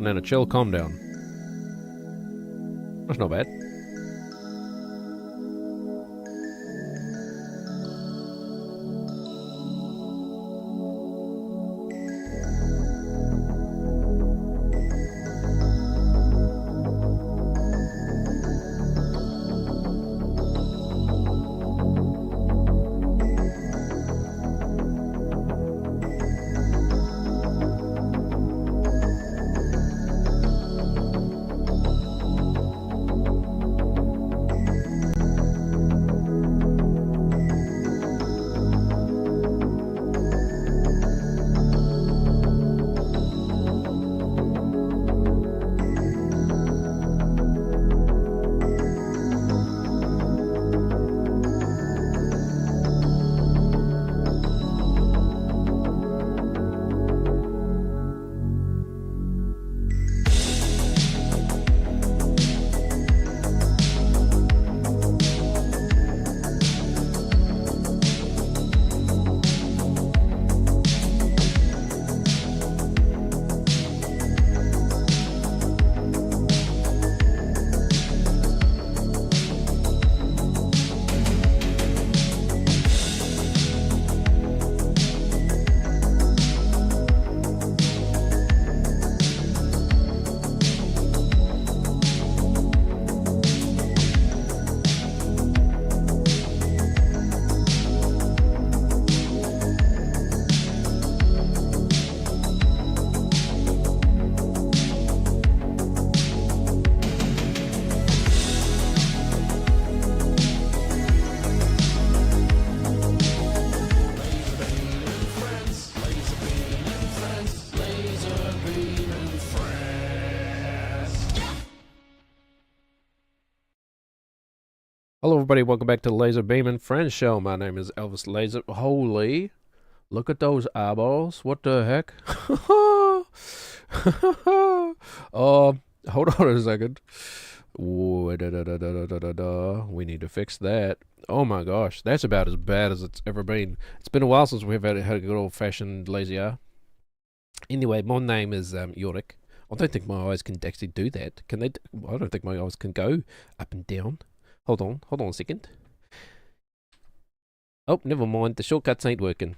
and then a chill calm down. That's not bad. Hello everybody, welcome back to the Laser Beam and Friends show. My name is Elvis Laser. Holy, look at those eyeballs. What the heck? Hold on a second. We need to fix that. Oh my gosh, that's about as bad as it's ever been. It's been a while since we've had a good old-fashioned lazy eye. Anyway, my name is Yorick. I don't think my eyes can actually do that. Can they? I don't think my eyes can go up and down. Hold on a second. Oh, never mind. The shortcuts ain't working.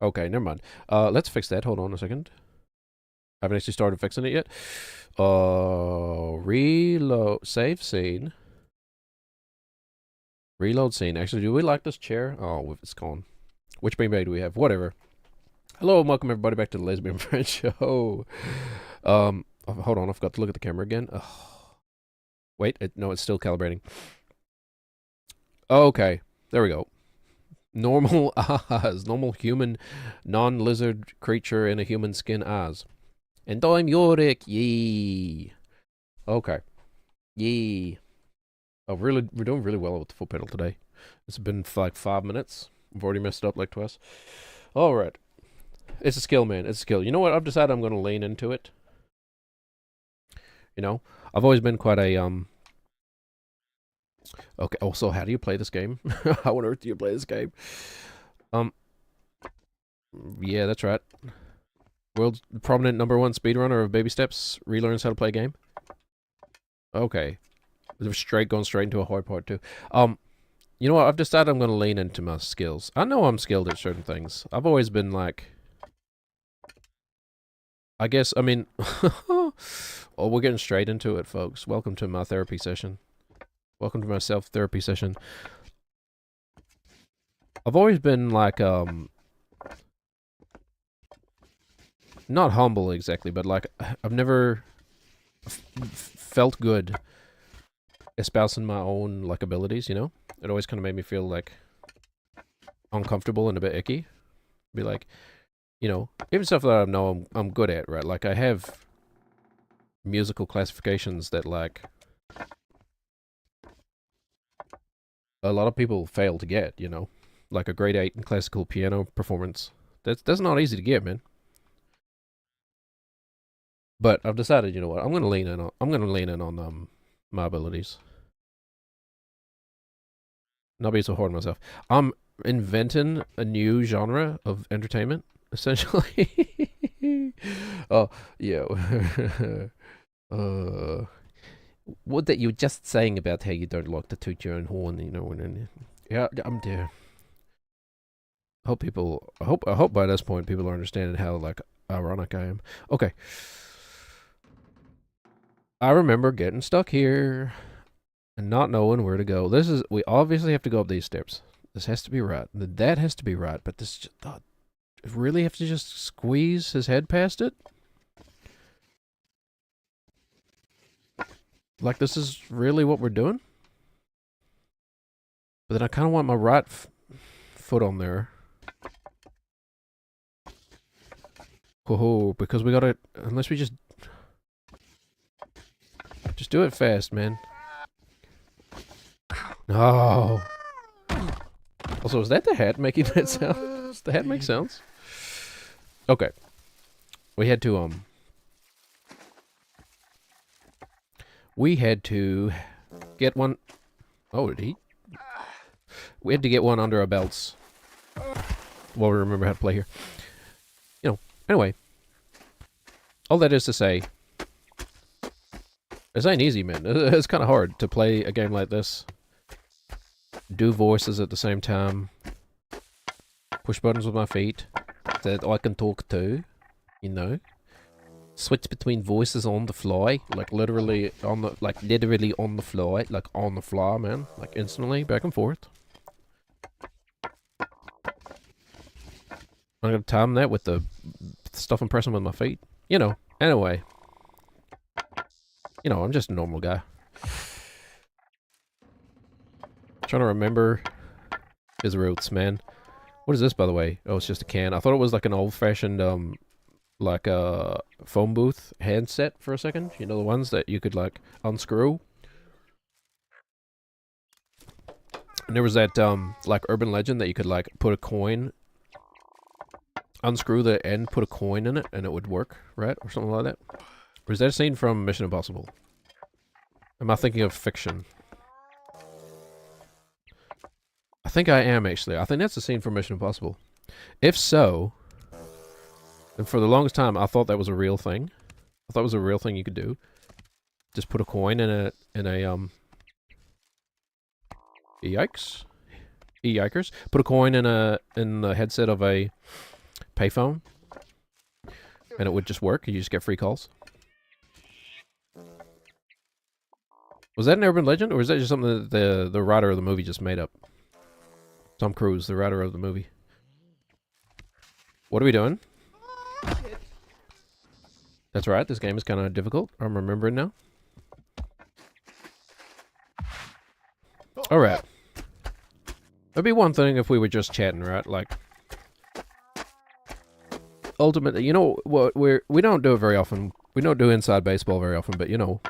Okay, never mind. Let's fix that. Hold on a second. I haven't actually started fixing it yet. Reload. Save scene. Reload scene. Actually, do we like this chair? Oh, it's gone. Which beam bag do we have? Whatever. Hello and welcome everybody back to the Lesbian Friend Show. Hold on. I forgot to look at the camera again. Wait, no, it's still calibrating. Okay, there we go. Normal eyes. Normal human, non-lizard creature in a human skin eyes. And I'm Yorick. Yee. Okay. Yee. Oh, really? We're doing really well with the foot pedal today. It's been like 5 minutes. I've already messed it up like twice. All right. It's a skill, man. It's a skill. You know what? I've decided I'm going to lean into it. You know, I've always been quite a Okay. Also, how do you play this game? How on earth do you play this game? Yeah, that's right. World's prominent #1 speedrunner of baby steps relearns how to play a game. Okay, going straight into a hard part too. You know what? I've decided I'm going to lean into my skills. I know I'm skilled at certain things. I've always been like, I guess. I mean, oh, we're getting straight into it, folks. Welcome to my therapy session. Welcome to my self-therapy session. I've always been like, not humble exactly, but like, I've never felt good espousing my own, like, abilities, you know? It always kind of made me feel, like, uncomfortable and a bit icky. Be like, you know, even stuff that I know I'm good at, right? Like, I have musical classifications that, like, a lot of people fail to get, you know? Like a grade 8 in classical piano performance. That's not easy to get, man. But I've decided, you know what? I'm gonna lean in on my abilities. Not be so hard on myself. I'm inventing a new genre of entertainment, essentially. Oh, yeah. What that you were just saying about how you don't like to toot your own horn, you know, and yeah, I'm there. I hope by this point people are understanding how like ironic I am. Okay. I remember getting stuck here and not knowing where to go. We obviously have to go up these steps. This has to be right. That has to be right, but this just, really have to just squeeze his head past it? Like this is really what we're doing? But then I kind of want my right foot on there. Whoa, because we gotta, unless we just do it fast, man. No. Also, is that the hat making that sound? Does the hat make sounds? Okay. We had to, get one. Oh, did he? We had to get one under our belts. Well, we remember how to play here. You know, anyway. All that is to say, this ain't easy, man. It's kind of hard to play a game like this. Do voices at the same time. Push buttons with my feet that I can talk to, you know. Switch between voices on the fly, like literally on the fly, like on the fly, man. Like instantly, back and forth. I'm gonna time that with the stuff I'm pressing with my feet. You know, anyway. You know, I'm just a normal guy. Trying to remember his roots, man. What is this, by the way? Oh, it's just a can. I thought it was like an old-fashioned, like a phone booth handset for a second. You know, the ones that you could, like, unscrew. And there was that, like, urban legend that you could, like, put a coin, unscrew the end, put a coin in it, and it would work, right? Or something like that. Or is that a scene from Mission Impossible? Am I thinking of fiction? I think I am, actually. I think that's a scene from Mission Impossible. If so, and for the longest time, I thought that was a real thing. I thought it was a real thing you could do. Just put a coin in a yikes. Yikers. Put a coin in the headset of a payphone, and it would just work. You just get free calls. Was that an urban legend, or is that just something that the writer of the movie just made up? Tom Cruise, the writer of the movie. What are we doing? That's right, this game is kind of difficult. I'm remembering now. Alright. It'd be one thing if we were just chatting, right? Like, ultimately, you know what, we don't do it very often. We don't do Inside Baseball very often, but you know,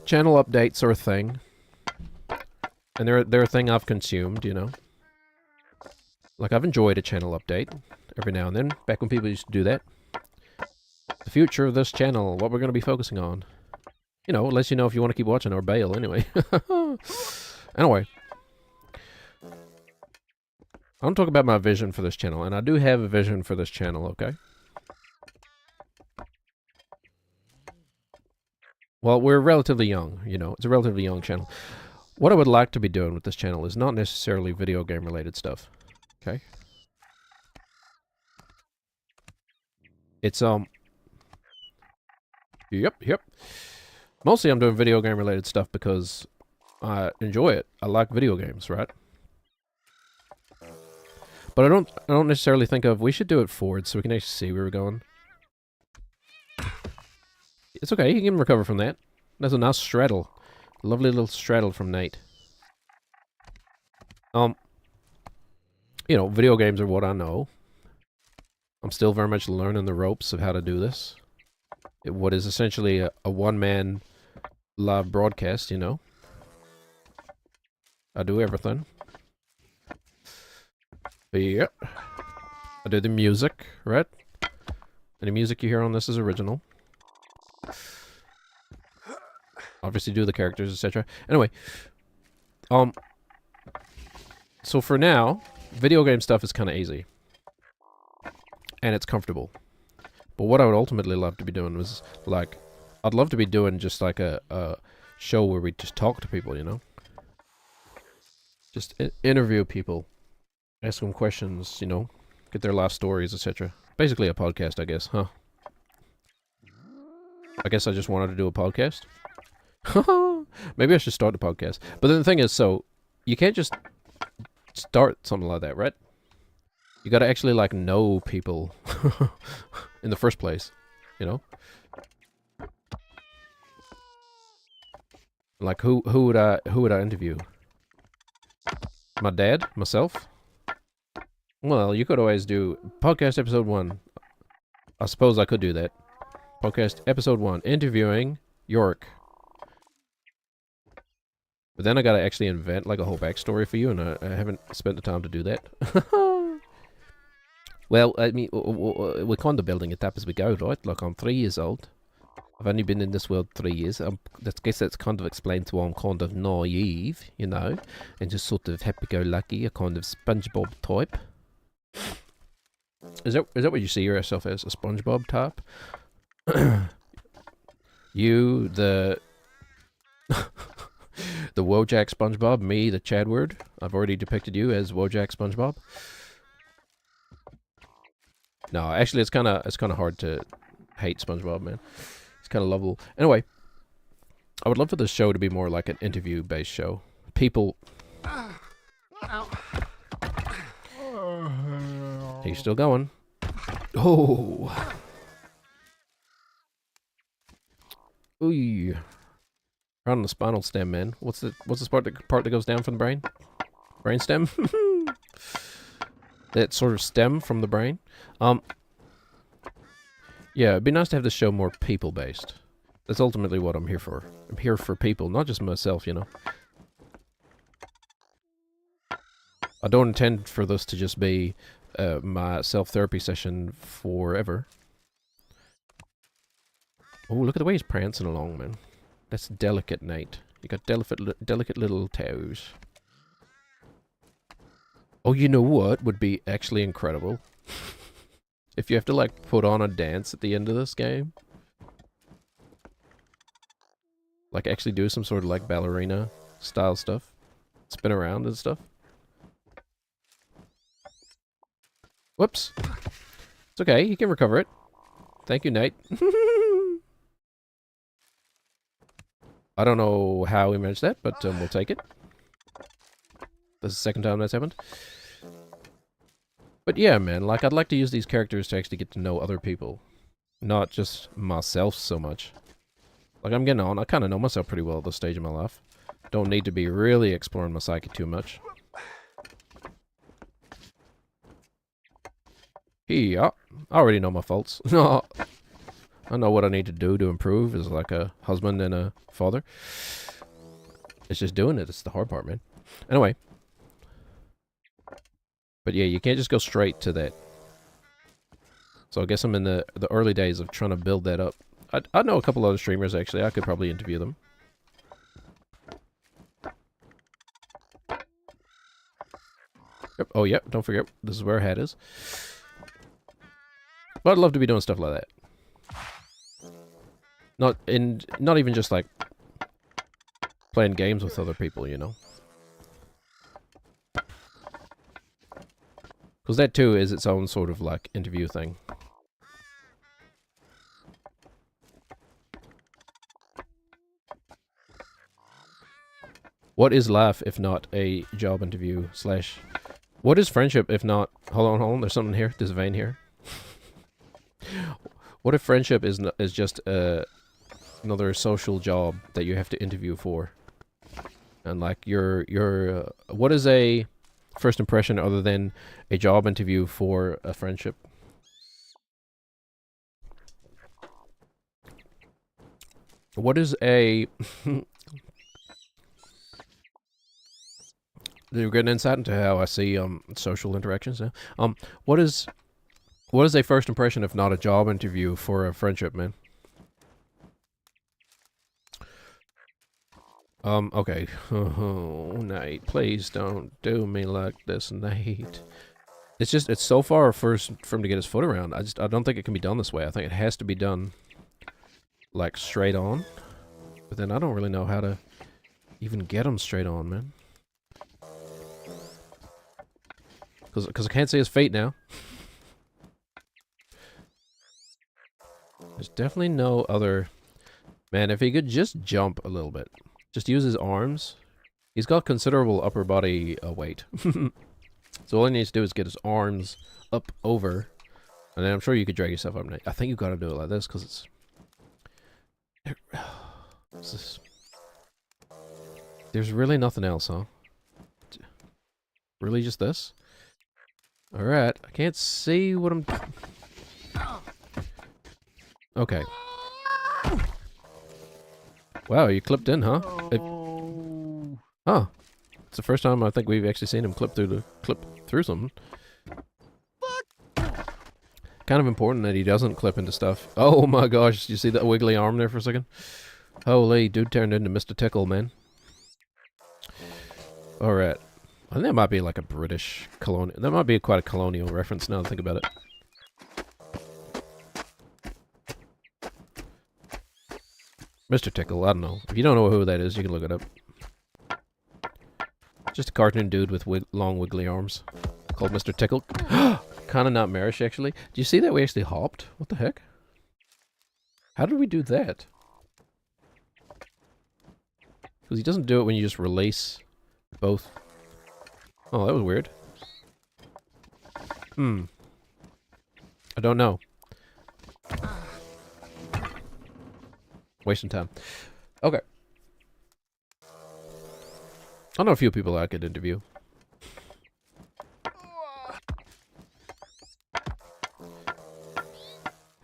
channel updates are a thing. And they're a thing I've consumed, you know. Like, I've enjoyed a channel update every now and then, back when people used to do that. The future of this channel, what we're going to be focusing on. You know, unless you know if you want to keep watching or bail, anyway. Anyway. I want to talk about my vision for this channel, and I do have a vision for this channel, okay? Well, we're relatively young, you know. It's a relatively young channel. What I would like to be doing with this channel is not necessarily video game related stuff. Okay? It's, Yep. Mostly I'm doing video game related stuff because I enjoy it. I like video games, right? But I don't necessarily think of, we should do it forward so we can actually see where we're going. It's okay, you can recover from that. That's a nice straddle. Lovely little straddle from Nate. You know, video games are what I know. I'm still very much learning the ropes of how to do this. What is essentially a one-man live broadcast, you know. I do everything. Yep. I do the music, right? Any music you hear on this is original. Obviously do the characters, etc. Anyway. So for now, video game stuff is kind of easy. And it's comfortable. But what I would ultimately love to be doing was, like, I'd love to be doing just like a show where we just talk to people, you know? Just interview people, ask them questions, you know, get their life stories, etc. Basically a podcast, I guess, huh? I guess I just wanted to do a podcast. Maybe I should start a podcast. But then the thing is, so, you can't just start something like that, right? You gotta actually, like, know people in the first place, you know? Like, who would I interview? My dad? Myself? Well, you could always do podcast episode 1. I suppose I could do that. Podcast episode 1, interviewing York. But then I gotta actually invent like a whole backstory for you, and I haven't spent the time to do that. Well, I mean, we're kind of building it up as we go, right? Like, I'm 3 years old. I've only been in this world 3 years. I guess that's kind of explains why I'm kind of naive, you know, and just sort of happy-go-lucky, a kind of SpongeBob type. Is that what you see yourself as, a SpongeBob type? You, the the Wojak SpongeBob, me, the Chadward. I've already depicted you as Wojak SpongeBob. No, actually, it's kind of hard to hate SpongeBob, man. It's kind of lovable. Anyway, I would love for this show to be more like an interview-based show. People. Are you still going? Oh. Ooh. Right on the spinal stem, man. What's the part that goes down from the brain? Brain stem? That sort of stem from the brain. Yeah, it'd be nice to have this show more people-based. That's ultimately what I'm here for. I'm here for people, not just myself, you know. I don't intend for this to just be my self-therapy session forever. Oh, look at the way he's prancing along, man. That's delicate, Nate. You got delicate little toes. Oh, you know what would be actually incredible? If you have to, like, put on a dance at the end of this game. Like, actually do some sort of, like, ballerina style stuff. Spin around and stuff. Whoops. It's okay, you can recover it. Thank you, Nate. I don't know how we managed that, but we'll take it. This is the second time that's happened. But yeah, man, like, I'd like to use these characters to actually get to know other people. Not just myself so much. Like, I'm getting on. I kind of know myself pretty well at this stage of my life. Don't need to be really exploring my psyche too much. Yeah, I already know my faults. I know what I need to do to improve as like a husband and a father. It's just doing it. It's the hard part, man. Anyway. But yeah, you can't just go straight to that. So I guess I'm in the early days of trying to build that up. I know a couple other streamers, actually. I could probably interview them. Yep. Oh, yep. Don't forget, this is where our hat is. But I'd love to be doing stuff like that. Not even just like playing games with other people, you know. Because that too is its own sort of like interview thing. What is life if not a job interview slash... What is friendship if not... Hold on. There's something here. There's a vein here. What if friendship is just another social job that you have to interview for? And like what is a first impression other than a job interview for a friendship? What is a... You're getting insight into how I see social interactions now. What is a first impression if not a job interview for a friendship, man? Okay. Oh, Nate, please don't do me like this, Nate. It's so far first for him to get his foot around. I don't think it can be done this way. I think it has to be done like straight on. But then I don't really know how to even get him straight on, man. Because I can't see his feet now. There's definitely no other... Man, if he could just jump a little bit. Just use his arms. He's got considerable upper body weight. So all he needs to do is get his arms up over. And then I'm sure you could drag yourself up. I think you've got to do it like this because it's... There's really nothing else, huh? Really just this? Alright, I can't see what I'm... Okay. Wow, you clipped in, huh? Oh. It's the first time I think we've actually seen him clip through something. Kind of important that he doesn't clip into stuff. Oh my gosh, you see that wiggly arm there for a second? Holy, dude turned into Mr. Tickle, man. Alright. I think that might be like a British colonial... That might be quite a colonial reference now that I think about it. Mr. Tickle, I don't know. If you don't know who that is, you can look it up. Just a cartoon dude with long wiggly arms. Called Mr. Tickle. Kind of not marish, actually. Do you see that we actually hopped? What the heck? How did we do that? Because he doesn't do it when you just release both. Oh, that was weird. I don't know. Wasting time. Okay. I know a few people I could interview.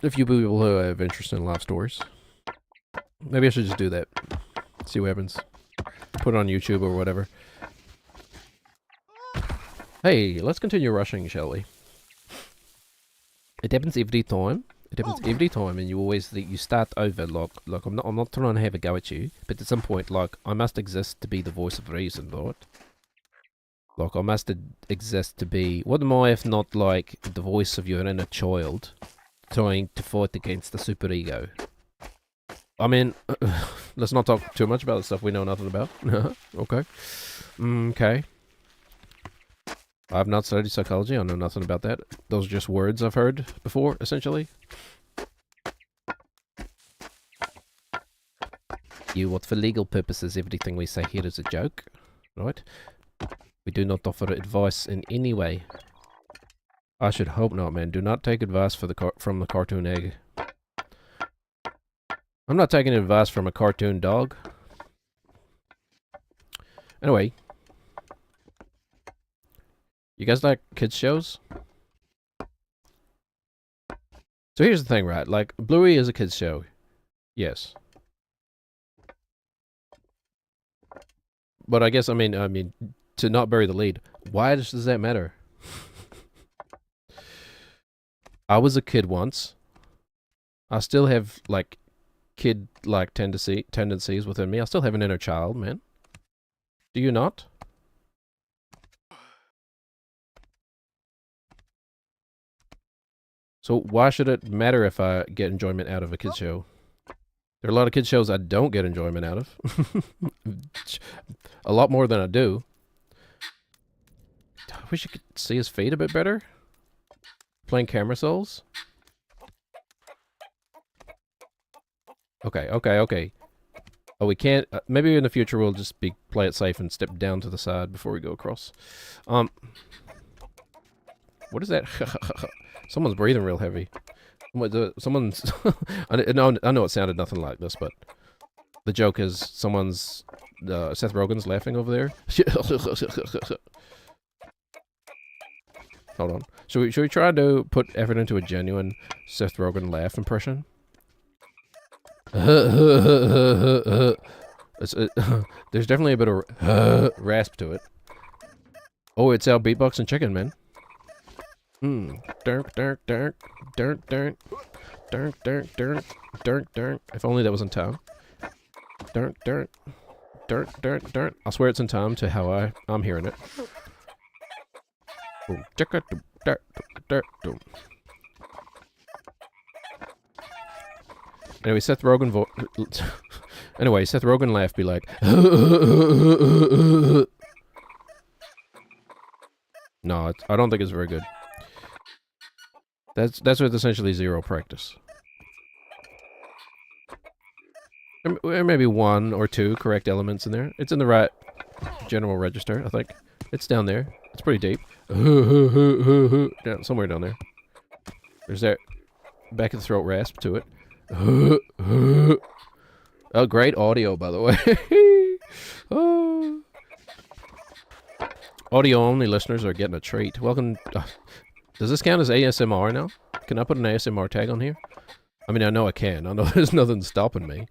A few people who have interest in life stories. Maybe I should just do that. See what happens. Put it on YouTube or whatever. Hey, let's continue rushing, shall we? It happens every time. It happens every time, and you always you start over like I'm not trying to have a go at you, but at some point, like I must exist to be the voice of reason, right? Like I must exist to be. What am I if not like the voice of your inner child, trying to fight against the superego? I mean, let's not talk too much about the stuff we know nothing about. Okay. Okay. I've not studied psychology. I know nothing about that. Those are just words I've heard before, essentially. What for legal purposes, everything we say here is a joke, right? We do not offer advice in any way. I should hope not, man. Do not take advice from the cartoon egg. I'm not taking advice from a cartoon dog. Anyway. You guys like kids shows? So here's the thing, right? Like, Bluey is a kids show. Yes. But I guess, I mean, to not bury the lead, why does that matter? I was a kid once. I still have, like, kid-like tendencies within me. I still have an inner child, man. Do you not? So why should it matter if I get enjoyment out of a kid show? There are a lot of kid shows I don't get enjoyment out of. A lot more than I do. I wish you could see his feet a bit better. Playing camera souls. Okay. Oh, we can't... maybe in the future we'll just play it safe and step down to the side before we go across. What is that? Someone's breathing real heavy. Someone's... I know it sounded nothing like this, but... The joke is someone's... Seth Rogen's laughing over there. Hold on. Should we try to put effort into a genuine Seth Rogen laugh impression? There's definitely a bit of rasp to it. Oh, it's our beatboxing chicken, man. Dirk. If only that was in time. Dirk. I swear it's in time to how I'm hearing it. Anyway, Seth Rogen anyway, Seth Rogen laugh be like no, I don't think it's very good. That's with essentially zero practice. There may be one or two correct elements in there. It's in the right general register, I think. It's down there. It's pretty deep. Somewhere down there. There's that back of the throat rasp to it. Oh, great audio, by the way. Oh. Audio only listeners are getting a treat. Welcome. Does this count as ASMR now? Can I put an ASMR tag on here? I mean, I know I can. I know there's nothing stopping me.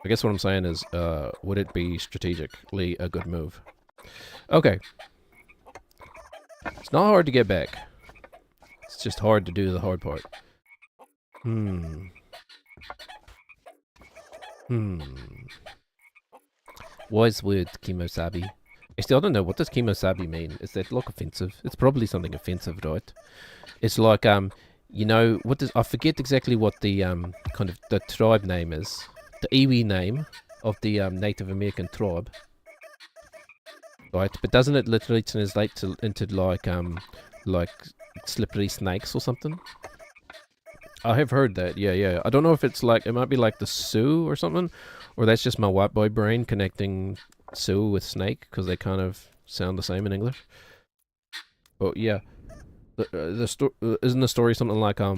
I guess what I'm saying is, would it be strategically a good move? Okay. It's not hard to get back. It's just hard to do the hard part. Wise word, Kimosabi. I still don't know, what does Kimosabi mean? Is that like offensive? It's probably something offensive, right? It's like, you know, what does, I forget exactly what the, kind of, the tribe name is. The Iwi name of the, Native American tribe. Right, but doesn't it literally translate into like slippery snakes or something? I have heard that, yeah. I don't know if it's like, it might be like the Sioux or something, or that's just my white boy brain connecting Sioux with snake, because they kind of sound the same in English. But yeah, isn't the story something like, I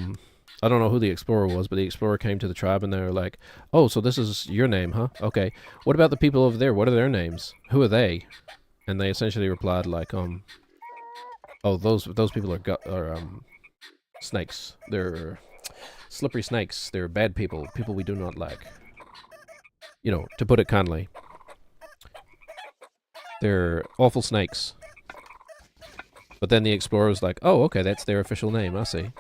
don't know who the explorer was, but the explorer came to the tribe and they were like, oh, so this is your name, huh? Okay, what about the people over there? What are their names? Who are they? And they essentially replied like, oh, those people are snakes. They're slippery snakes. They're bad people. People we do not like. You know, to put it kindly. They're awful snakes. But then the explorer was like, oh, okay, that's their official name. I see.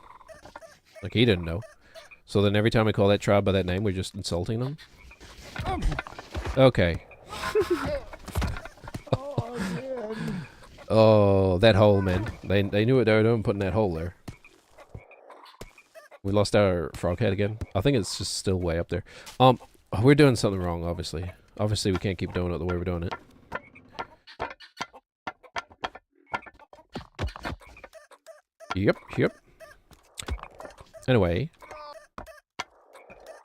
Like, he didn't know. So then every time we call that tribe by that name, we're just insulting them? Okay. Oh, that hole, man. They knew what they were doing putting that hole there. We lost our frog head again. I think it's just still way up there. We're doing something wrong, obviously. Obviously, we can't keep doing it the way we're doing it. Yep. Anyway.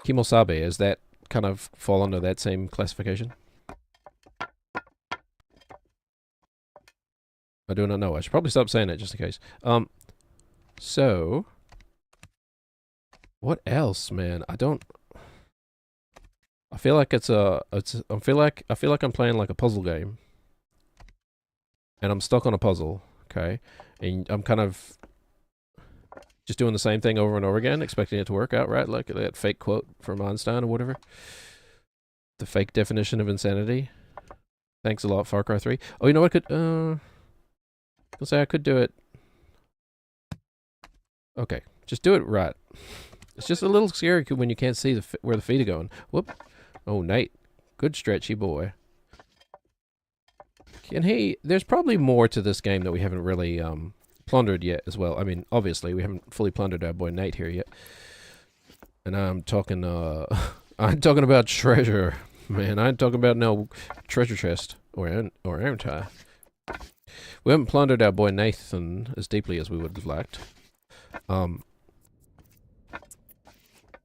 Kimosabe, does that kind of fall under that same classification? I do not know. I should probably stop saying it just in case. So what else, man? I feel like I feel like I'm playing like a puzzle game. And I'm stuck on a puzzle, okay? And I'm kind of just doing the same thing over and over again, expecting it to work out, right? Like that fake quote from Einstein or whatever. The fake definition of insanity. Thanks a lot, Far Cry 3. Oh, you know what I could, I'll say I could do it. Okay, just do it right. It's just a little scary when you can't see where the feet are going. Whoop. Oh, Nate. Good stretchy boy. There's probably more to this game that we haven't really, plundered yet as well. I mean, obviously, we haven't fully plundered our boy Nate here yet. And I'm talking, I'm talking about treasure. Man, I ain't talking about no treasure chest. Or aren't I? We haven't plundered our boy Nathan as deeply as we would have liked. But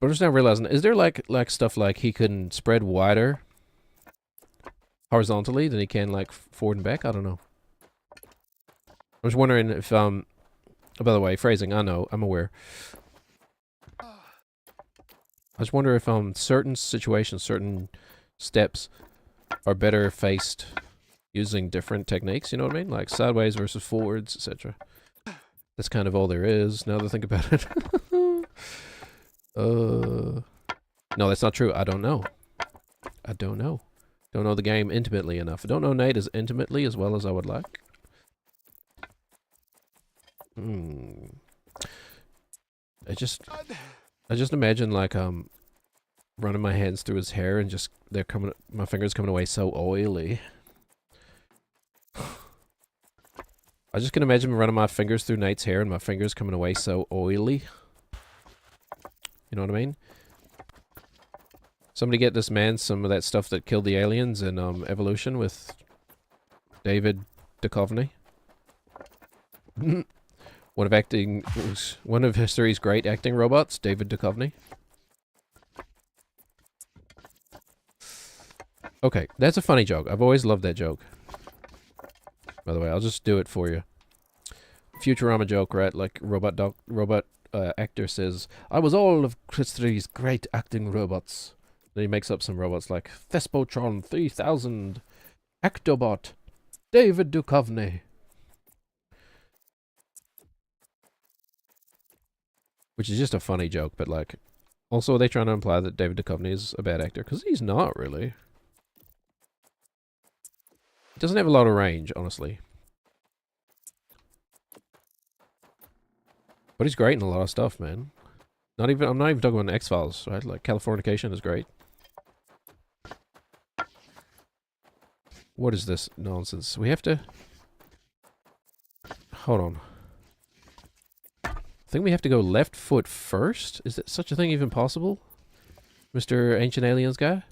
I'm just now realizing, is there like stuff like he can spread wider horizontally than he can like forward and back? I don't know. I was wondering if, by the way, phrasing, I know, I'm aware. I just wonder if, certain situations, certain steps are better faced using different techniques, you know what I mean? Like sideways versus forwards, etc. That's kind of all there is, now that I think about it. No, that's not true. I don't know. Don't know the game intimately enough. I don't know Nate as intimately as well as I would like. I just imagine like running my hands through his hair and just my fingers coming away so oily. I just can imagine running my fingers through Nate's hair and my fingers coming away so oily. You know what I mean? Somebody get this man some of that stuff that killed the aliens in Evolution with David Duchovny. One of history's great acting robots, David Duchovny. Okay, that's a funny joke. I've always loved that joke. By the way, I'll just do it for you. Futurama joke, right? Like robot actor says, "I was all of history's great acting robots." Then he makes up some robots like Thespotron 3000, Actobot, David Duchovny. Which is just a funny joke, but like, also are they trying to imply that David Duchovny is a bad actor? Because he's not really. He doesn't have a lot of range, honestly. But he's great in a lot of stuff, man. I'm not even talking about X-Files, right? Like, Californication is great. What is this nonsense? We have to... Hold on. I think we have to go left foot first? Is that such a thing even possible? Mr. Ancient Aliens guy?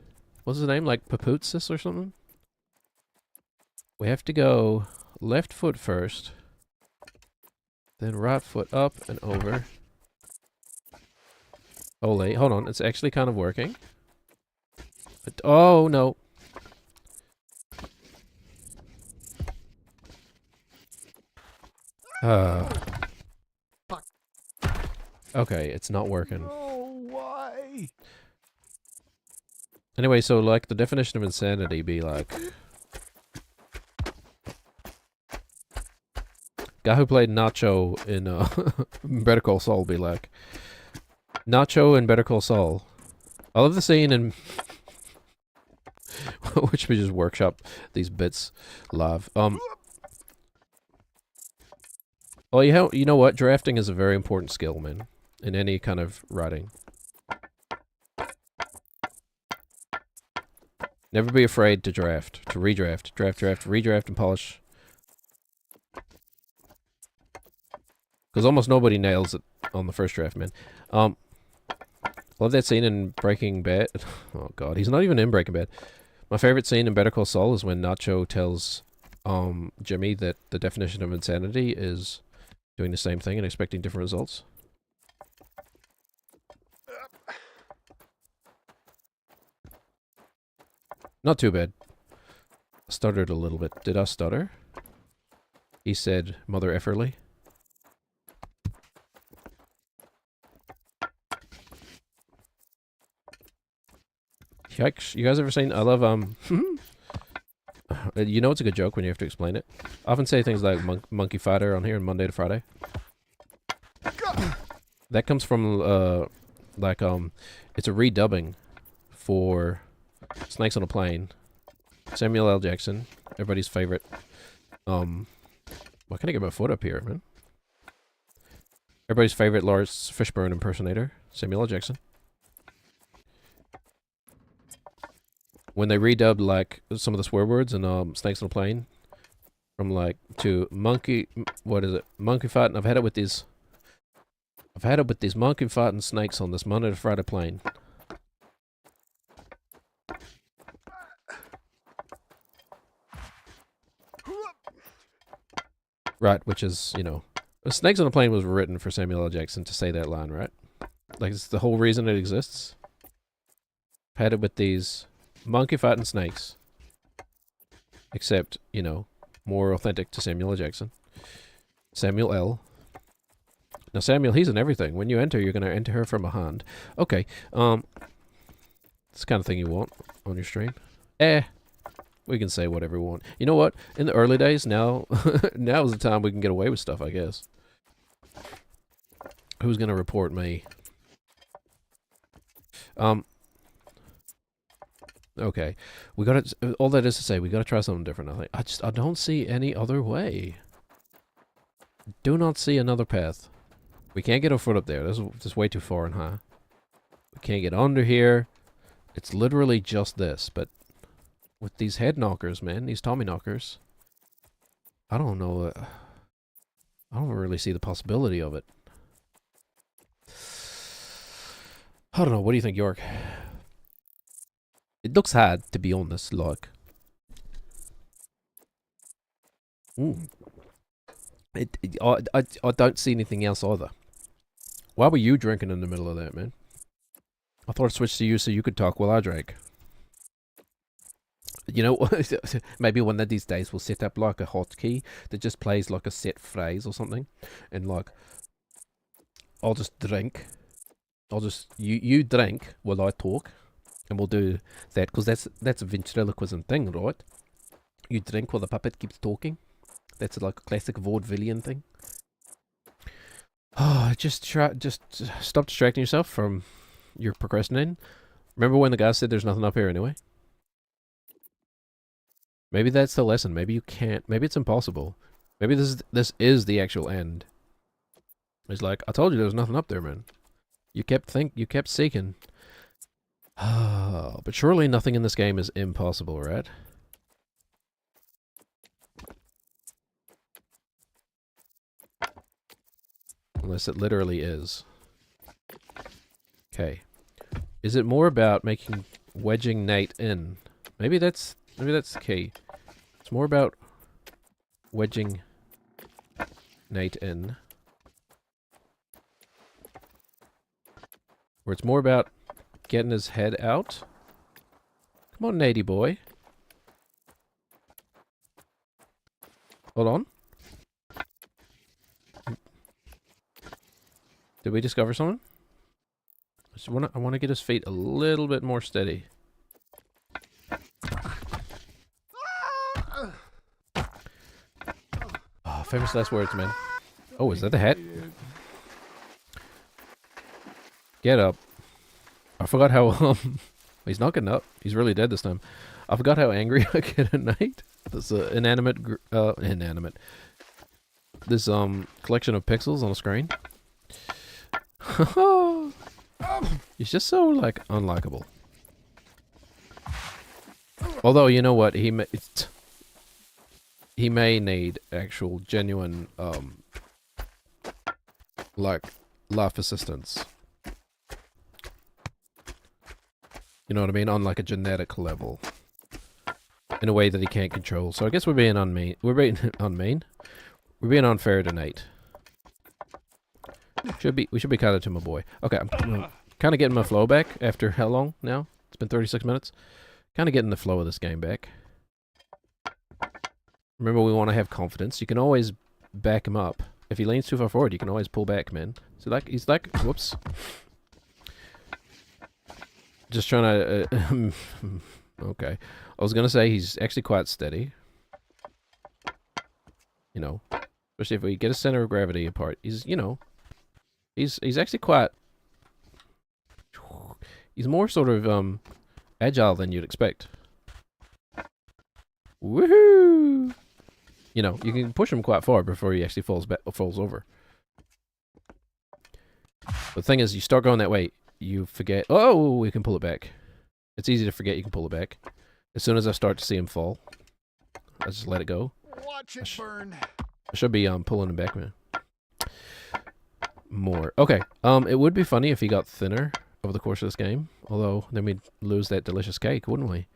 What's his name? Like Papoutsis or something? We have to go left foot first. Then right foot up and over. Ole, hold on. It's actually kind of working. But, oh, no. Okay, it's not working. No, why? Anyway, so like the definition of insanity be like... Guy who played Nacho in Better Call Saul be like... Nacho in Better Call Saul. I love the scene in... which we just workshop these bits live. Well, you know what? Drafting is a very important skill, man. In any kind of writing. Never be afraid to draft. To redraft. Draft, redraft, and polish. Because almost nobody nails it on the first draft, man. Love that scene in Breaking Bad. Oh, God. He's not even in Breaking Bad. My favorite scene in Better Call Saul is when Nacho tells Jimmy that the definition of insanity is doing the same thing and expecting different results. Not too bad. Stuttered a little bit. Did I stutter? He said, Mother efferly. Yikes. You guys ever seen... I love, you know it's a good joke when you have to explain it. I often say things like monkey fighter on here on Monday to Friday. That comes from, it's a redubbing for Snakes on a Plane. Samuel L. Jackson, everybody's favorite. Why can't I get my foot up here, man? Everybody's favorite Lawrence Fishburne impersonator, Samuel L. Jackson. When they redubbed, like, some of the swear words in Snakes on a Plane, from, like, to monkey... What is it? Monkey fighting. I've had it with these monkey fighting snakes on this Monday to Friday plane. Right, which is, you know... Snakes on a Plane was written for Samuel L. Jackson to say that line, right? Like, it's the whole reason it exists. I've had it with these... monkey fighting snakes. Except, you know, more authentic to Samuel L. Jackson. Samuel L. Now, Samuel, he's in everything. When you enter, you're going to enter her from behind. Okay, it's the kind of thing you want on your stream. We can say whatever we want. You know what? In the early days, now is the time we can get away with stuff, I guess. Who's going to report me? Okay, we gotta. All that is to say, we gotta try something different. I think I don't see any other way. Do not see another path. We can't get our foot up there. This is way too far and high. We can't get under here. It's literally just this. But with these head knockers, man, these Tommy knockers, I don't know. I don't really see the possibility of it. I don't know. What do you think, York? It looks hard, to be honest. Like, I don't see anything else either. Why were you drinking in the middle of that, man? I thought I switched to you so you could talk while I drank. You know, maybe one of these days we'll set up like a hotkey that just plays like a set phrase or something, and like I'll just drink. You drink while I talk, and we'll do that because that's a ventriloquism thing, right? You drink while the puppet keeps talking. That's like a classic vaudevillian thing. Oh, just stop distracting yourself from your procrastinating. Remember when the guy said there's nothing up here anyway? Maybe that's the lesson. Maybe you can't. Maybe it's impossible. Maybe this is the actual end. It's like, I told you there was nothing up there, man. You kept seeking. But surely nothing in this game is impossible, right? Unless it literally is. Okay. Is it more about wedging Nate in? Maybe that's the key. It's more about wedging Nate in. Or it's more about getting his head out. Come on, Natey boy. Hold on. Did we discover something? I want to get his feet a little bit more steady. Oh, famous last words, man. Oh, is that the hat? Get up. I forgot how, he's not getting up. He's really dead this time. I forgot how angry I get at night. This inanimate. This collection of pixels on a screen. He's just so like unlikable. Although you know what, he may need actual genuine like life assistance. You know what I mean? On like a genetic level. In a way that he can't control. So I guess we're being unmean. We're being unmean. We're being unfair tonight. We should be kind to my boy. Okay, I'm kind of getting my flow back after how long now? It's been 36 minutes. Kind of getting the flow of this game back. Remember, we want to have confidence. You can always back him up. If he leans too far forward, you can always pull back, man. So like, he's like, whoops. Just trying to, okay. I was going to say he's actually quite steady. You know, especially if we get a center of gravity apart. He's, you know, he's actually quite, he's more sort of, agile than you'd expect. Woohoo! You know, you can push him quite far before he actually falls over. The thing is, you start going that way, you forget. Oh, we can pull it back. It's easy to forget you can pull it back. As soon as I start to see him fall, I just let it go. Watch it burn. I should be pulling him back, man. More. Okay. It would be funny if he got thinner over the course of this game. Although then we'd lose that delicious cake, wouldn't we?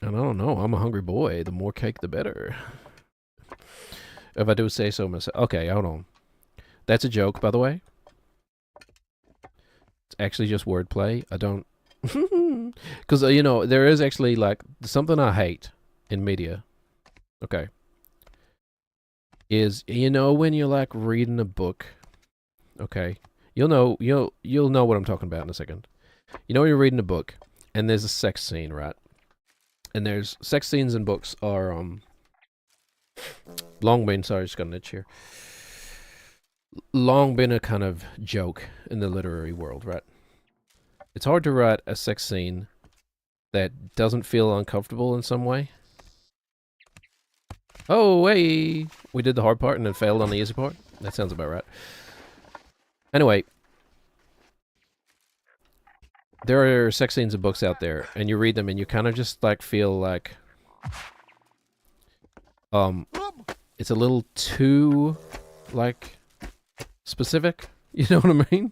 And I don't know. I'm a hungry boy. The more cake, the better. If I do say so myself. Okay, hold on. That's a joke, by the way. It's actually just wordplay. I don't... Because, you know, there is actually, like, something I hate in media. Okay. Is, you know, when you're, like, reading a book. Okay. You'll know what I'm talking about in a second. You know, you're reading a book, and there's a sex scene, right? And there's sex scenes in books are long been, sorry, just got an itch here. Long been a kind of joke in the literary world, right? It's hard to write a sex scene that doesn't feel uncomfortable in some way. Oh, hey! We did the hard part and then failed on the easy part? That sounds about right. Anyway. There are sex scenes in books out there, and you read them and you kind of just, like, feel like... it's a little too, like, specific. You know what I mean?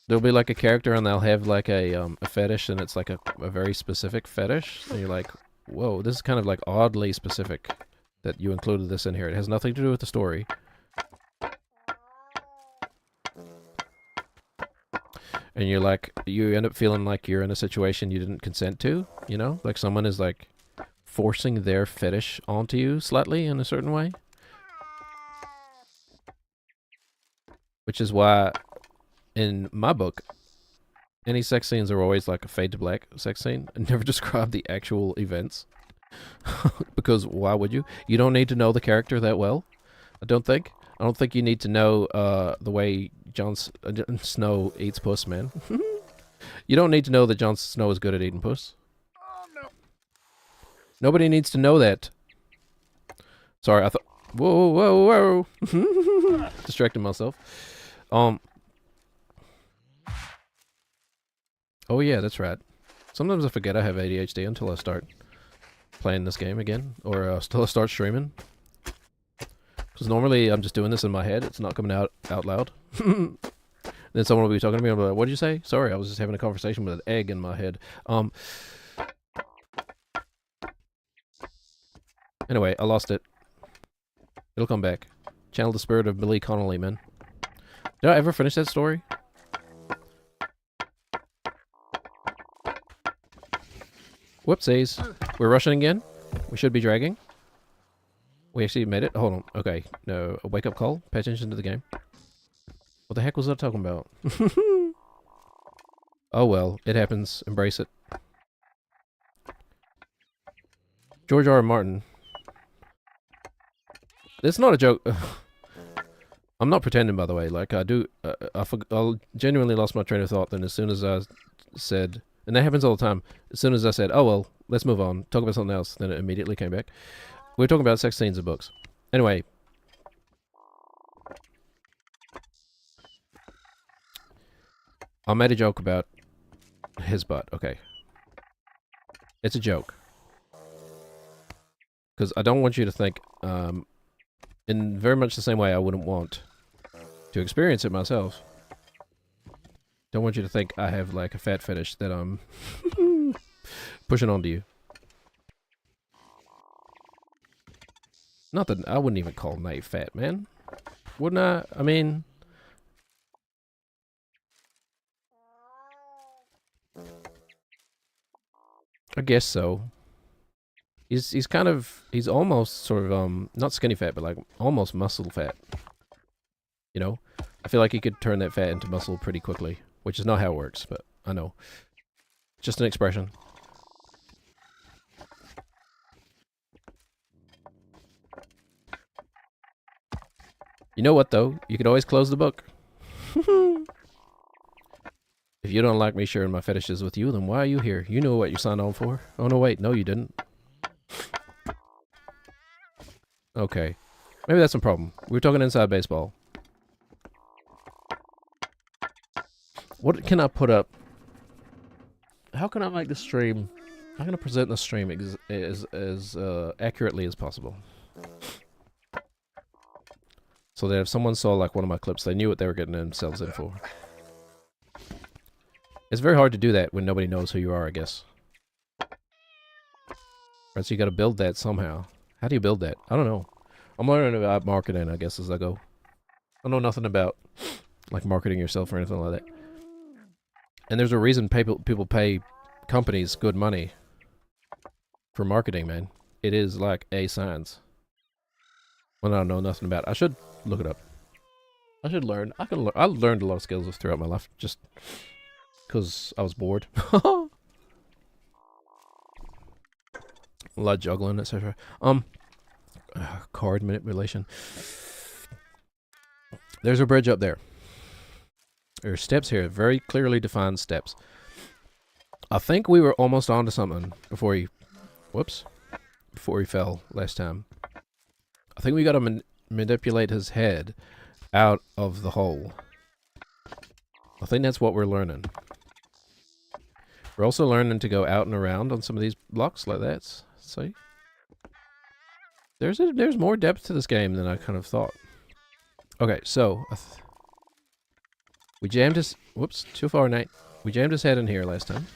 There'll be like a character and they'll have like a fetish, and it's like a very specific fetish. And you're like, whoa, this is kind of like oddly specific that you included this in here. It has nothing to do with the story. And you're like, you end up feeling like you're in a situation you didn't consent to, you know? Like someone is like forcing their fetish onto you slightly in a certain way. Which is why, in my book, any sex scenes are always like a fade to black sex scene. I never describe the actual events. Because why would you? You don't need to know the character that well, I don't think. I don't think you need to know the way Jon Snow eats puss, man. You don't need to know that Jon Snow is good at eating puss. Oh, no. Nobody needs to know that. Sorry, I thought... Whoa, whoa, whoa. Distracting myself. Oh yeah, that's right. Sometimes I forget I have ADHD until I start playing this game again. Or until I start streaming. Because normally I'm just doing this in my head. It's not coming out loud. Then someone will be talking to me. I'm like, what did you say? Sorry, I was just having a conversation with an egg in my head. Anyway, I lost it. It'll come back. Channel the spirit of Billy Connolly, man. Did I ever finish that story? Whoopsies. We're rushing again? We should be dragging? We actually made it? Hold on. Okay. No, a wake-up call? Pay attention to the game. What the heck was I talking about? Oh well, it happens. Embrace it. George R. R. Martin. It's not a joke. I'm not pretending, by the way. Like, I do... I genuinely lost my train of thought then as soon as I said... And that happens all the time. As soon as I said, oh well, let's move on. Talk about something else. Then it immediately came back. We were talking about sex scenes in books. Anyway. I made a joke about his butt. Okay. It's a joke. Because I don't want you to think, in very much the same way I wouldn't want to experience it myself. Don't want you to think I have like a fat fetish that I'm pushing onto you. Not that I wouldn't even call Nate fat, man. Wouldn't I? I mean... I guess so. He's kind of... He's almost sort of, not skinny fat, but like almost muscle fat. You know? I feel like he could turn that fat into muscle pretty quickly. Which is not how it works, but I know. Just an expression. You know what, though? You could always close the book. If you don't like me sharing my fetishes with you, then why are you here? You know what you signed on for. Oh, no, wait. No, you didn't. Okay. Maybe that's some problem. We were talking inside baseball. What can I put up? How can I make the stream? I'm going to present the stream as accurately as possible. So that if someone saw like one of my clips, they knew what they were getting themselves in for. It's very hard to do that when nobody knows who you are, I guess. Right, so you got to build that somehow. How do you build that? I don't know. I'm learning about marketing, I guess, as I go. I know nothing about like marketing yourself or anything like that. And there's a reason people pay companies good money for marketing, man. It is like a science. Well, I don't know nothing about it. I should look it up. I should learn. I learned a lot of skills throughout my life just because I was bored. A lot of juggling, etc. Card manipulation. There's a bridge up there. There are steps here, very clearly defined steps. I think we were almost onto something before he... Whoops. Before he fell last time. I think we got to manipulate his head out of the hole. I think that's what we're learning. We're also learning to go out and around on some of these blocks like that. See? There's more depth to this game than I kind of thought. Okay, so we jammed his. Whoops, too far, Nate. We jammed his head in here last time.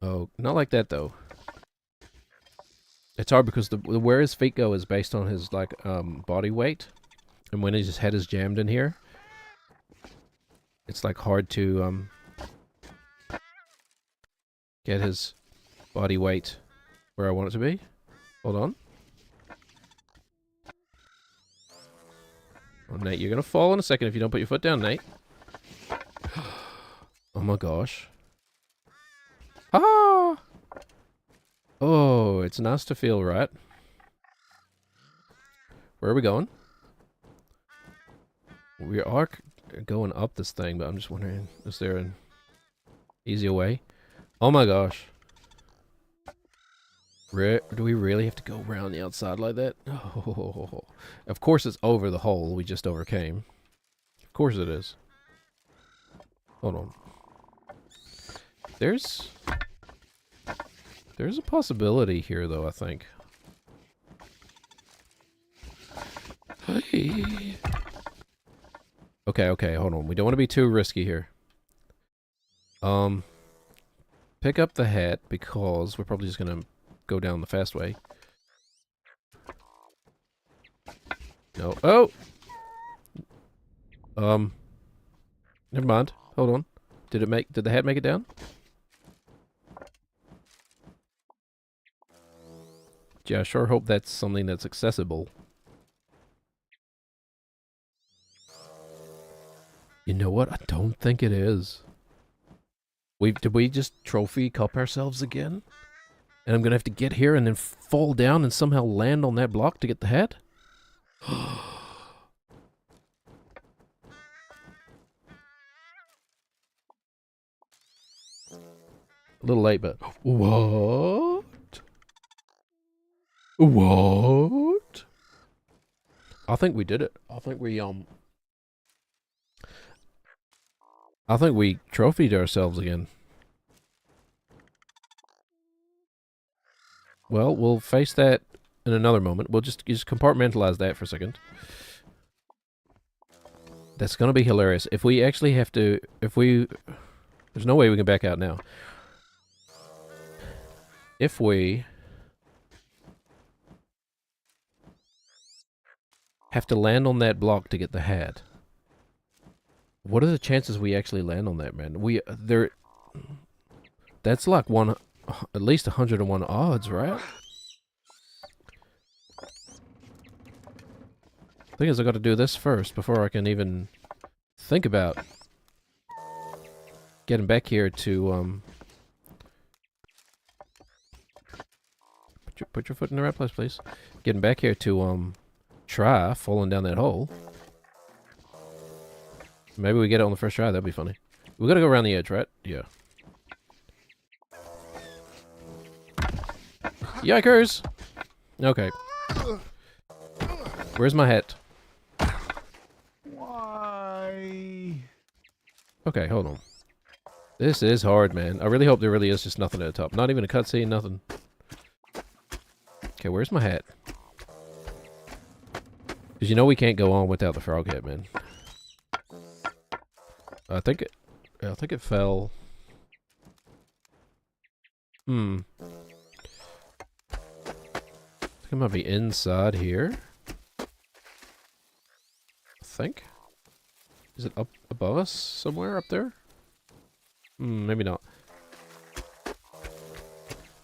Oh, not like that though. It's hard because the where his feet go is based on his like body weight, and when his head is jammed in here, it's like hard to get his body weight where I want it to be. Hold on. Oh, Nate, you're gonna fall in a second if you don't put your foot down, Nate. Oh my gosh. Ah! Oh, it's nice to feel right. Where are we going? We are going up this thing, but I'm just wondering, is there an easier way? Oh my gosh. Do we really have to go around the outside like that? Oh, of course it's over the hole we just overcame. Of course it is. Hold on. There's a possibility here, though, I think. Hey. Okay, hold on. We don't want to be too risky here. Pick up the hat, because we're probably just gonna go down the fast way. No. Oh! Never mind. Hold on. Did the hat make it down? Yeah, I sure hope that's something that's accessible. You know what? I don't think it is. Did we just trophy cup ourselves again? And I'm gonna have to get here and then fall down and somehow land on that block to get the hat? A little late, but... What? What? I think we did it. I think we trophied ourselves again. Well, we'll face that in another moment. We'll just compartmentalize that for a second. That's gonna be hilarious. If we actually have to... There's no way we can back out now. If we... have to land on that block to get the hat. What are the chances we actually land on that, man? That's like at least 101 odds, right? Thing is, I got to do this first before I can even think about getting back here to put your foot in the right place, please. Getting back here to try falling down that hole. Maybe we get it on the first try. That'd be funny. We gotta go around the edge, right? Yeah. Yikers! Okay. Where's my hat? Why? Okay, hold on. This is hard, man. I really hope there really is just nothing at the top. Not even a cutscene, nothing. Okay, where's my hat? Because you know we can't go on without the frog hat, man. I think it fell. I think it might be inside here. I think. Is it up above us somewhere up there? Maybe not.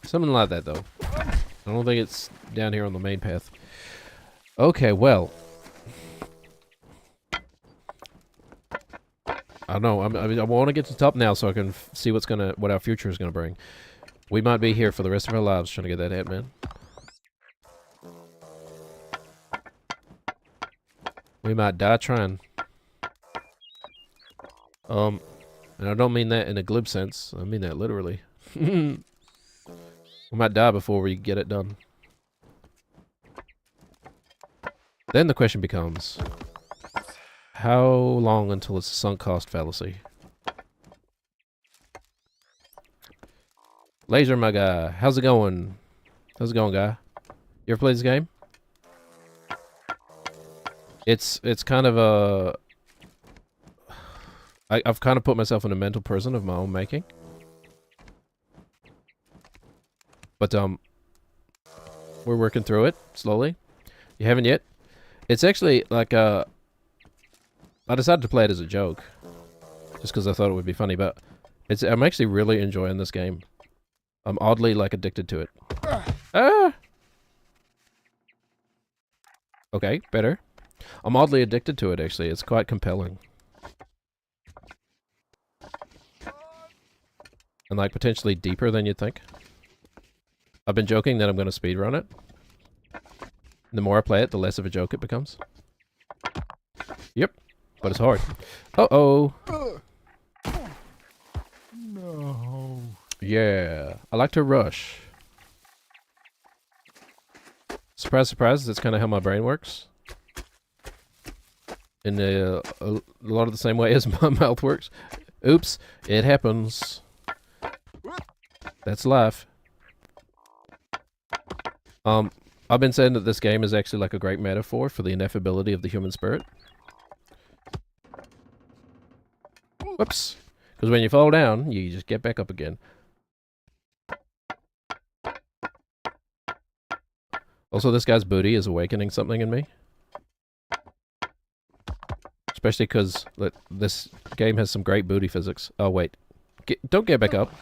Something like that, though. I don't think it's down here on the main path. Okay, well. I don't know. I want to get to the top now so I can see what our future is gonna bring. We might be here for the rest of our lives trying to get that hat, man. We might die trying. And I don't mean that in a glib sense. I mean that literally. We might die before we get it done. Then the question becomes, how long until it's a sunk cost fallacy? Laser, my guy. How's it going? How's it going, guy? You ever played this game? It's kind of a... I've kind of put myself in a mental prison of my own making. But, we're working through it, slowly. You haven't yet? It's actually, like, I decided to play it as a joke. Just because I thought it would be funny, but... I'm actually really enjoying this game. I'm oddly, like, addicted to it. Ah! Okay, better. I'm oddly addicted to it, actually. It's quite compelling. And, like, potentially deeper than you'd think. I've been joking that I'm going to speedrun it. The more I play it, the less of a joke it becomes. Yep, but it's hard. Uh-oh. No. Yeah, I like to rush. Surprise, surprise, that's kind of how my brain works. In a lot of the same way as my mouth works. Oops, it happens. That's life. I've been saying that this game is actually like a great metaphor for the ineffability of the human spirit. Whoops. Because when you fall down, you just get back up again. Also, this guy's booty is awakening something in me. Especially because this game has some great booty physics. Oh, wait. Don't get back up.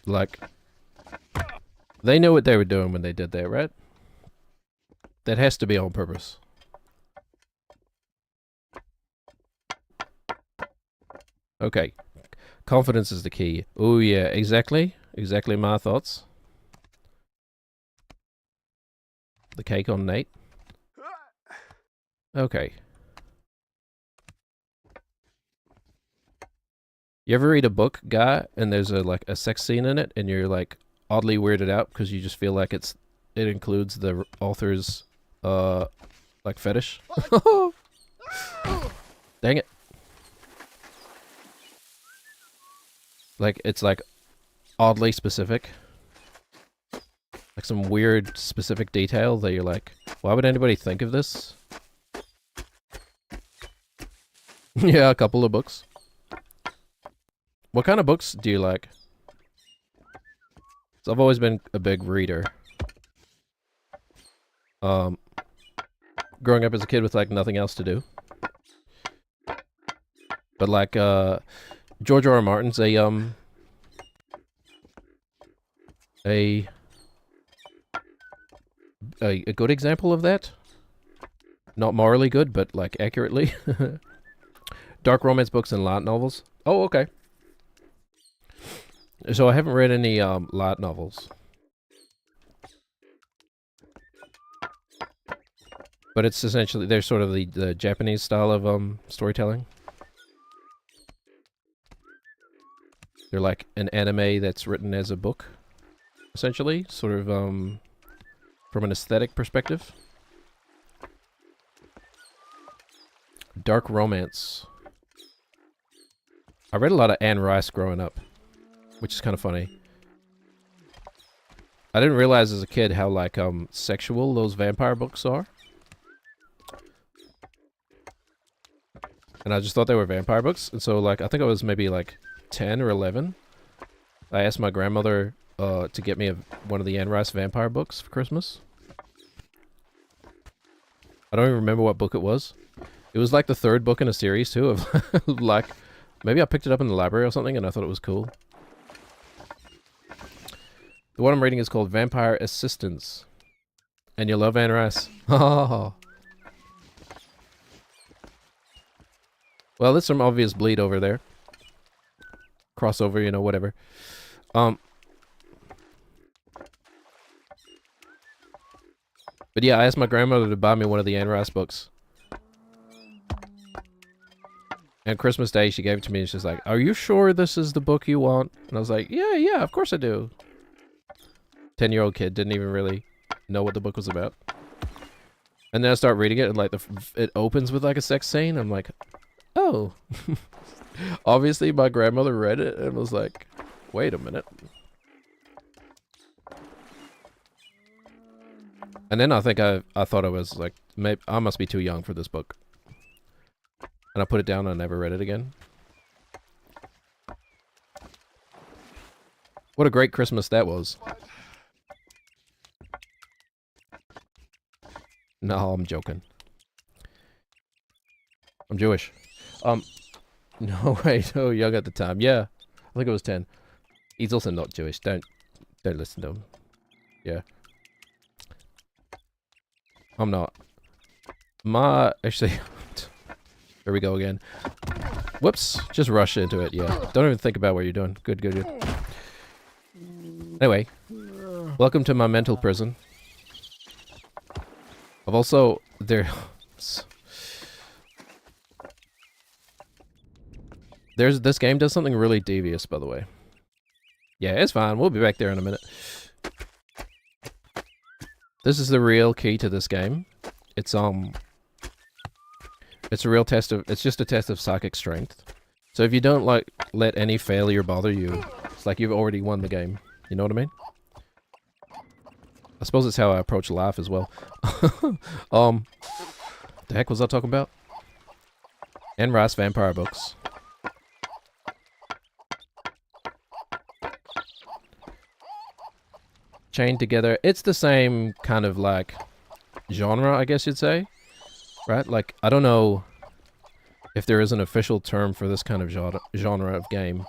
Like, they know what they were doing when they did that, right? That has to be on purpose. Okay. Confidence is the key. Oh, yeah, exactly. Exactly my thoughts. The cake on Nate. Okay. You ever read a book, guy, and there's a sex scene in it, and you're like oddly weirded out because you just feel like it includes the author's like fetish? Dang it. Like it's like oddly specific. Like some weird specific detail that you're like, why would anybody think of this? Yeah, a couple of books. What kind of books do you like? So I've always been a big reader. Growing up as a kid with like nothing else to do. But like George R. R. Martin's a good example of that. Not morally good, but like accurately. Dark romance books and light novels. Oh, okay. So I haven't read any light novels. But it's essentially, they're sort of the Japanese style of storytelling. They're like an anime that's written as a book, essentially, sort of from an aesthetic perspective. Dark romance. I read a lot of Anne Rice growing up, which is kind of funny. I didn't realize as a kid how like sexual those vampire books are. And I just thought they were vampire books, and so like I think I was maybe like 10 or 11. I asked my grandmother to get me one of the Anne Rice vampire books for Christmas. I don't even remember what book it was. It was like the third book in a series too of like, maybe I picked it up in the library or something and I thought it was cool. The one I'm reading is called Vampire Assistance. And you love Anne Rice. Oh. Well, there's some obvious bleed over there. Crossover, you know, whatever. But yeah, I asked my grandmother to buy me one of the Anne Rice books. And Christmas Day, she gave it to me and she's like, "Are you sure this is the book you want?" And I was like, yeah, of course I do. 10-year-old kid, didn't even really know what the book was about. And then I start reading it and like it opens with like a sex scene. I'm like, oh. Obviously my grandmother read it and was like, wait a minute. And then I think I thought I was like, maybe I must be too young for this book. And I put it down and I never read it again. What a great Christmas that was. No, I'm joking. I'm Jewish. No, wait, oh, young at the time. Yeah, I think I was 10. He's also not Jewish. Don't listen to him. Yeah. I'm not. Actually, here we go again. Whoops, just rush into it, yeah. Don't even think about what you're doing. Good, good, good. Anyway, welcome to my mental prison. I've also, this game does something really devious, by the way. Yeah, it's fine. We'll be back there in a minute. This is the real key to this game. It's a real test of, it's just a test of psychic strength. So if you don't like let any failure bother you, it's like you've already won the game. You know what I mean? I suppose it's how I approach life as well. The heck was I talking about? Anne Rice vampire books. Chained together. It's the same kind of like genre, I guess you'd say. Right? Like, I don't know if there is an official term for this kind of genre of game.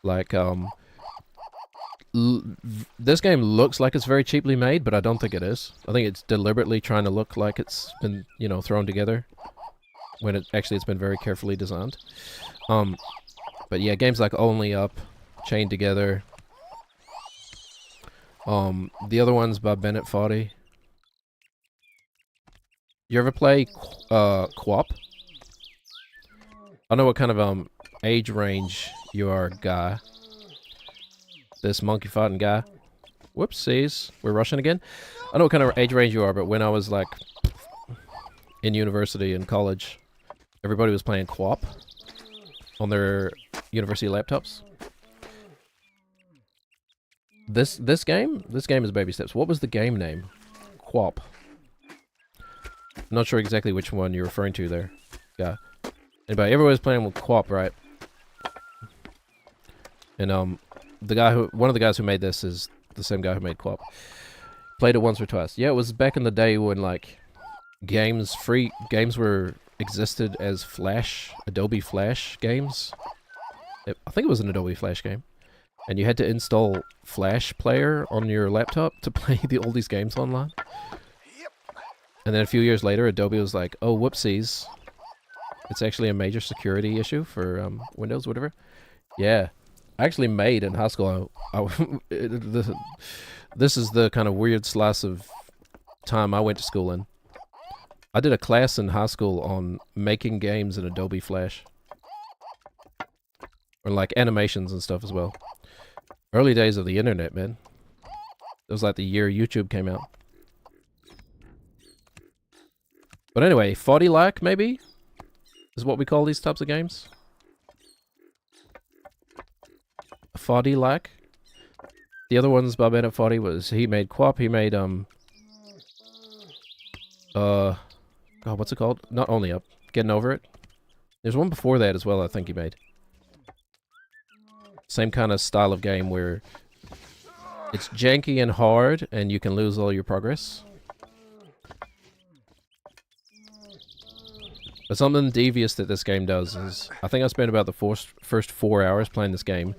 Like, this game looks like it's very cheaply made, but I don't think it is. I think it's deliberately trying to look like it's been, you know, thrown together, when it's been very carefully designed. But yeah, games like Only Up, Chained Together. The other one's by Bennett Foddy. You ever play Co-op? I don't know what kind of age range you are, guy. This monkey fighting guy. Whoopsies. We're rushing again. I don't know what kind of age range you are, but when I was like in university and college, everybody was playing Co-op on their university laptops. This game is baby steps. What was the game name? Co-op. I'm not sure exactly which one you're referring to there. Yeah. Anybody, everybody's playing with Co-op, right? And one of the guys who made this is the same guy who made Co-op. Played it once or twice. Yeah, it was back in the day when like free games were existed as Adobe Flash games. I think it was an Adobe Flash game. And you had to install Flash Player on your laptop to play all these games online. And then a few years later, Adobe was like, oh, whoopsies. It's actually a major security issue for Windows, whatever. Yeah. I actually made in high school, this is the kind of weird slice of time I went to school in. I did a class in high school on making games in Adobe Flash. Or like animations and stuff as well. Early days of the internet, man. It was like the year YouTube came out. But anyway, Foddy-like, maybe? Is what we call these types of games. Foddy-like. The other ones by Bennett Foddy was, he made Co-op, he made, God, what's it called? Not Only Up. Getting Over It. There's one before that as well, I think he made. Same kind of style of game where it's janky and hard, and you can lose all your progress. But something devious that this game does is, I think I spent about the first 4 hours playing this game,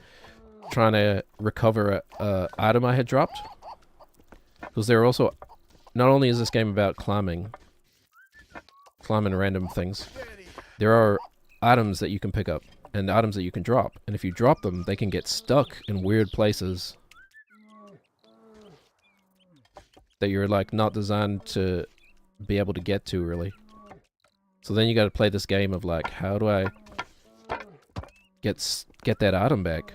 trying to recover a item I had dropped. Because there are also, not only is this game about climbing random things, there are items that you can pick up and items that you can drop. And if you drop them, they can get stuck in weird places that you're like not designed to be able to get to, really. So then you got to play this game of like, how do I get that item back?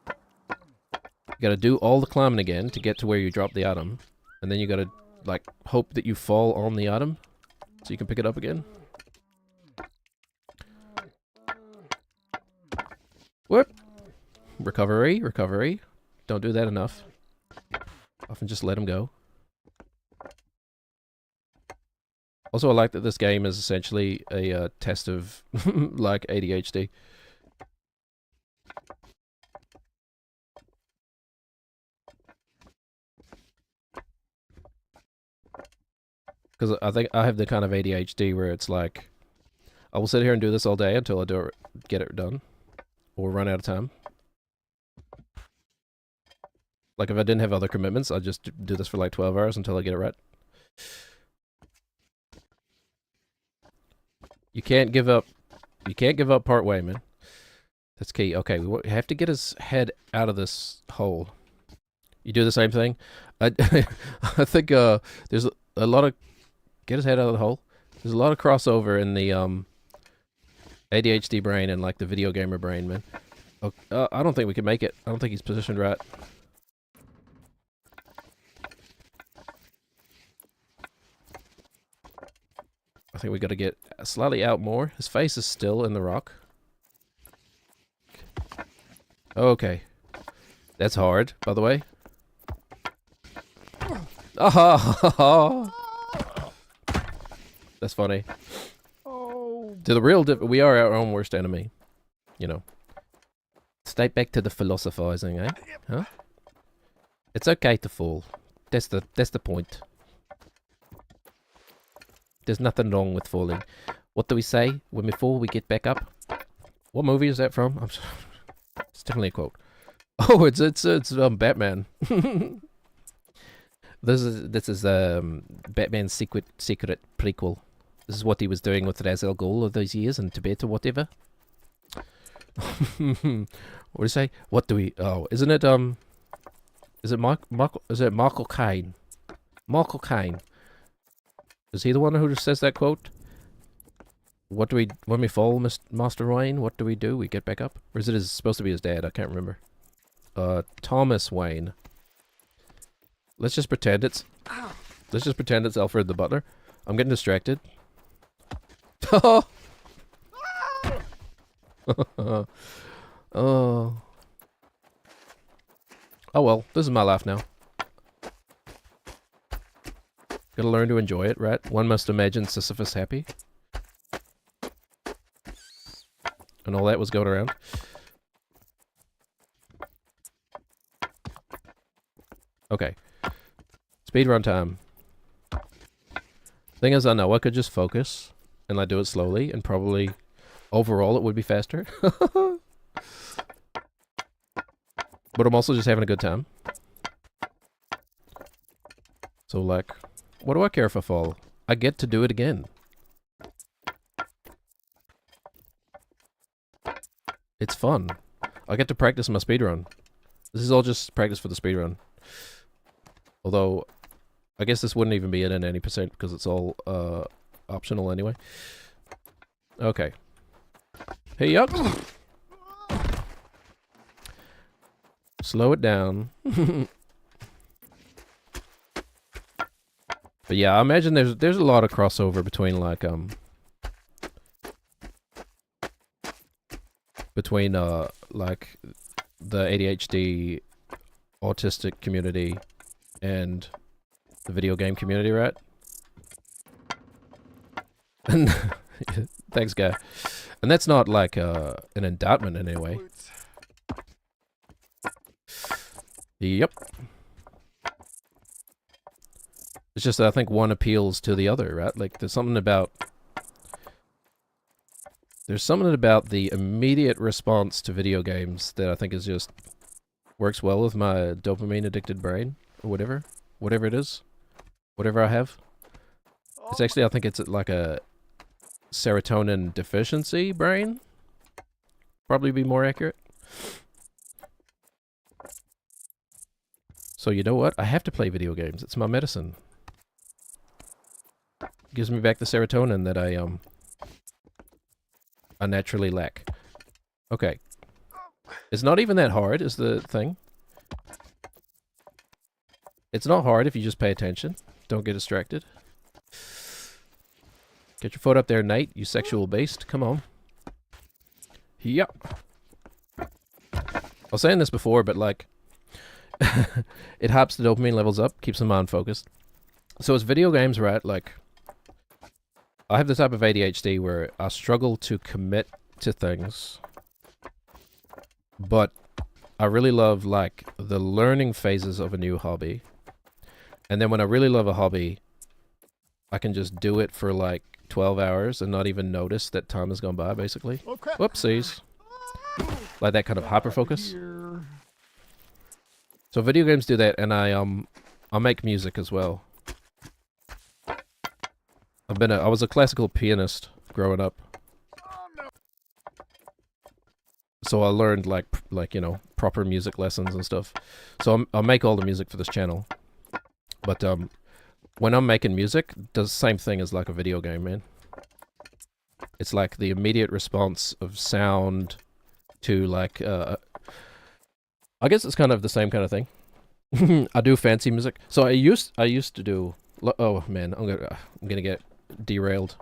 You got to do all the climbing again to get to where you dropped the item, and then you got to like hope that you fall on the item so you can pick it up again. Whoop! Recovery. Don't do that enough. Often just let him go. Also, I like that this game is essentially a test of like ADHD. Because I think I have the kind of ADHD where it's like, I will sit here and do this all day until I get it done. Or run out of time. Like if I didn't have other commitments, I'd just do this for like 12 hours until I get it right. You can't give up. You can't give up part way, man. That's key. Okay, we have to get his head out of this hole. You do the same thing? I, I think there's a lot of... Get his head out of the hole. There's a lot of crossover in the ADHD brain and like the video gamer brain, man. Okay, I don't think we can make it. I don't think he's positioned right. I think we got to get slightly out more. His face is still in the rock. Okay. That's hard, by the way. Ah! That's funny. Oh. To the real we are our own worst enemy. You know. Stay back to the philosophizing, eh? Huh? It's okay to fall. That's the point. There's nothing wrong with falling. What do we say? When we fall, we get back up. What movie is that from? It's definitely a quote. Oh, it's Batman. This is Batman's secret prequel. This is what he was doing with Ra's al Ghul all those years in Tibet or whatever. What do you say? What do we? Oh, isn't it Is it Michael Caine? Michael Caine. Is he the one who says that quote? What do we, when we fall, Master Wayne, what do? We get back up? Or is it supposed to be his dad? I can't remember. Thomas Wayne. Let's just pretend it's Alfred the Butler. I'm getting distracted. Oh! Oh. Oh well, this is my life now. Gotta learn to enjoy it, right? One must imagine Sisyphus happy. And all that was going around. Okay. Speedrun time. Thing is, I know I could just focus and I do it slowly and probably overall it would be faster. But I'm also just having a good time. So like, what do I care if I fall? I get to do it again. It's fun. I get to practice my speedrun. This is all just practice for the speedrun. Although, I guess this wouldn't even be it in any percent because it's all optional anyway. Okay. Hey up. Slow it down. But yeah, I imagine there's a lot of crossover between like like the ADHD autistic community and the video game community, right? And thanks, guy. And that's not like an indictment in any way. Yep. It's just that I think one appeals to the other, right? Like there's something about the immediate response to video games that I think is just works well with my dopamine addicted brain or whatever it is, whatever I have. It's actually, I think it's like a serotonin deficiency brain. Probably be more accurate. So you know what? I have to play video games. It's my medicine. Gives me back the serotonin that I naturally lack. Okay. It's not even that hard, is the thing. It's not hard if you just pay attention. Don't get distracted. Get your foot up there, Nate, you sexual beast. Come on. Yep. I was saying this before, but like... it helps the dopamine levels up, keeps the mind focused. So it's video games, right? Like... I have the type of ADHD where I struggle to commit to things, but I really love like the learning phases of a new hobby. And then when I really love a hobby, I can just do it for like 12 hours and not even notice that time has gone by, basically. Oh, crap. Whoopsies. Like that kind of hyper focus. Here. So video games do that, and I make music as well. I was a classical pianist growing up. So I learned like you know, proper music lessons and stuff. So I'll make all the music for this channel. But when I'm making music, it does the same thing as like a video game, man. It's like the immediate response of sound to like I guess it's kind of the same kind of thing. I do fancy music. So I used to do, oh man, I'm gonna get derailed,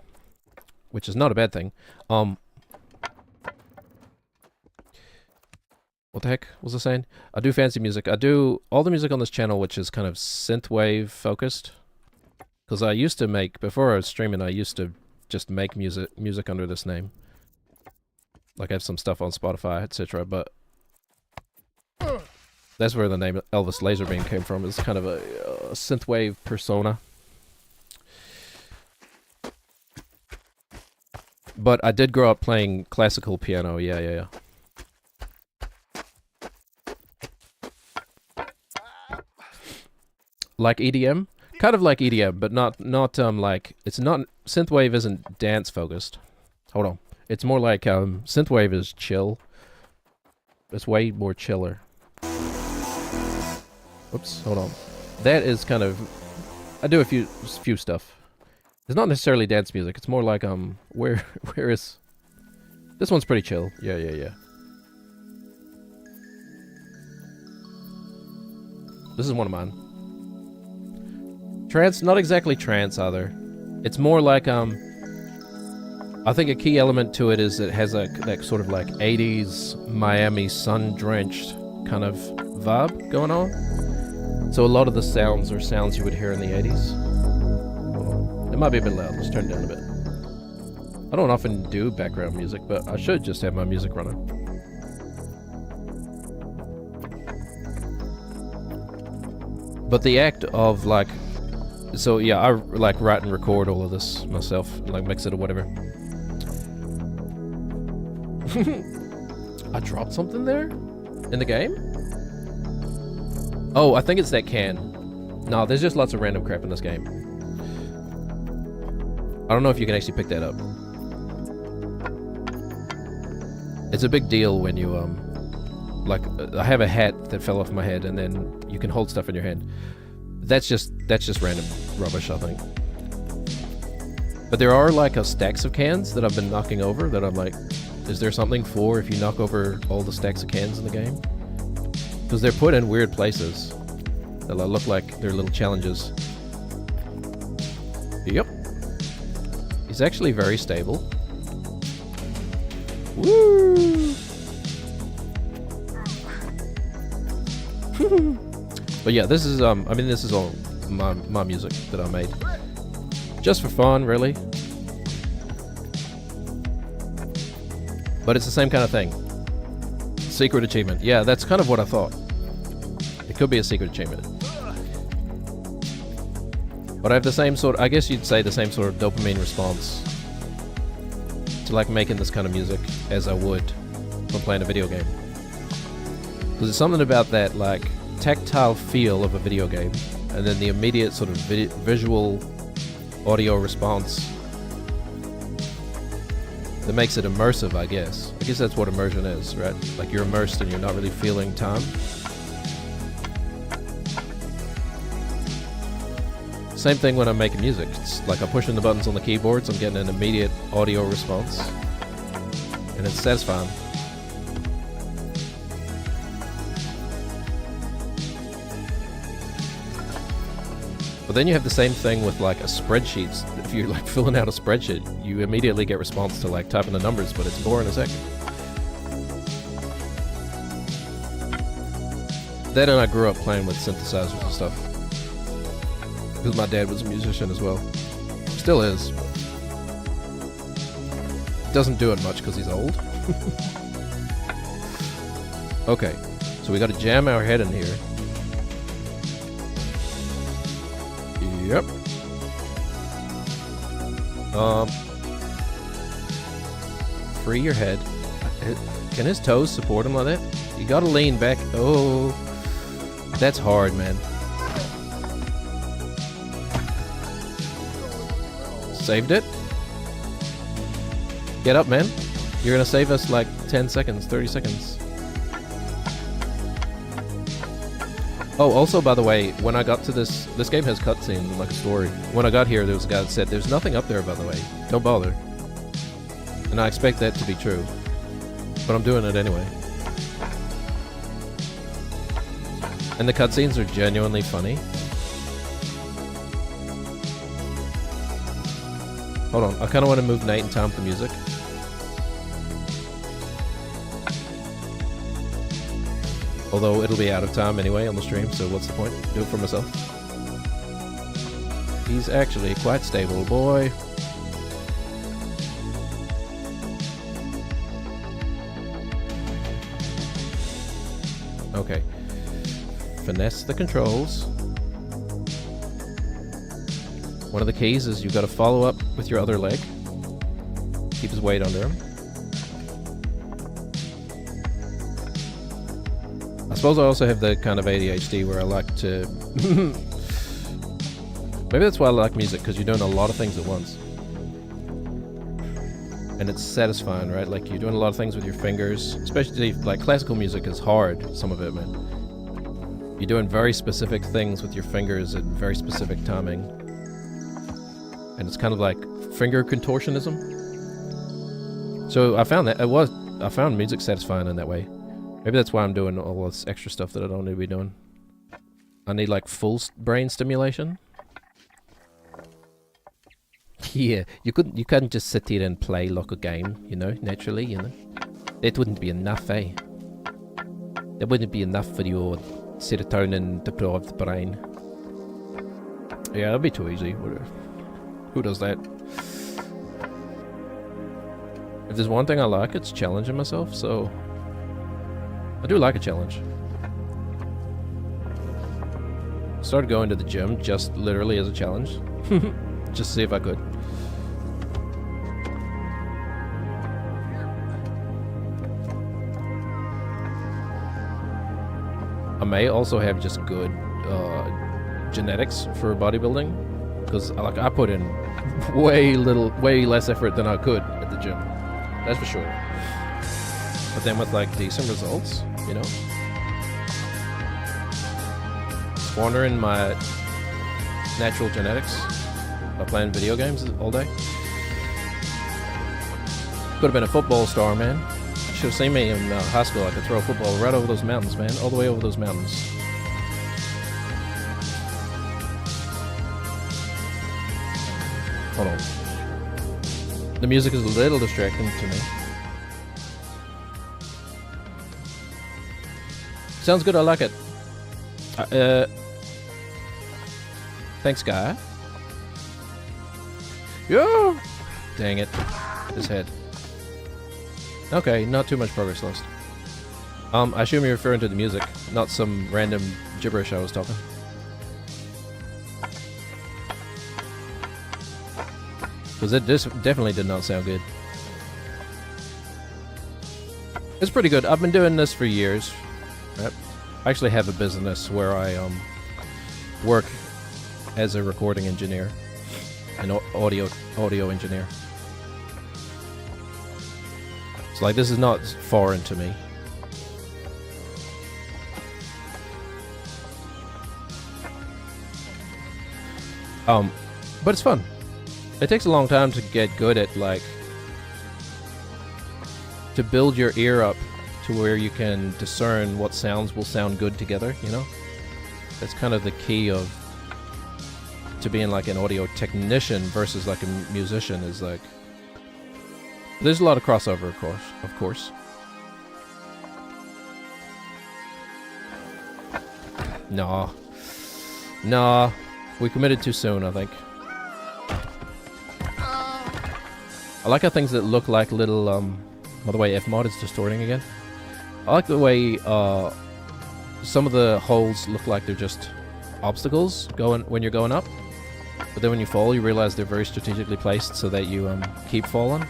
which is not a bad thing. What the heck was I saying? I do fancy music. I do all the music on this channel, which is kind of synthwave focused. Because I used to make, before I was streaming, I used to just make music under this name. Like I have some stuff on Spotify, etc. But that's where the name Elvis Laserbeam came from. It's kind of a synthwave persona. But I did grow up playing classical piano. Yeah. Like EDM, kind of like EDM, but not like, it's not, synthwave isn't dance focused. Hold on, it's more like synthwave is chill. It's way more chiller. Oops, hold on. That is kind of, I do a few stuff. It's not necessarily dance music. It's more like where is this one's pretty chill. Yeah. This is one of mine. Trance, not exactly trance either. It's more like I think a key element to it is it has that sort of like 80s Miami sun-drenched kind of vibe going on. So a lot of the sounds are sounds you would hear in the 80s. It might be a bit loud. Let's turn it down a bit. I don't often do background music, but I should just have my music running. But the act of like, so yeah, I like write and record all of this myself, like mix it or whatever. I dropped something there? In the game? Oh, I think it's that can. No, there's just lots of random crap in this game. I don't know if you can actually pick that up. It's a big deal when you, like, I have a hat that fell off my head and then you can hold stuff in your hand. That's just random rubbish, I think. But there are like stacks of cans that I've been knocking over that I'm like, is there something for if you knock over all the stacks of cans in the game? Because they're put in weird places that look like they're little challenges. Yep. He's actually very stable. Woo! But yeah, this is I mean, this is all my music that I made, just for fun, really. But it's the same kind of thing. Secret achievement. Yeah, that's kind of what I thought. It could be a secret achievement. But I have the same sort, I guess you'd say the same sort of dopamine response to like making this kind of music as I would from playing a video game. Because there's something about that like tactile feel of a video game and then the immediate sort of visual audio response that makes it immersive, I guess. I guess that's what immersion is, right? Like you're immersed and you're not really feeling time. Same thing when I'm making music. It's like I'm pushing the buttons on the keyboards, I'm getting an immediate audio response. And it's satisfying. But then you have the same thing with like a spreadsheet. If you're like filling out a spreadsheet, you immediately get response to like typing the numbers, but it's boring as heck. Then I grew up playing with synthesizers and stuff. Because my dad was a musician as well. Still is. doesn't do it much because he's old. Okay, so we gotta jam our head in here. Yep. Free your head. Can his toes support him like that? You gotta lean back. Oh, that's hard, man. Saved it. Get up, man. You're gonna save us like 10 seconds, 30 seconds. Oh, also, by the way, when I got to this game has cutscenes like a story. When I got here, there was a guy that said, "There's nothing up there, by the way. Don't bother." And I expect that to be true. But I'm doing it anyway. And the cutscenes are genuinely funny. Hold on, I kind of want to move Nate and Tom to music. Although it'll be out of time anyway on the stream, so what's the point? Do it for myself. He's actually quite stable, boy. Okay. Finesse the controls. One of the keys is you've got to follow up with your other leg. Keep his weight under him. I suppose I also have the kind of ADHD where I like to... Maybe that's why I like music, because you're doing a lot of things at once. And it's satisfying, right? Like, you're doing a lot of things with your fingers. Especially, like, classical music is hard, some of it, man. You're doing very specific things with your fingers at very specific timing. And it's kind of like finger contortionism. So I found that, I found music satisfying in that way. Maybe that's why I'm doing all this extra stuff that I don't need to be doing. I need like full brain stimulation. Yeah, you couldn't just sit here and play like a game, you know, naturally, you know. That wouldn't be enough, eh? That wouldn't be enough for your serotonin deprived brain. Yeah, that'd be too easy. Who does that? If there's one thing I like, it's challenging myself, so I do like a challenge. Started going to the gym just literally as a challenge. Just to see if I could. I may also have just good genetics for bodybuilding, because I put in way less effort than I could at the gym. That's for sure. But then with like decent results, you know, squandering my natural genetics by playing video games all day. Could have been a football star, man. You should have seen me in high school. I could throw a football right over those mountains, man. All the way over those mountains. Hold on. The music is a little distracting to me. Sounds good, I like it. Thanks, guy. Yo! Dang it. His head. Okay, not too much progress lost. I assume you're referring to the music, not some random gibberish I was talking. Because it definitely did not sound good. It's pretty good. I've been doing this for years. I actually have a business where I work as a recording engineer, an audio engineer. So like, this is not foreign to me. But it's fun. It takes a long time to get good at, like, to build your ear up to where you can discern what sounds will sound good together, you know? That's kind of the key of to being like an audio technician versus like a musician, is like, there's a lot of crossover, of course. Nah, we committed too soon, I think. I like how things that look like little, by the way, Fmod is distorting again. I like the way, some of the holes look like they're just obstacles going when you're going up. But then when you fall, you realize they're very strategically placed so that you, keep falling.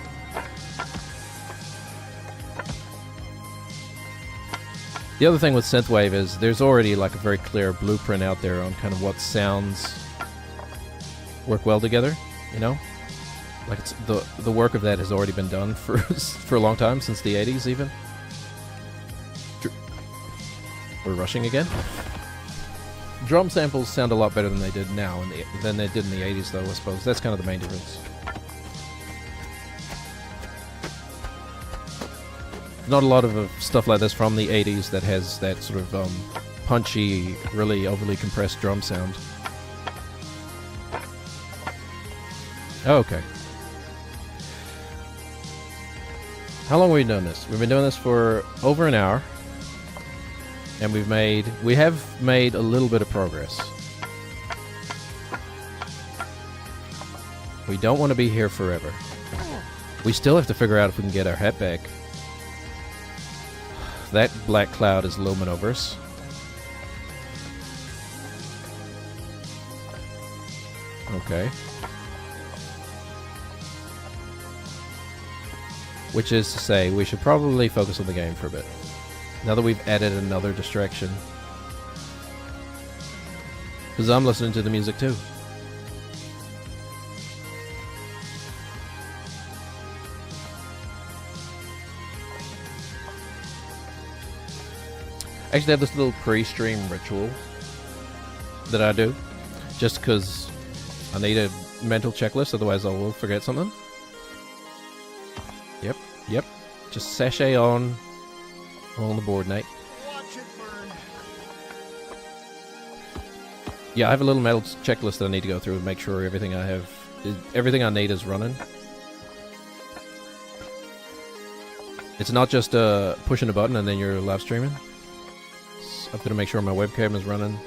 The other thing with synthwave is there's already like a very clear blueprint out there on kind of what sounds work well together, you know? Like it's the work of that has already been done for for a long time, since the 80s even. We're rushing again. Drum samples sound a lot better than they did now than they did in the 80s though, I suppose. That's kind of the main difference. Not a lot of stuff like this from the 80s that has that sort of punchy, really overly compressed drum sound. Okay. How long have we done this? We've been doing this for over an hour. And we have made a little bit of progress. We don't want to be here forever. We still have to figure out if we can get our hat back. That black cloud is looming over us. Okay. Which is to say, we should probably focus on the game for a bit. Now that we've added another distraction. Because I'm listening to the music too. Actually, I have this little pre-stream ritual that I do, just because I need a mental checklist, otherwise I will forget something. Yep. Just sashay on the board, Nate. Watch it burn. Yeah, I have a little mental checklist that I need to go through and make sure everything I need is running. It's not just pushing a button and then you're live streaming. I've got to make sure my webcam is running,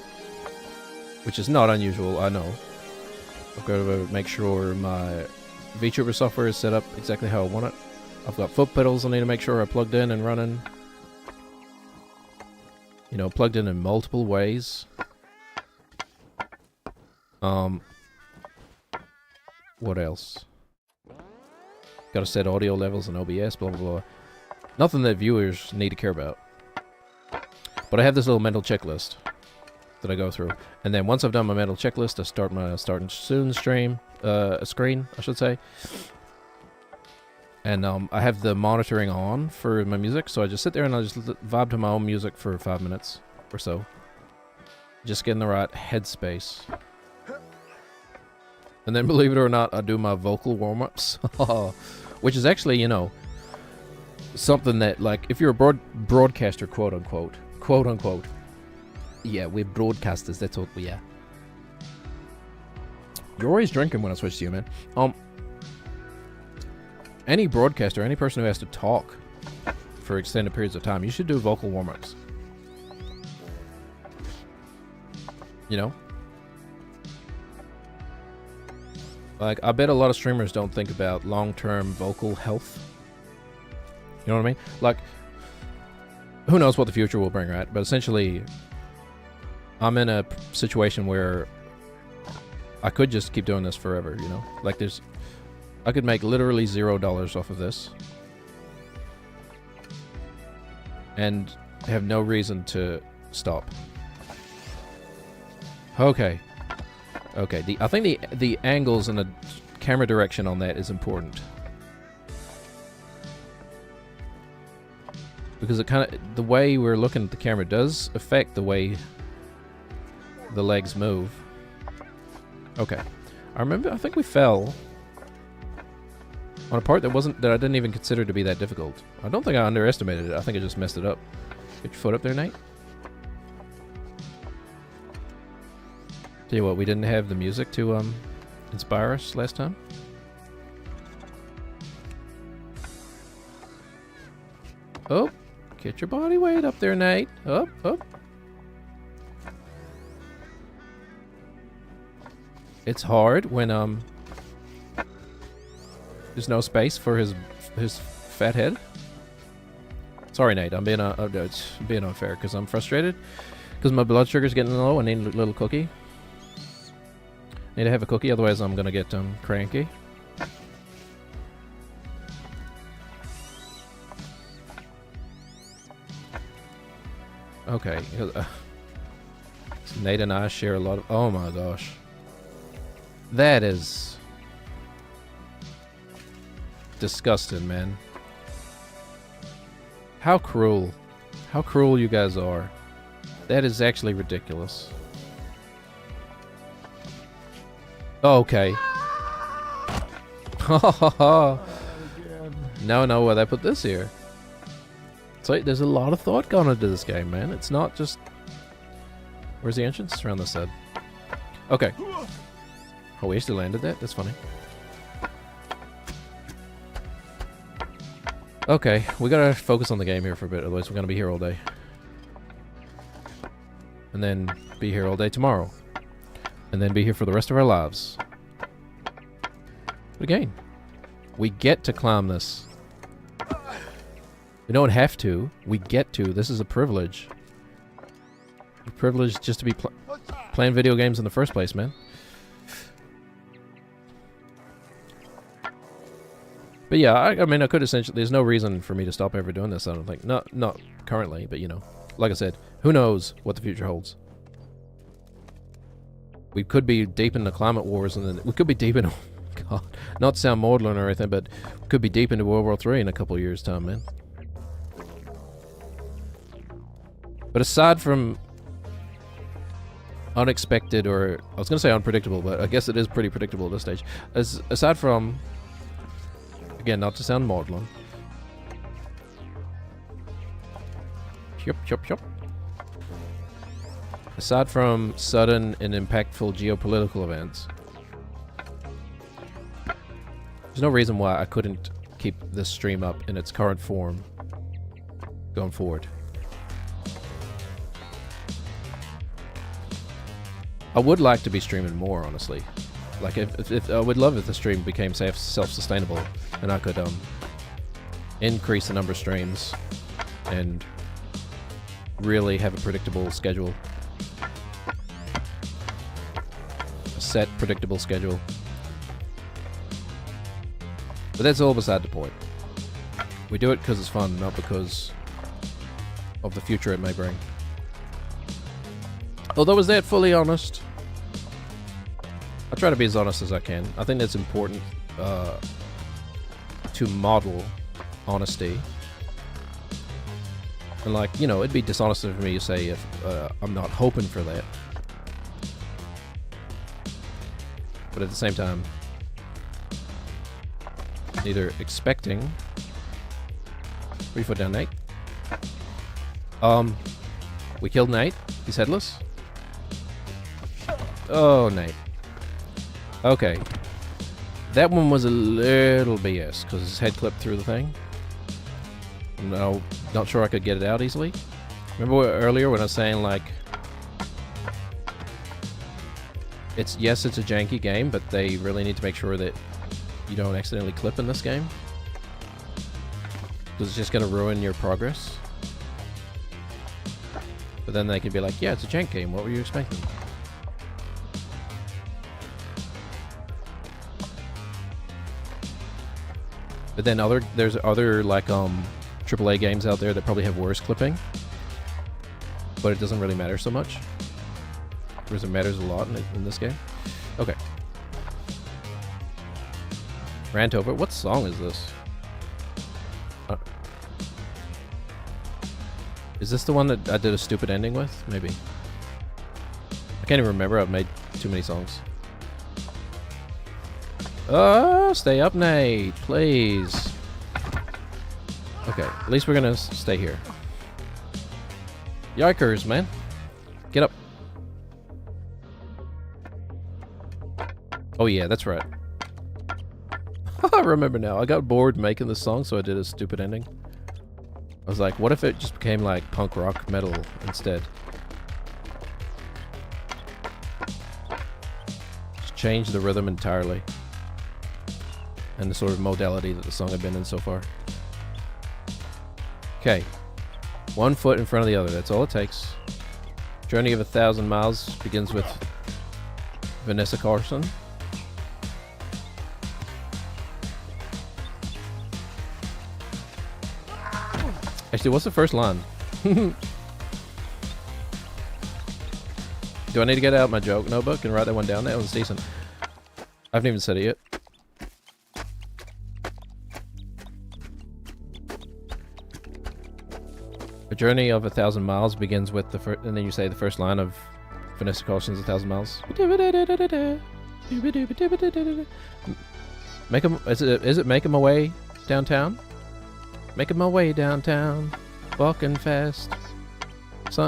which is not unusual, I know. I've got to make sure my Vtuber software is set up exactly how I want it. I've got foot pedals I need to make sure are plugged in and running. You know, plugged in multiple ways. What else? Got to set audio levels in OBS, blah, blah, blah. Nothing that viewers need to care about. But I have this little mental checklist that I go through. And then once I've done my mental checklist, I start my starting soon screen, I should say. And I have the monitoring on for my music, so I just sit there and I just vibe to my own music for 5 minutes or so. Just get in the right headspace. And then, believe it or not, I do my vocal warm-ups. Which is actually, you know, something that, like, if you're a broadcaster, quote-unquote, yeah, we're broadcasters, that's what we are. You're always drinking when I switch to you, man. Any broadcaster, any person who has to talk for extended periods of time, you should do vocal warm-ups. You know? Like, I bet a lot of streamers don't think about long-term vocal health. You know what I mean? Like, who knows what the future will bring, right? But essentially, I'm in a situation where I could just keep doing this forever, you know? Like, I could make literally $0 off of this. And have no reason to stop. Okay. Okay, I think the angles and the camera direction on that is important. Because it kind of, the way we're looking at the camera does affect the way the legs move. Okay. I think we fell on a part that I didn't even consider to be that difficult. I don't think I underestimated it. I think I just messed it up. Get your foot up there, Nate. Tell you what, we didn't have the music to inspire us last time. Oh, get your body weight up there, Nate. Up, up. It's hard when There's no space for his fat head. Sorry, Nate. I'm being being unfair because I'm frustrated because my blood sugar's getting low. I need a little cookie. Need to have a cookie, otherwise I'm gonna get cranky. Okay. So Nate and I share a lot of. Oh my gosh. That is disgusting, man. How cruel. How cruel you guys are. That is actually ridiculous. Okay. Now I know why they put this here. So there's a lot of thought gone into this game, man. It's not just... Where's the entrance? It's around this side. Okay. Oh, we actually landed that? That's funny. Okay, we gotta focus on the game here for a bit, otherwise we're gonna be here all day. And then be here all day tomorrow. And then be here for the rest of our lives. But again, we get to climb this. We don't have to. We get to. This is a privilege. A privilege just to be playing video games in the first place, man. But yeah, I mean, I could essentially... There's no reason for me to stop ever doing this, I don't think. Not currently, but you know. Like I said, who knows what the future holds. We could be deep in the climate wars, and then we could be deep in... God, not to sound maudlin or anything, but we could be deep into World War III in a couple of years' time, man. But aside from unexpected, or I was going to say unpredictable, but I guess it is pretty predictable at this stage. Aside from, again, not to sound maudlin. Yup. Aside from sudden and impactful geopolitical events, there's no reason why I couldn't keep this stream up in its current form going forward. I would like to be streaming more, honestly. Like, if I would love if the stream became self-sustainable and I could increase the number of streams and really have a predictable schedule. A set, predictable schedule. But that's all beside the point. We do it because it's fun, not because of the future it may bring. Although, is that fully honest? I try to be as honest as I can. I think that's important to model honesty. And like, you know, it'd be dishonest for me to say if I'm not hoping for that. But at the same time, neither expecting. 3 foot down, Nate. We killed Nate. He's headless. Oh, Nate. Okay. That one was a little BS, because his head clipped through the thing. No, not sure I could get it out easily. Remember earlier when I was saying, like... Yes, it's a janky game, but they really need to make sure that you don't accidentally clip in this game. Because it's just going to ruin your progress. But then they could be like, yeah, it's a jank game. What were you expecting? But then there's other like AAA games out there that probably have worse clipping, but it doesn't really matter so much. Whereas it matters a lot in this game. Okay. Rant over. What song is this? Is this the one that I did a stupid ending with? Maybe. I can't even remember. I've made too many songs. Oh, stay up, Nate, please. Okay, at least we're gonna stay here. Yikers, man. Get up. Oh yeah, that's right. I remember now. I got bored making this song, so I did a stupid ending. I was like, what if it just became like punk rock metal instead? Just change the rhythm entirely. and the sort of modality that the song had been in so far. Okay. 1 foot in front of the other. That's all it takes. Journey of 1,000 miles begins with Vanessa Carlson. Actually, what's the first line? Do I need to get out my joke notebook and write that one down? That one's decent. I haven't even said it yet. A journey of 1,000 miles begins with the first, and then you say the first line of Vanessa Carlson's 1,000 miles. Make 'em. Is it making my way downtown? Making my way downtown, walking fast.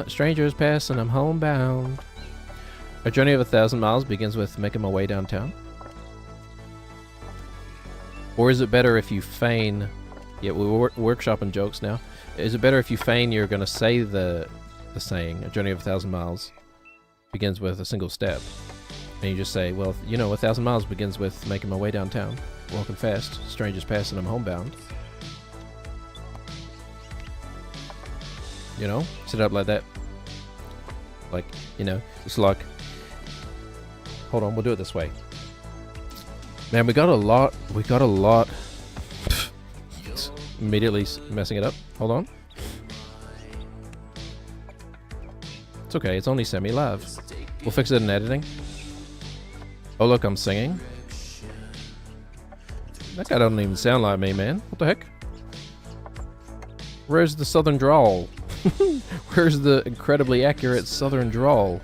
Strangers pass and I'm homebound. A journey of 1,000 miles begins with making my way downtown. Or is it better if you feign? Yeah, we're workshopping jokes now. Is it better if you feign you're gonna say the saying? A journey of 1,000 miles begins with a single step, and you just say, well, you know, 1,000 miles begins with making my way downtown, walking fast. Strangers pass and I'm homebound. You know, set it up like that. Like, you know, it's like, hold on, we'll do it this way. Man, we got a lot. Immediately messing it up. Hold on. It's okay, it's only semi-live. We'll fix it in editing. Oh look, I'm singing. That guy doesn't even sound like me, man. What the heck? Where's the southern drawl? Where's the incredibly accurate southern drawl?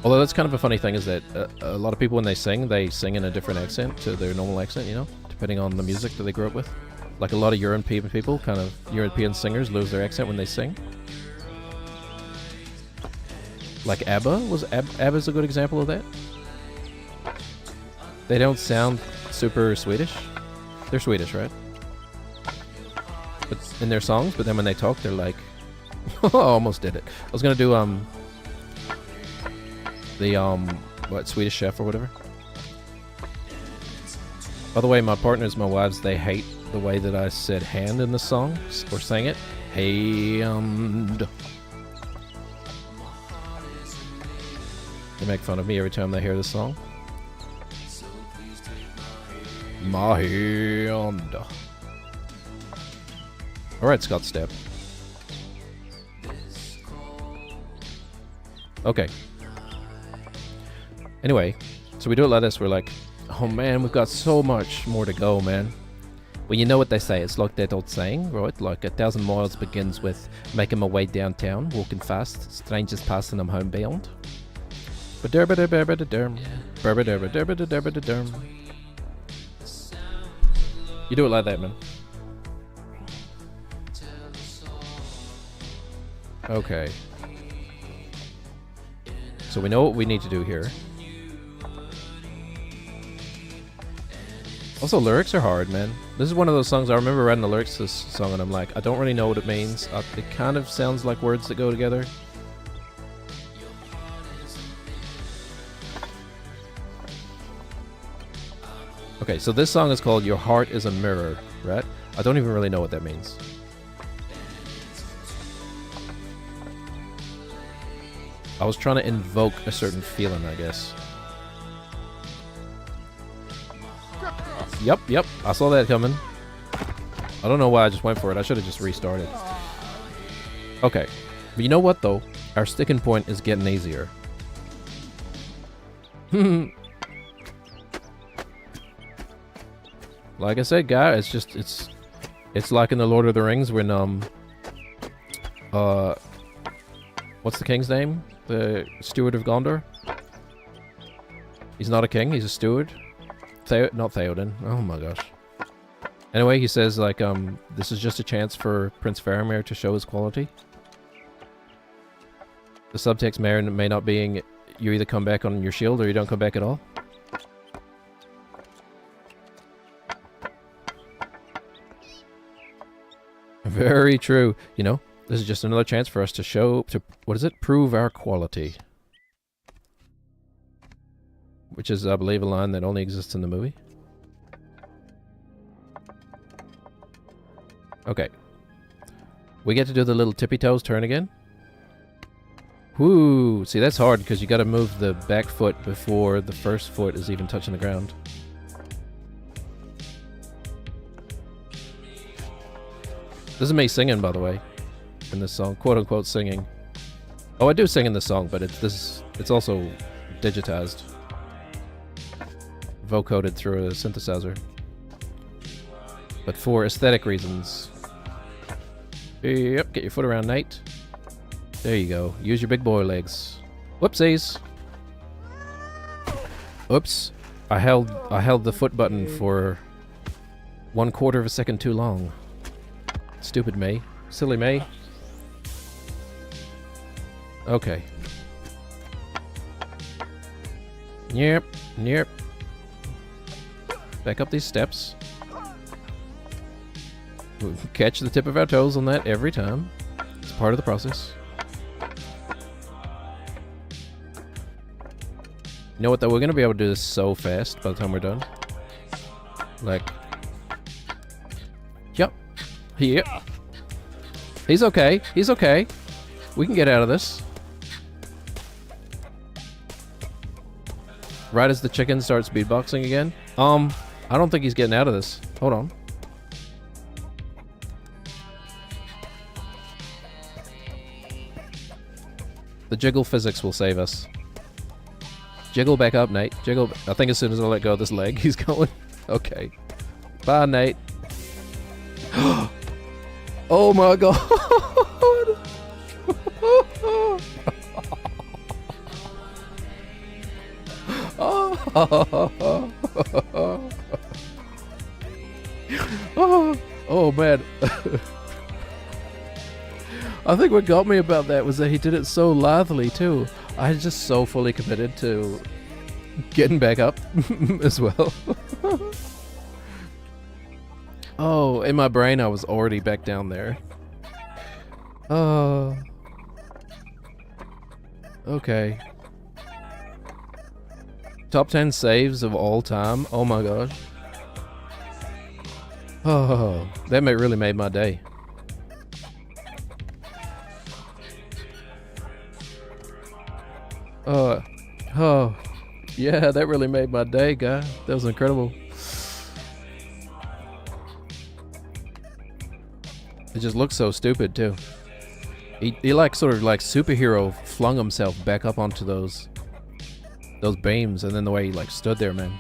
Although that's kind of a funny thing is that a lot of people when they sing in a different accent to their normal accent, you know, depending on the music that they grew up with. Like a lot of European people, kind of European singers lose their accent when they sing. Like ABBA, ABBA's a good example of that. They don't sound super Swedish. They're Swedish, right? But in their songs, but then when they talk, they're like, oh, almost did it. I was gonna do what, Swedish Chef or whatever. By the way, my partners, my wives, they hate the way that I said hand in the song or sang it. Hand. They make fun of me every time they hear the song. My hand. Alright, Scott Stepp. Okay. Anyway, so we do it like this. We're like, oh man, we've got so much more to go, man. Well, you know what they say. It's like that old saying, right? Like 1,000 miles begins with making my way downtown, walking fast, strangers passing, I'm homebound. You do it like that, man. Okay. So we know what we need to do here. Also, lyrics are hard, man. This is one of those songs, I remember writing the lyrics to this song and I'm like, I don't really know what it means. It kind of sounds like words that go together. Okay, so this song is called Your Heart is a Mirror, right? I don't even really know what that means. I was trying to invoke a certain feeling, I guess. Yep, I saw that coming. I don't know why I just went for it. I should have just restarted. Okay, but you know what though? Our sticking point is getting easier. Like I said, guys, it's like in the Lord of the Rings when what's the king's name? The steward of Gondor? He's not a king, he's a steward. Not Theoden. Oh my gosh. Anyway, he says like this is just a chance for Prince Faramir to show his quality. The subtext may not being you either come back on your shield or you don't come back at all. Very true. You know, this is just another chance for us to prove our quality. which is, I believe, a line that only exists in the movie. Okay. We get to do the little tippy toes turn again. Whoo! See, that's hard because you gotta move the back foot before the first foot is even touching the ground. This is me singing, by the way, in this song. Quote unquote singing. Oh, I do sing in this song, but it's also digitized. Vocoded through a synthesizer. But for aesthetic reasons. Yep, get your foot around, Nate. There you go. Use your big boy legs. Whoopsies! Oops. I held the foot button for 1/4 of a second too long. Stupid May. Silly May. Okay. Yep. Yep. Back up these steps. We'll catch the tip of our toes on that every time. It's part of the process. You know what, though? We're going to be able to do this so fast by the time we're done. Like... Yep. Yep. He's okay. He's okay. We can get out of this. Right as the chicken starts beatboxing again. I don't think he's getting out of this. Hold on. The jiggle physics will save us. Jiggle back up, Nate. Jiggle. I think as soon as I let go of this leg, he's going. Okay. Bye, Nate. Oh my god. Oh man. I think what got me about that was that he did it so lithely too. I was just so fully committed to getting back up as well. Oh, in my brain I was already back down there. Oh. Okay. Top 10 saves of all time. Oh my gosh. Oh, that really made my day. Oh, yeah, that really made my day, guy. That was incredible. It just looks so stupid too. He like sort of like superhero flung himself back up onto those beams, and then the way he like stood there, man.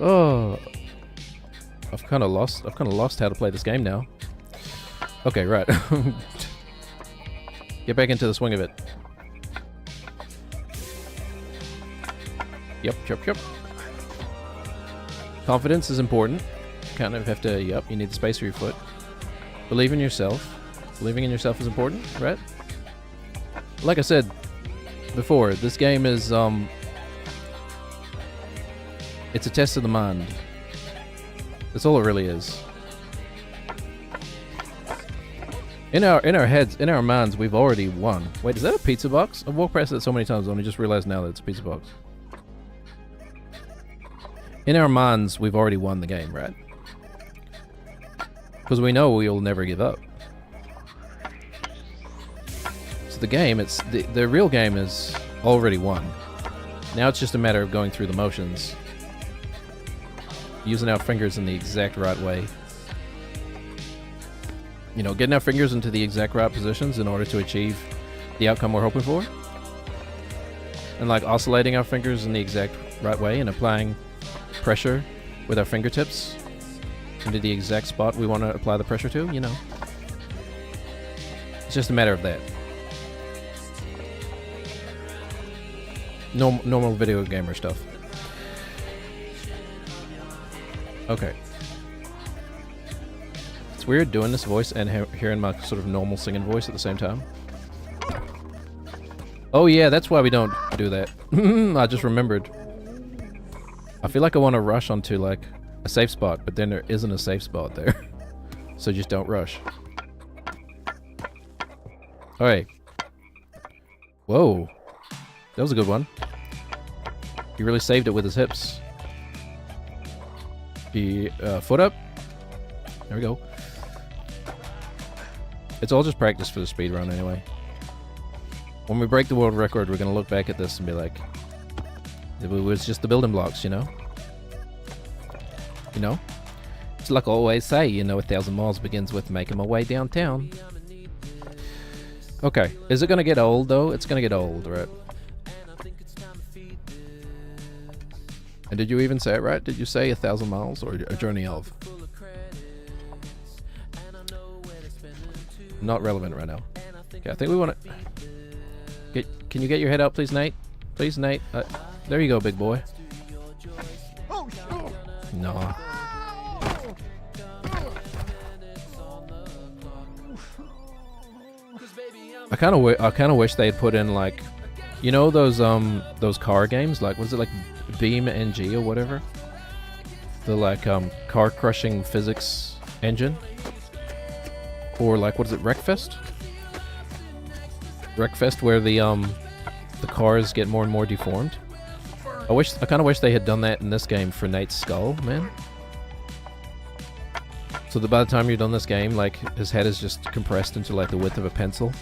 Oh, I've kind of lost how to play this game now. Okay, right. Get back into the swing of it. Yep. Confidence is important. Kind of have to, yep, you need the space for your foot. Believe in yourself. Believing in yourself is important, right? Like I said before, this game is, it's a test of the mind. That's all it really is. In our heads, in our minds, we've already won. Wait, is that a pizza box? I've walked past it so many times, I only just realized now that it's a pizza box. In our minds, we've already won the game, right? Because we know we'll never give up. So the game, it's the real game is already won. Now it's just a matter of going through the motions. Using our fingers in the exact right way. You know, getting our fingers into the exact right positions in order to achieve the outcome we're hoping for. And like oscillating our fingers in the exact right way and applying pressure with our fingertips into the exact spot we want to apply the pressure to, you know. It's just a matter of that. Normal video gamer stuff. Okay. It's weird doing this voice and hearing my sort of normal singing voice at the same time. Oh yeah, that's why we don't do that. I just remembered. I feel like I want to rush onto like a safe spot, but then there isn't a safe spot there. So just don't rush. Alright. Whoa. That was a good one. He really saved it with his hips. He, foot up. There we go. It's all just practice for the speed run anyway. When we break the world record, we're gonna look back at this and be like, it was just the building blocks, you know? You know? It's like I always say, you know, 1,000 miles begins with making my way downtown. Okay, is it gonna get old though? It's gonna get old, right? And did you even say it right? Did you say 1,000 miles or a journey of? Not relevant right now. Okay, I think we want to... Can you get your head out, please, Nate? Please, Nate. There you go, big boy. Oh, sure. No. I kind of wish they'd put in, like, you know those car games, like, was it like Beam NG or whatever? The like car crushing physics engine, or like, what is it, Wreckfest? Wreckfest, where the cars get more and more deformed. I kind of wish they had done that in this game for Nate's skull, man. So that by the time you're done this game, like, his head is just compressed into like the width of a pencil.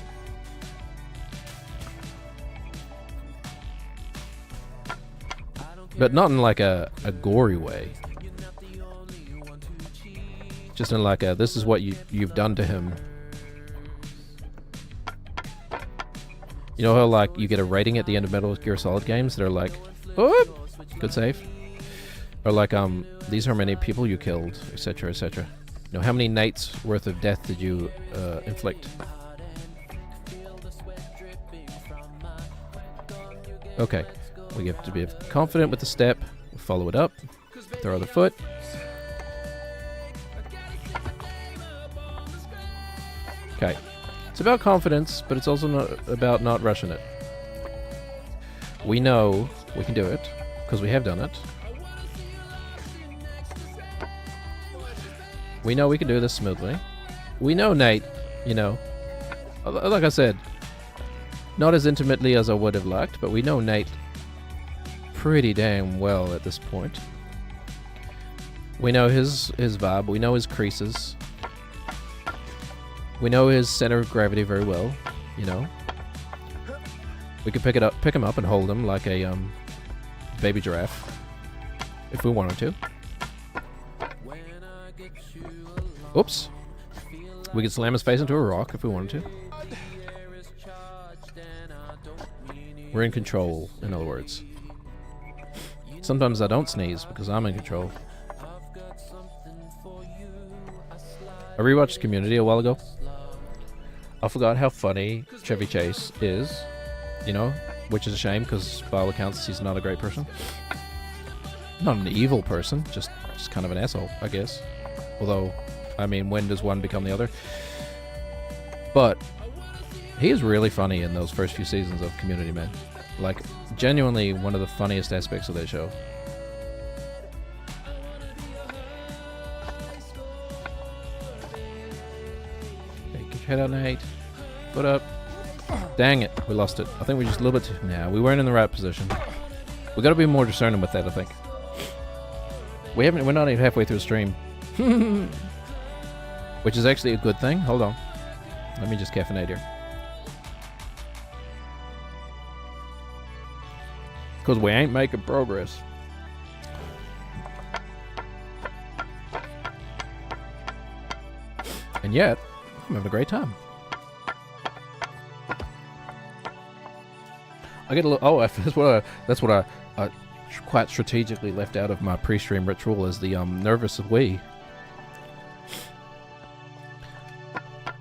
But not in like a gory way. Just in like a, this is what you've done to him. You know how like you get a rating at the end of Metal Gear Solid games that are like, oh, good save. Or like, these are many people you killed, etc, etc. You know, how many nights worth of death did you inflict? Okay. We have to be confident with the step, follow it up, throw the foot. Okay. It's about confidence, but it's also not about not rushing it. We know we can do it, because we have done it. We know we can do this smoothly. We know Nate, you know, like I said, not as intimately as I would have liked, but we know Nate pretty damn well at this point. We know his vibe. We know his creases. We know his center of gravity very well. You know, we could pick him up, and hold him like a baby giraffe if we wanted to. Oops. We could slam his face into a rock if we wanted to. We're in control, in other words. Sometimes I don't sneeze because I'm in control. I rewatched Community a while ago. I forgot how funny Chevy Chase is, you know, which is a shame because by all accounts he's not a great person. Not an evil person, just kind of an asshole, I guess. Although, I mean, when does one become the other? But he is really funny in those first few seasons of Community, man. Like, genuinely one of the funniest aspects of that show. Okay, get your head out, Nate. Foot up. Dang it, we lost it. I think we just a little bit too... Nah, we weren't in the right position. We gotta be more discerning with that, I think. We're not even halfway through the stream. Which is actually a good thing. Hold on. Let me just caffeinate here. Because we ain't making progress. And yet, I'm having a great time. I get a little... Oh, that's what I quite strategically left out of my pre-stream ritual is the nervous wee.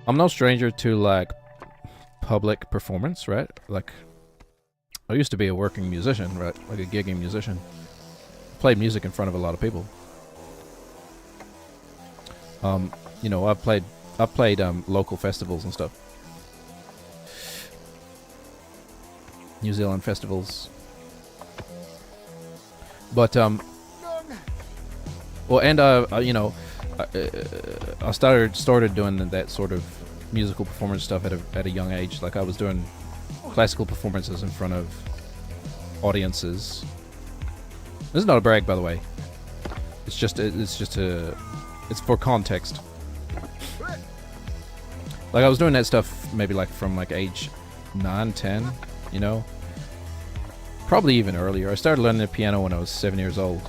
I'm no stranger to, like, public performance, right? Like... I used to be a working musician, right? Like a gigging musician. Played music in front of a lot of people. You know, I've played local festivals and stuff. New Zealand festivals. But well, and you know, I started doing that sort of musical performance stuff at a young age. Like I was doing classical performances in front of audiences This is not a brag, by the way. It's for context. Like, I was doing that stuff maybe like from like age 9, 10, you know? Probably even earlier. I started learning the piano when I was 7 years old.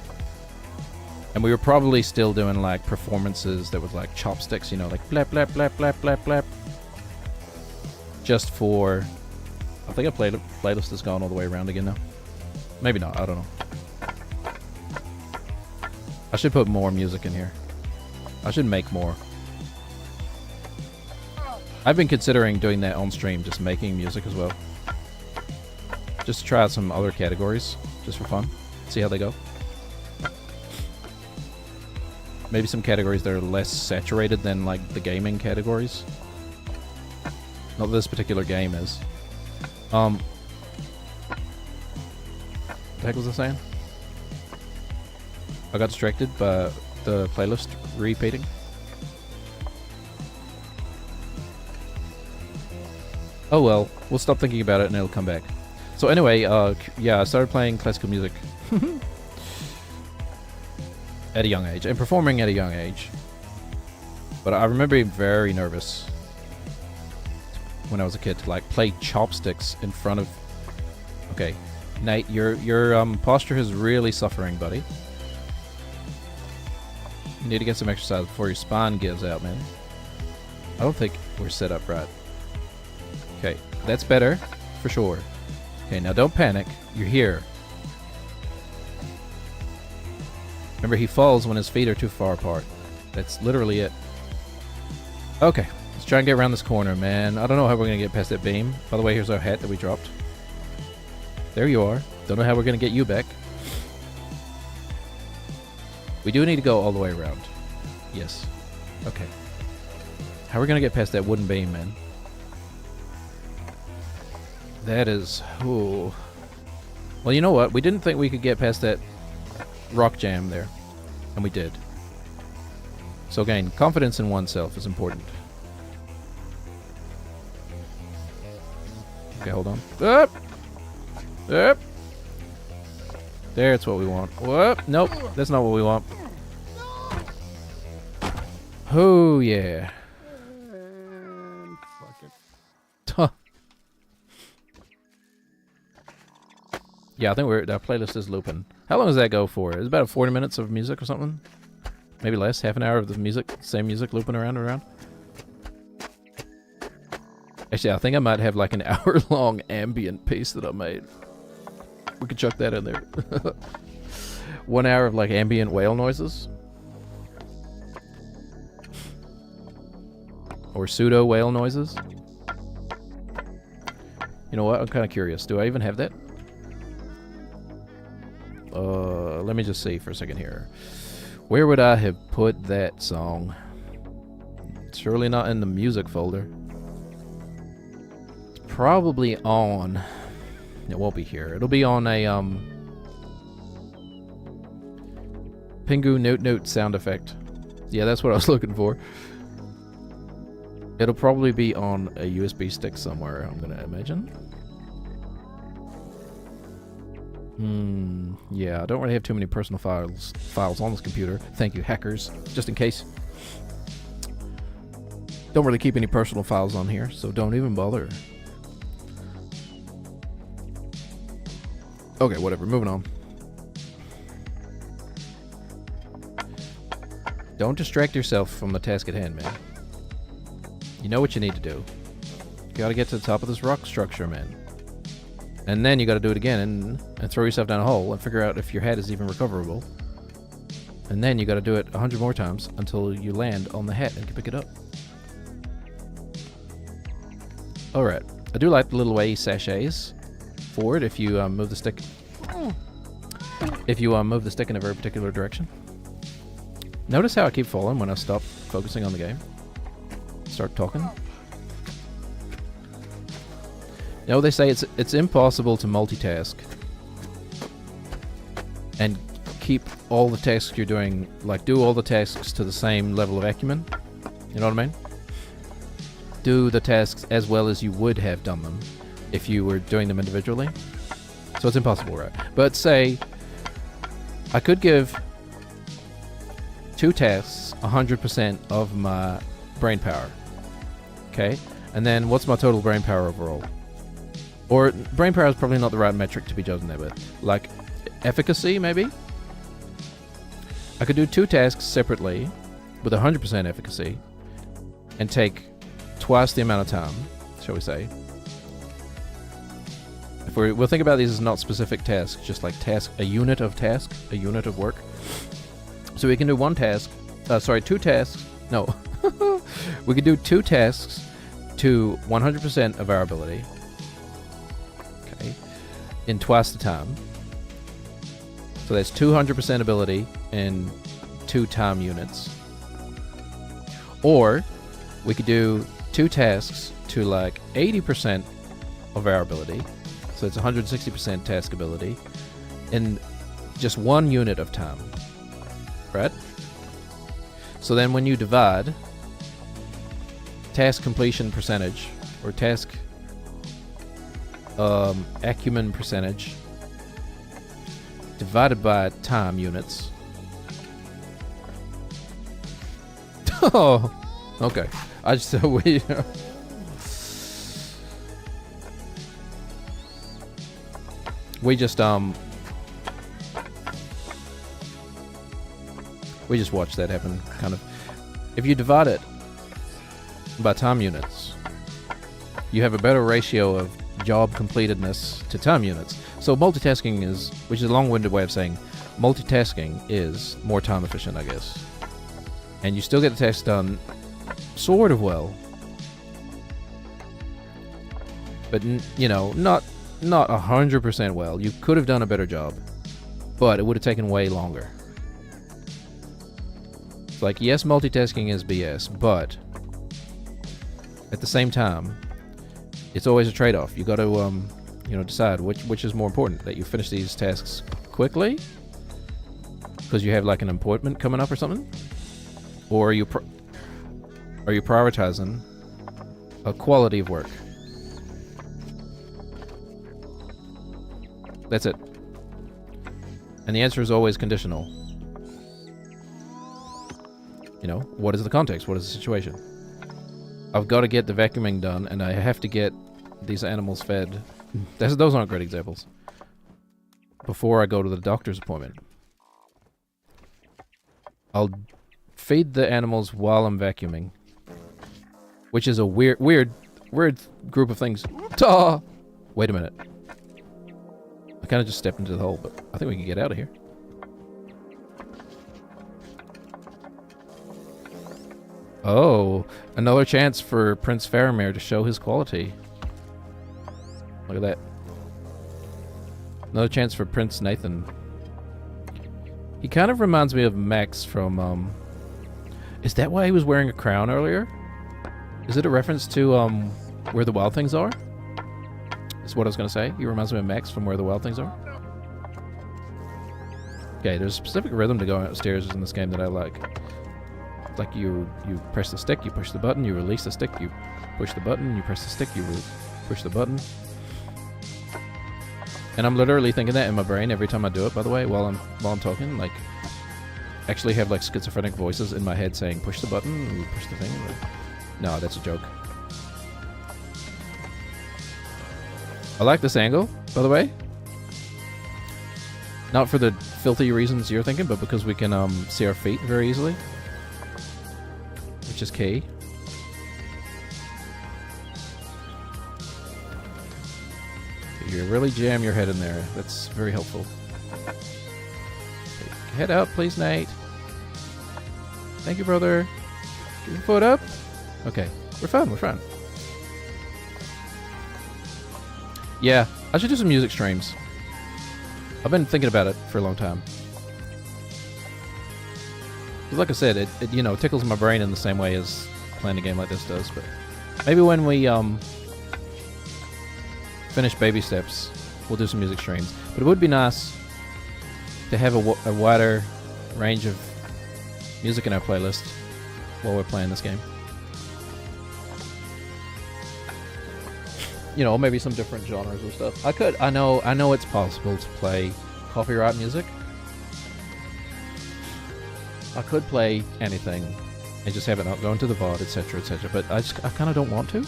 And we were probably still doing like performances that was like chopsticks, you know, like blap, blap, blap, blap, blap, blap. Just for... I think a playlist has gone all the way around again now. Maybe not, I don't know. I should put more music in here. I should make more. I've been considering doing that on stream, just making music as well. Just to try out some other categories, just for fun. See how they go. Maybe some categories that are less saturated than like the gaming categories. Not that this particular game is. What the heck was I saying? I got distracted by the playlist repeating. Oh well, we'll stop thinking about it and it'll come back. So anyway, yeah, I started playing classical music at a young age, and performing at a young age. But I remember being very nervous when I was a kid to like play chopsticks in front of... Okay, Nate, your posture is really suffering, buddy. You need to get some exercise before your spine gives out, man. I don't think we're set up right. Okay, that's better, for sure. Okay, now don't panic. You're here. Remember, he falls when his feet are too far apart. That's literally it. Okay, let's try and get around this corner, man. I don't know how we're going to get past that beam. By the way, here's our hat that we dropped. There you are. Don't know how we're going to get you back. We do need to go all the way around. Yes. Okay. How are we going to get past that wooden beam, man? That is... Ooh. Well, you know what? We didn't think we could get past that rock jam there. And we did. So again, confidence in oneself is important. Okay, hold on. Up! Up! That's what we want. Whoop! Nope, that's not what we want. Oh, yeah. Fuck it. Huh. Yeah, I think our playlist is looping. How long does that go for? It's about 40 minutes of music or something? Maybe less, half an hour of the music, same music looping around and around. Actually, I think I might have like an hour-long ambient piece that I made. We could chuck that in there. 1 hour of like ambient whale noises. Or pseudo whale noises. You know what? I'm kind of curious. Do I even have that? Let me just see for a second here. Where would I have put that song? It's surely not in the music folder. It's probably on... It won't be here. It'll be on a Pingu Note Note sound effect. Yeah, that's what I was looking for. It'll probably be on a USB stick somewhere, I'm gonna imagine. Yeah, I don't really have too many personal files on this computer. Thank you, hackers. Just in case. Don't really keep any personal files on here, so don't even bother. Okay, whatever. Moving on. Don't distract yourself from the task at hand, man. You know what you need to do. You gotta get to the top of this rock structure, man. And then you gotta do it again and throw yourself down a hole and figure out if your hat is even recoverable. And then you gotta do it 100 more times until you land on the hat and can pick it up. Alright. I do like the little way sachets forward if you move the stick. If you move the stick in a very particular direction. Notice how I keep falling when I stop focusing on the game. Start talking. No, they say it's impossible to multitask and keep all the tasks you're doing, like do all the tasks to the same level of acumen. You know what I mean? Do the tasks as well as you would have done them if you were doing them individually. So it's impossible, right? But say I could give 2 tasks 100% of my brain power. Okay? And then what's my total brain power overall? Or brain power is probably not the right metric to be chosen there, but like efficacy maybe? I could do 2 tasks separately with 100% efficacy and take twice the amount of time, shall we say. If we'll think about these as not specific tasks, just like a unit of work. So we can do 2 tasks. No. We could do 2 tasks to 100% of our ability. Okay. In twice the time. So that's 200% ability in 2 time units. Or we could do 2 tasks to like 80% of our ability. So it's 160% task ability in just 1 unit of time. Right? So then when you divide task completion percentage or task acumen percentage divided by time units. Oh, okay. I just we just watched that happen, kind of. If you divide it by time units, you have a better ratio of job completedness to time units. So multitasking is, which is a long-winded way of saying, multitasking is more time efficient, I guess. And you still get the task done sort of well. But, not 100% well. You could have done a better job, but it would have taken way longer. It's like, yes, multitasking is BS, but at the same time, it's always a trade-off. You got to, decide which is more important, that you finish these tasks quickly because you have like an appointment coming up or something, or are you prioritizing a quality of work? That's it. And the answer is always conditional. What is the context? What is the situation? I've got to get the vacuuming done, and I have to get these animals fed. Those aren't great examples. Before I go to the doctor's appointment. I'll feed the animals while I'm vacuuming. Which is a weird group of things. Ta! Wait a minute. I kind of just stepped into the hole, but I think we can get out of here. Oh, another chance for Prince Faramir to show his quality. Look at that. Another chance for Prince Nathan. He kind of reminds me of Max from, Is that why he was wearing a crown earlier? Is it a reference to, Where the Wild Things Are? That's what I was going to say. He reminds me of Max from Where the Wild Things Are. Okay, there's a specific rhythm to going upstairs in this game that I like. It's like you press the stick, you push the button, you release the stick, you push the button, you press the stick, you push the button. And I'm literally thinking that in my brain every time I do it, by the way, while I'm talking. Like, actually have like schizophrenic voices in my head saying, push the button, you push the thing. No, that's a joke. I like this angle, by the way. Not for the filthy reasons you're thinking, but because we can see our feet very easily. Which is key. You really jam your head in there. That's very helpful. Okay, head out, please, Nate. Thank you, brother. Get your foot up. Okay, we're fine. Yeah, I should do some music streams. I've been thinking about it for a long time. Like I said, it tickles my brain in the same way as playing a game like this does. But maybe when we finish baby steps, we'll do some music streams. But it would be nice to have a wider range of music in our playlist while we're playing this game. Maybe some different genres or stuff. I know it's possible to play copyright music. I could play anything and just have it not go into the VOD, etc., etc., but I kind of don't want to.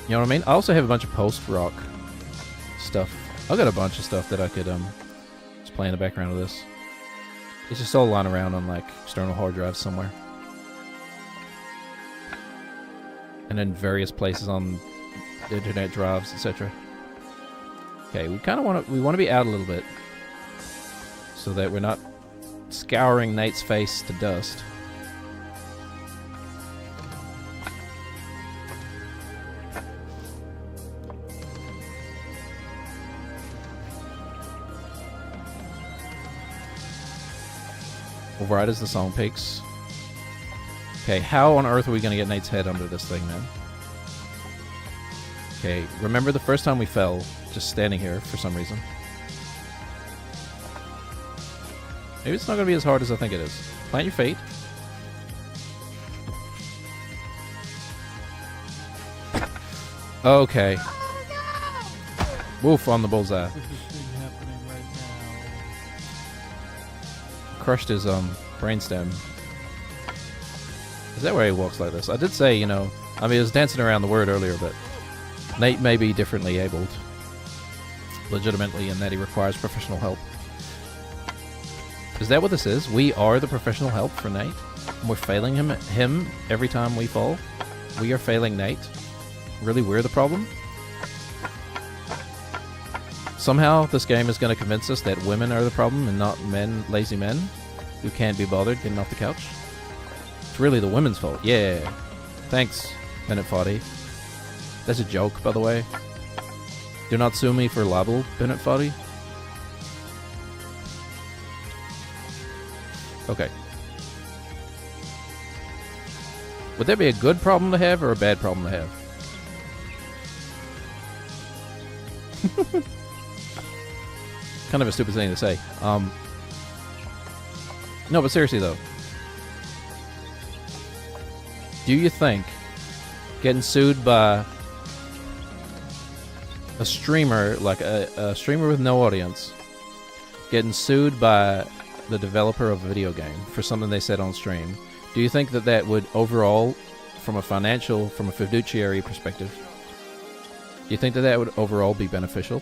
You know what I mean? I also have a bunch of post-rock stuff. I've got a bunch of stuff that I could just play in the background of this. It's just all lying around on like external hard drives somewhere. And in various places on the internet drives, etc. Okay, we kind of want to be out a little bit so that we're not scouring Nate's face to dust. Right as the song peaks. Okay, how on earth are we gonna get Nate's head under this thing, man? Okay, remember the first time we fell, just standing here for some reason. Maybe it's not gonna be as hard as I think it is. Plant your feet. Okay. Woof on the bullseye. Crushed his brainstem. Is that where he walks like this? I did say, you know, I mean, I was dancing around the word earlier, but Nate may be differently abled, legitimately, in that he requires professional help. Is that what this is? We are the professional help for Nate. We're failing him every time we fall. We are failing Nate. Really, we're the problem. Somehow, this game is going to convince us that women are the problem and not men, lazy men, who can't be bothered getting off the couch. It's really the women's fault. Yeah. Thanks, Bennett Foddy. That's a joke, by the way. Do not sue me for libel, Bennett Foddy. Okay. Would that be a good problem to have or a bad problem to have? Kind of a stupid thing to say. No, but seriously though, do you think getting sued by a streamer, like a streamer with no audience, getting sued by the developer of a video game for something they said on stream, do you think that that would overall, from a fiduciary perspective, do you think that that would overall be beneficial?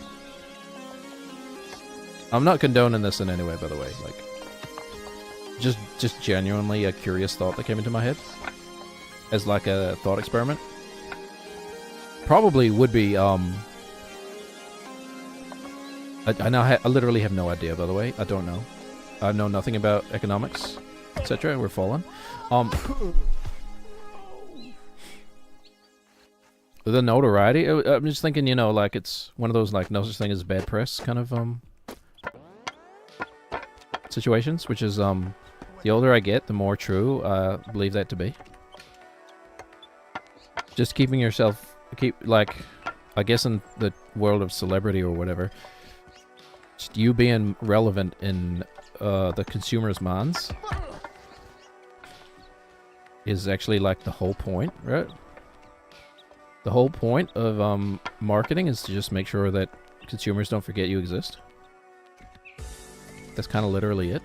I'm not condoning this in any way, by the way. Like, just genuinely a curious thought that came into my head as like a thought experiment. Probably would be. I literally have no idea. By the way, I don't know. I know nothing about economics, etc. We're fallen. The notoriety. I'm just thinking, you know, like it's one of those like no such thing as bad press kind of situations, which is the older I get, the more true I believe that to be. Just keeping yourself, like, I guess in the world of celebrity or whatever, just you being relevant in the consumer's minds is actually like the whole point, right? The whole point of marketing is to just make sure that consumers don't forget you exist. That's kind of literally it.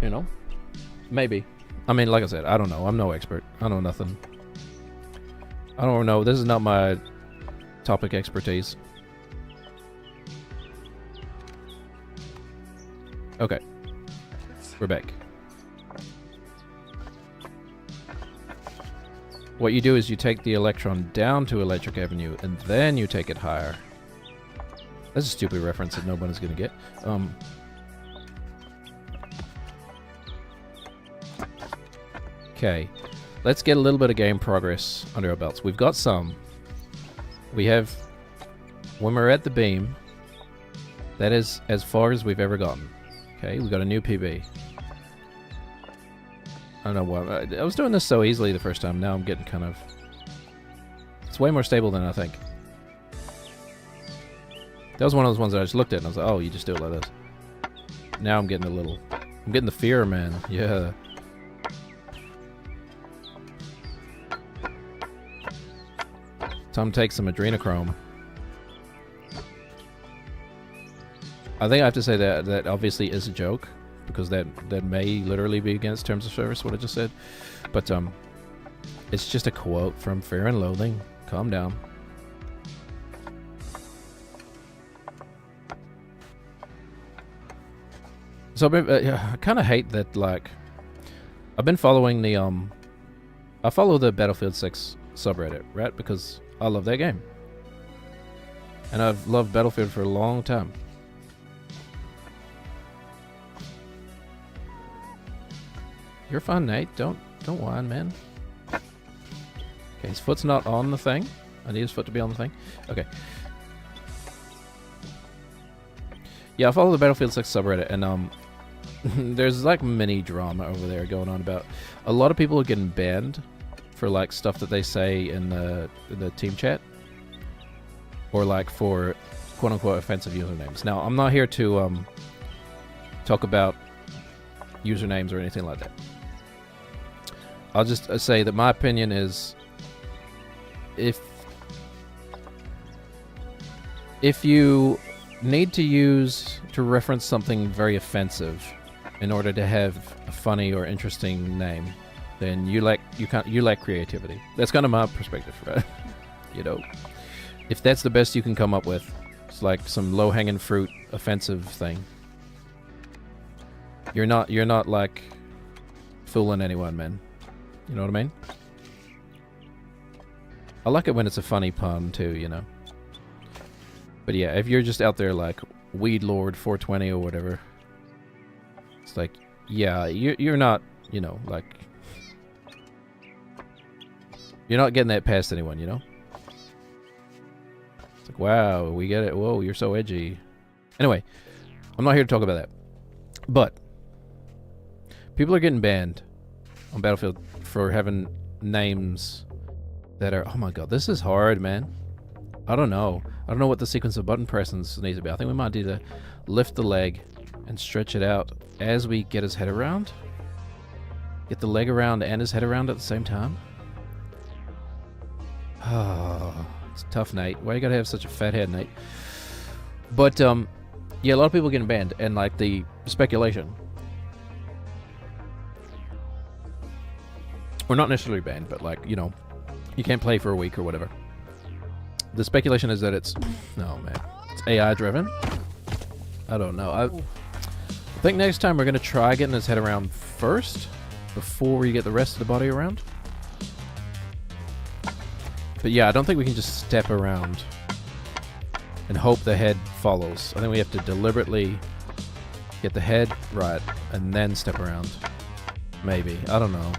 You know? Maybe. I mean, like I said, I don't know. I'm no expert. I know nothing. I don't know. This is not my topic expertise. Okay. We're back. What you do is you take the electron down to Electric Avenue, and then you take it higher. That's a stupid reference that nobody's gonna get. Okay. Let's get a little bit of game progress under our belts. We've got some. We have... When we're at the beam, that is as far as we've ever gotten. Okay, we got a new PB. I don't know why. I was doing this so easily the first time. Now I'm getting kind of... It's way more stable than I think. That was one of those ones that I just looked at and I was like, oh, you just do it like this. Now I'm getting a little... I'm getting the fear, man. Yeah. Time to take some adrenochrome. I think I have to say that that obviously is a joke, because that may literally be against terms of service, what I just said. But it's just a quote from Fear and Loathing. Calm down. So I kind of hate that, like, I've been following the I follow the Battlefield 6 subreddit, right? Because I love that game. And I've loved Battlefield for a long time. You're fine, Nate. Don't whine, man. Okay, his foot's not on the thing. I need his foot to be on the thing. Okay. Yeah, I follow the Battlefield 6 subreddit, and there's like mini drama over there going on about a lot of people are getting banned for like stuff that they say in the team chat, or like for quote unquote offensive usernames. Now, I'm not here to talk about usernames or anything like that. I'll just say that my opinion is, if you need to reference something very offensive in order to have a funny or interesting name, then you lack creativity. That's kind of my perspective, right? You know, if that's the best you can come up with, it's like some low-hanging fruit offensive thing. You're not like fooling anyone, man. You know what I mean? I like it when it's a funny pun too, you know. But yeah, if you're just out there like Weed Lord 420 or whatever, it's like, yeah, you're not, you know, like, you're not getting that past anyone, you know. It's like, wow, we get it. Whoa, you're so edgy. Anyway, I'm not here to talk about that. But people are getting banned on Battlefield for having names that are, oh my god, this is hard, man. I don't know what the sequence of button pressings needs to be. I think we might need to lift the leg and stretch it out as we get his head around. Get the leg around and his head around at the same time. Oh, it's tough, Nate. Why you gotta have such a fat head, Nate? But yeah, a lot of people getting banned, and like the speculation, or not necessarily banned, but like, you know, you can't play for a week or whatever. The speculation is that it's, no man, it's AI driven. I don't know. I think next time we're gonna try getting his head around first before we get the rest of the body around. But yeah, I don't think we can just step around and hope the head follows. I think we have to deliberately get the head right and then step around. Maybe. I don't know.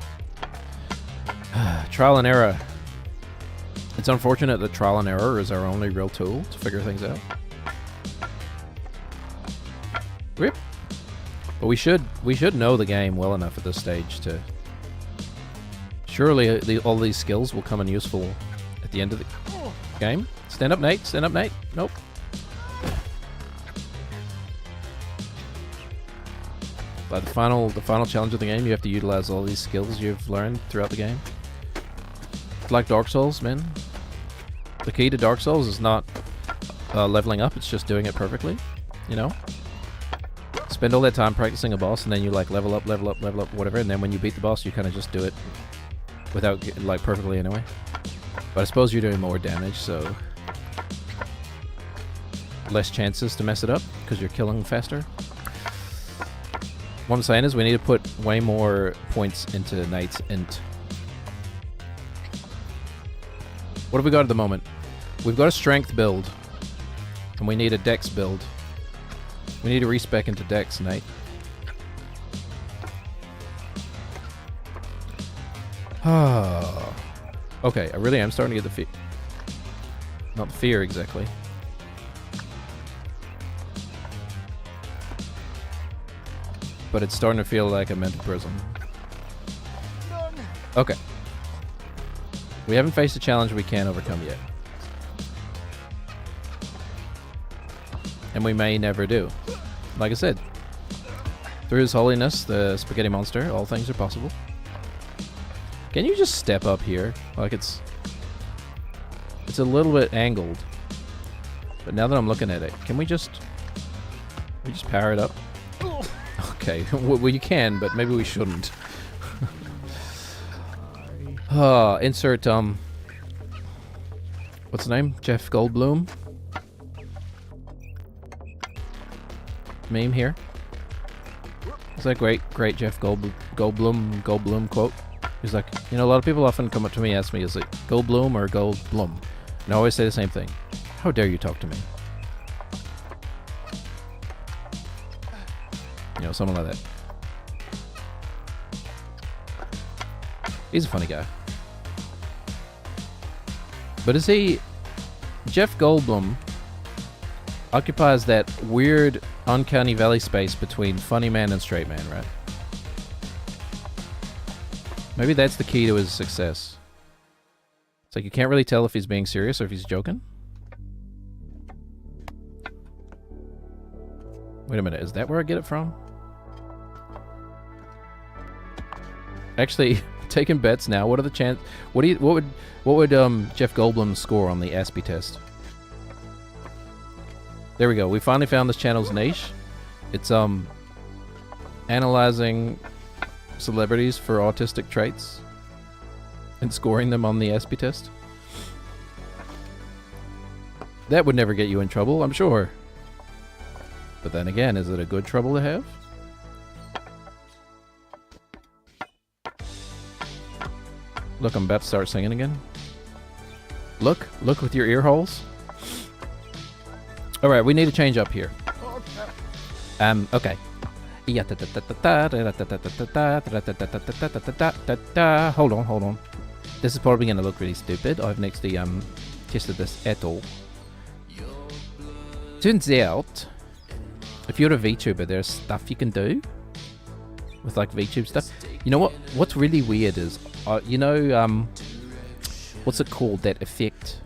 Trial and error. It's unfortunate that trial and error is our only real tool to figure things out. Rip. But we should know the game well enough at this stage to... Surely all these skills will come in useful at the end of the game. Stand up, Nate. Stand up, Nate. Nope. By the final challenge of the game, you have to utilize all these skills you've learned throughout the game. It's like Dark Souls, man. The key to Dark Souls is not leveling up, it's just doing it perfectly, you know? Spend all that time practicing a boss, and then you like level up, whatever, and then when you beat the boss, you kind of just do it without, like, perfectly anyway. But I suppose you're doing more damage, so less chances to mess it up, because you're killing faster. What I'm saying is we need to put way more points into Nate's int. What have we got at the moment? We've got a strength build, and we need a dex build. We need to respec into dex, Nate. Okay, I really am starting to get the fear. Not the fear, exactly. But it's starting to feel like a mental prison. Okay. We haven't faced a challenge we can't overcome yet. And we may never do. Like I said, through His Holiness, the Spaghetti Monster, all things are possible. Can you just step up here? Like it's It's a little bit angled. But now that I'm looking at it, can we just power it up? Okay, well you can, but maybe we shouldn't. Insert what's the name? Jeff Goldblum meme here. It's that great Jeff Goldblum quote. He's like, you know, a lot of people often come up to me and ask me, is it Goldblum or Goldblum? And I always say the same thing. How dare you talk to me? You know, something like that. He's a funny guy. But is he... Jeff Goldblum occupies that weird uncanny valley space between funny man and straight man, right? Maybe that's the key to his success. It's like you can't really tell if he's being serious or if he's joking. Wait a minute, is that where I get it from? Actually, taking bets now. What are the chance? What would Jeff Goldblum score on the Aspie test? There we go. We finally found this channel's niche. It's analyzing celebrities for autistic traits and scoring them on the Aspie test. That would never get you in trouble, I'm sure. But then again, is it a good trouble to have? Look, I'm about to start singing again. Look with your ear holes. All right, we need to change up here. Okay. Hold on. This is probably gonna look really stupid. I've actually tested this at all. Turns out, if you're a VTuber, there's stuff you can do with like VTube stuff. You know what? What's really weird is, you know, what's it called? That effect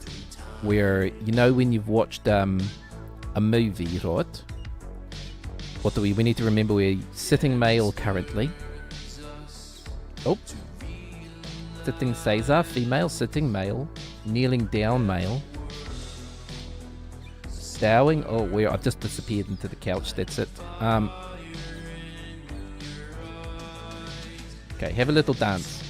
where, you know, when you've watched a movie, right? What do we need to remember? We're sitting male currently. Oh, sitting Caesar, female, sitting male, kneeling down male. Stowing. Oh, where I've just disappeared into the couch. That's it. Okay, have a little dance.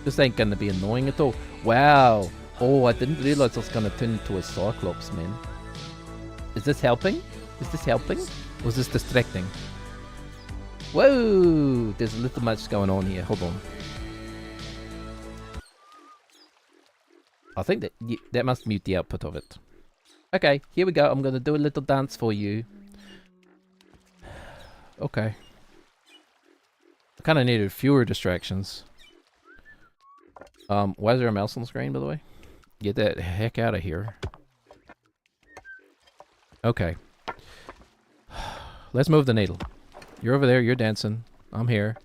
This ain't gonna be annoying at all. Wow. Oh, I didn't realize I was gonna turn into a cyclops, man. Is this helping? Is this helping? Or is this distracting? Whoa! There's a little much going on here. Hold on. I think that must mute the output of it. Okay, here we go. I'm gonna do a little dance for you. Okay. I kind of needed fewer distractions. Why is there a mouse on the screen, by the way? Get that heck out of here. Okay. Let's move the needle. You're over there, you're dancing. I'm here.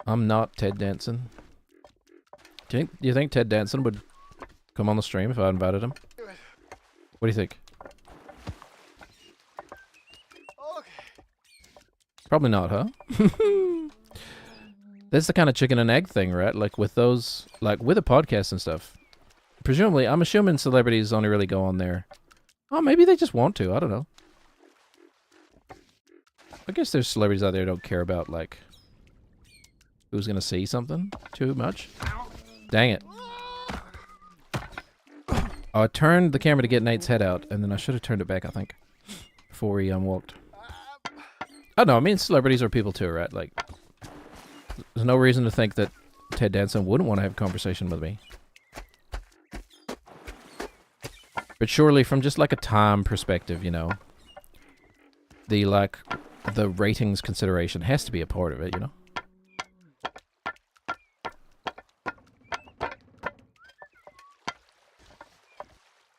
I'm not Ted Danson. Do you think Ted Danson would come on the stream if I invited him? What do you think? Probably not, huh? That's the kind of chicken and egg thing, right? Like with those, like with a podcast and stuff. Presumably, I'm assuming celebrities only really go on there. Oh, maybe they just want to. I don't know. I guess there's celebrities out there who don't care about, like, who's gonna see something too much. Dang it. Oh, I turned the camera to get Nate's head out, and then I should have turned it back, I think, before he walked. Oh, no, I mean, celebrities are people too, right? Like, there's no reason to think that Ted Danson wouldn't want to have a conversation with me. But surely, from just, like, a time perspective, you know, the, like, the ratings consideration has to be a part of it, you know?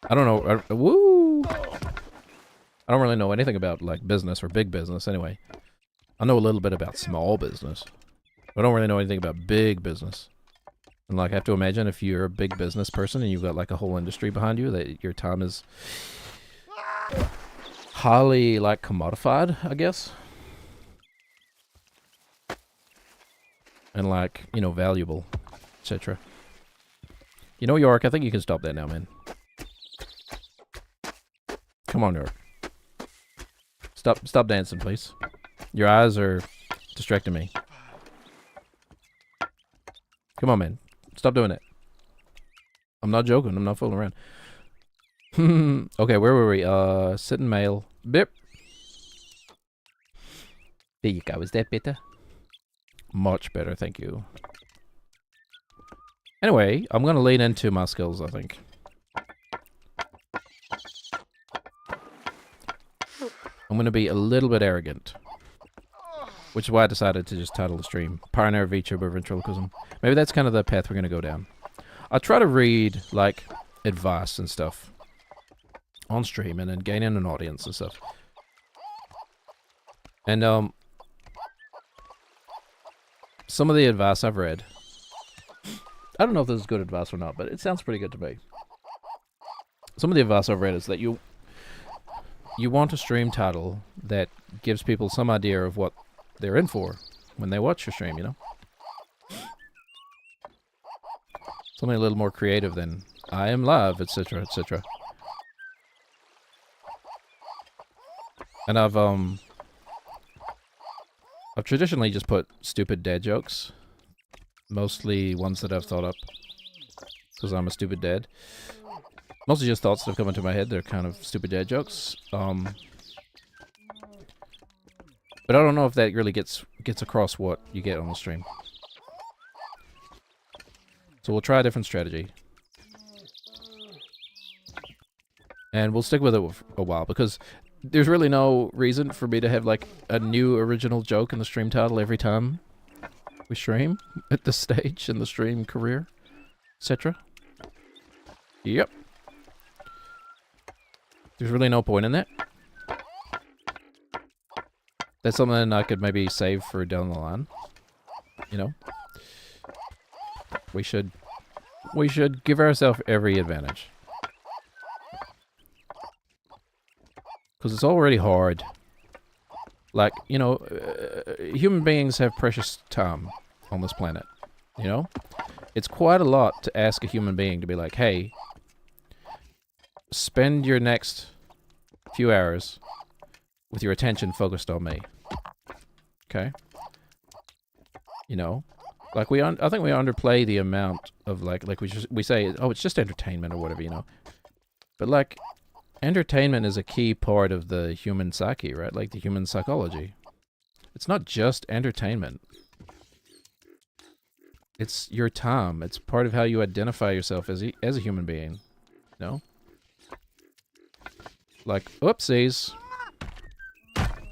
I don't know. Woo! I don't really know anything about, like, business or big business, anyway. I know a little bit about small business. I don't really know anything about big business. And, like, I have to imagine if you're a big business person and you've got, like, a whole industry behind you, that your time is highly, like, commodified, I guess. And, like, you know, valuable, etc. You know, York, I think you can stop that now, man. Come on, York. Stop dancing, please. Your eyes are distracting me. Come on, man. Stop doing it. I'm not joking. I'm not fooling around. Okay, where were we? Sitting male. Bip. There you go. Is that better? Much better, thank you. Anyway, I'm gonna lean into my skills, I think. I'm gonna be a little bit arrogant. Which is why I decided to just title the stream Pioneer Vtuber Ventriloquism. Maybe that's kind of the path we're gonna go down. I'll try to read, like, advice and stuff on stream and then gain in an audience and stuff. And, some of the advice I've read, I don't know if this is good advice or not, but it sounds pretty good to me. Some of the advice I've read is that you want a stream title that gives people some idea of what they're in for when they watch your stream, you know? Something a little more creative than I am live, etc., etc. And I've traditionally just put stupid dad jokes. Mostly ones that I've thought up. Because I'm a stupid dad. Mostly just thoughts that have come into my head. They're kind of stupid dad jokes. But I don't know if that really gets across what you get on the stream. So we'll try a different strategy. And we'll stick with it for a while, because there's really no reason for me to have, like, a new original joke in the stream title every time we stream at this stage in the stream career, etc. Yep. There's really no point in that. That's something I could maybe save for down the line. You know? We should give ourselves every advantage. Because it's already hard. Like, you know, human beings have precious time on this planet. You know? It's quite a lot to ask a human being to be like, hey, spend your next few hours with your attention focused on me. Okay? You know? Like, I think we underplay the amount of, like we say, oh, it's just entertainment or whatever, you know? But, like, entertainment is a key part of the human psyche, right? Like, the human psychology. It's not just entertainment. It's your time. It's part of how you identify yourself as a human being. You know? Like, oopsies.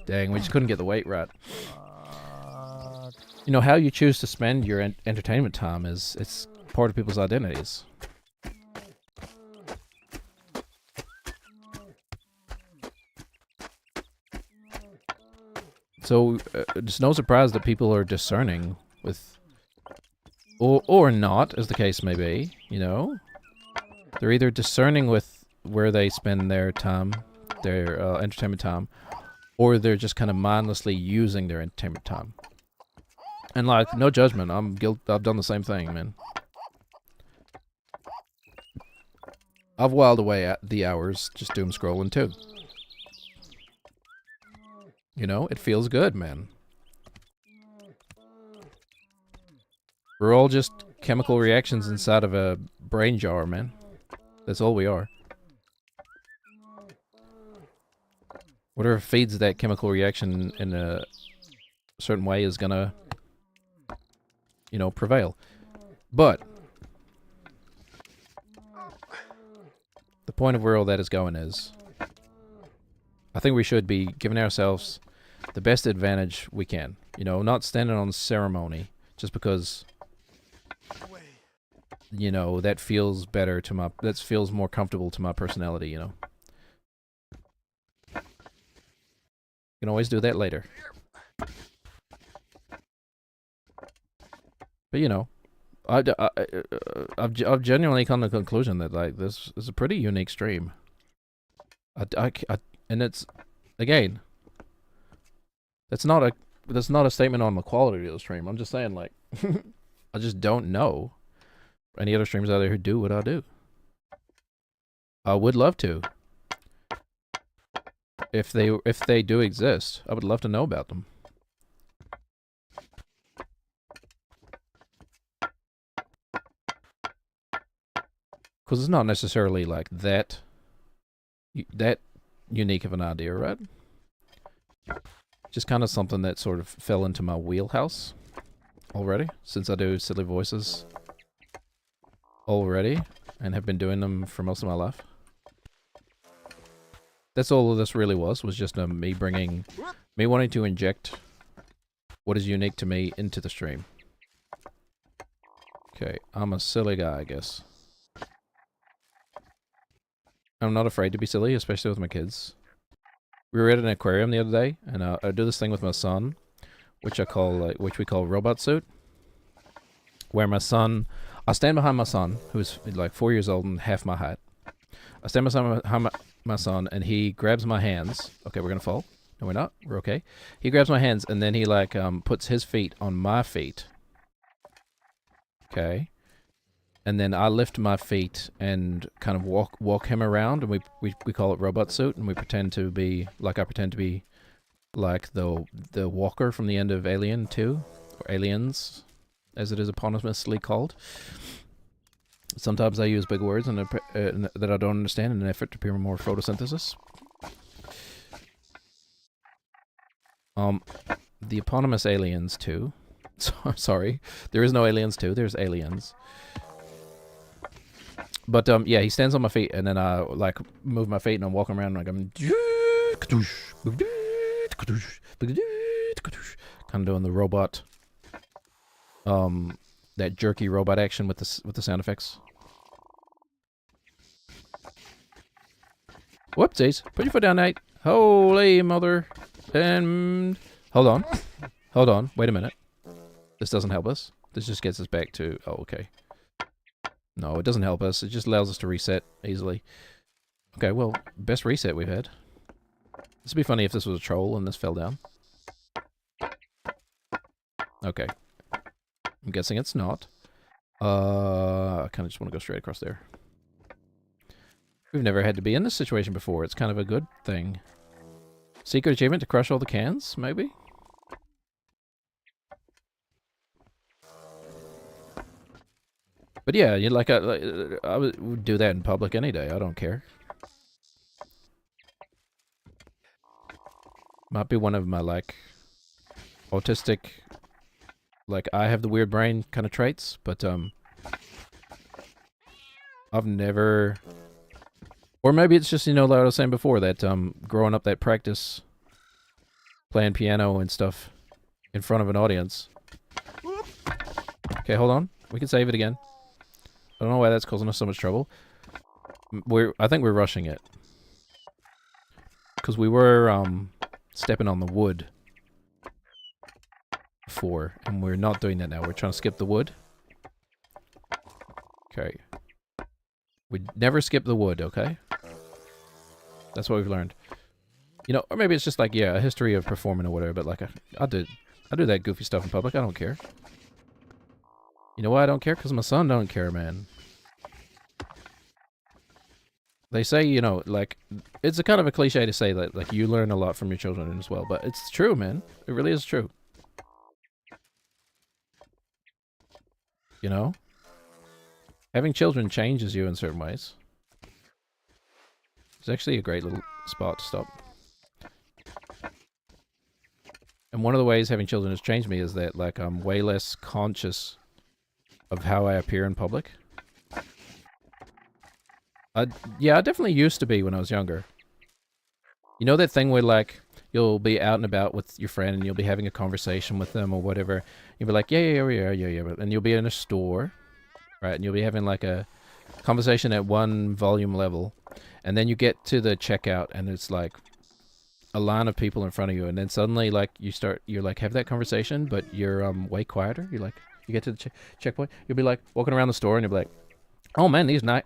Dang, we just couldn't get the weight right. You know, how you choose to spend your entertainment time it's part of people's identities. So, it's no surprise that people are discerning with... Or not, as the case may be, you know? They're either discerning with where they spend their time, their entertainment time, or they're just kind of mindlessly using their entertainment time. And, like, no judgment, I've done the same thing, man. I've whiled away at the hours just doom scrolling too. You know, it feels good, man. We're all just chemical reactions inside of a brain jar, man. That's all we are. Whatever feeds that chemical reaction in a certain way is gonna, you know, prevail. But the point of where all that is going is, I think we should be giving ourselves the best advantage we can. You know, not standing on ceremony just because, you know, that feels better to my, that feels more comfortable to my personality, you know. You can always do that later. But, you know, I've genuinely come to the conclusion that, like, this is a pretty unique stream. And it's, again, that's not a statement on the quality of the stream. I'm just saying, like, I just don't know. any other streamers out there who do what I do. I would love to. If they do exist, I would love to know about them. Because it's not necessarily like that unique of an idea, right? Just kind of something that sort of fell into my wheelhouse already, since I do silly voices already and have been doing them for most of my life. That's all of this really was just me wanting to inject what is unique to me into the stream. Okay, I'm a silly guy, I guess. I'm not afraid to be silly, especially with my kids. We were at an aquarium the other day, and I do this thing with my son, which we call robot suit, where my son, I stand behind my son, who's like 4 years old and half my height. I stand behind my son, and he grabs my hands. Okay, we're gonna fall. No, we're not. We're okay. He grabs my hands, and then he like puts his feet on my feet. Okay. And then I lift my feet and kind of walk him around, and we call it robot suit, and we pretend to be like I pretend to be like the walker from the end of Alien 2, or Aliens, as it is eponymously called. Sometimes I use big words that I don't understand in an effort to appear more photosynthesis. The eponymous Aliens 2. Sorry, there is no Aliens 2. There's Aliens. But yeah, he stands on my feet, and then I like move my feet, and I'm walking around like I'm kind of doing the robot, that jerky robot action with the sound effects. Whoopsies! Put your foot down, Nate. Holy mother! And hold on. Wait a minute. This doesn't help us. This just gets us back to okay. No, it doesn't help us. It just allows us to reset easily. Okay, well, best reset we've had. This would be funny if this was a troll and this fell down. Okay. I'm guessing it's not. I kind of just want to go straight across there. We've never had to be in this situation before. It's kind of a good thing. Secret achievement to crush all the cans, maybe? But yeah, I would do that in public any day. I don't care. Might be one of my like autistic, like I have the weird brain kind of traits, but I've never, or maybe it's just, like I was saying before, that growing up, that practice playing piano and stuff in front of an audience. Okay, hold on. We can save it again. I don't know why that's causing us so much trouble. I think we're rushing it. Because we were stepping on the wood before, and we're not doing that now. We're trying to skip the wood. Okay. We never skip the wood, okay? That's what we've learned. Or maybe it's just like, yeah, a history of performing or whatever, but like, I do that goofy stuff in public. I don't care. You know why I don't care? Because my son don't care, man. They say, like, it's a kind of a cliche to say that, like, you learn a lot from your children as well, but it's true, man. It really is true. Having children changes you in certain ways. It's actually a great little spot to stop. And one of the ways having children has changed me is that, like, I'm way less conscious of how I appear in public. Yeah, I definitely used to be when I was younger. You know that thing where, like, you'll be out and about with your friend and you'll be having a conversation with them or whatever. You'll be like, yeah. And you'll be in a store, right? And you'll be having, like, a conversation at one volume level. And then you get to the checkout and it's, like, a line of people in front of you. And then suddenly, like, you're like, have that conversation, but you're way quieter. You're like, you get to the checkpoint. You'll be, like, walking around the store and you'll be like, oh, man, these nice...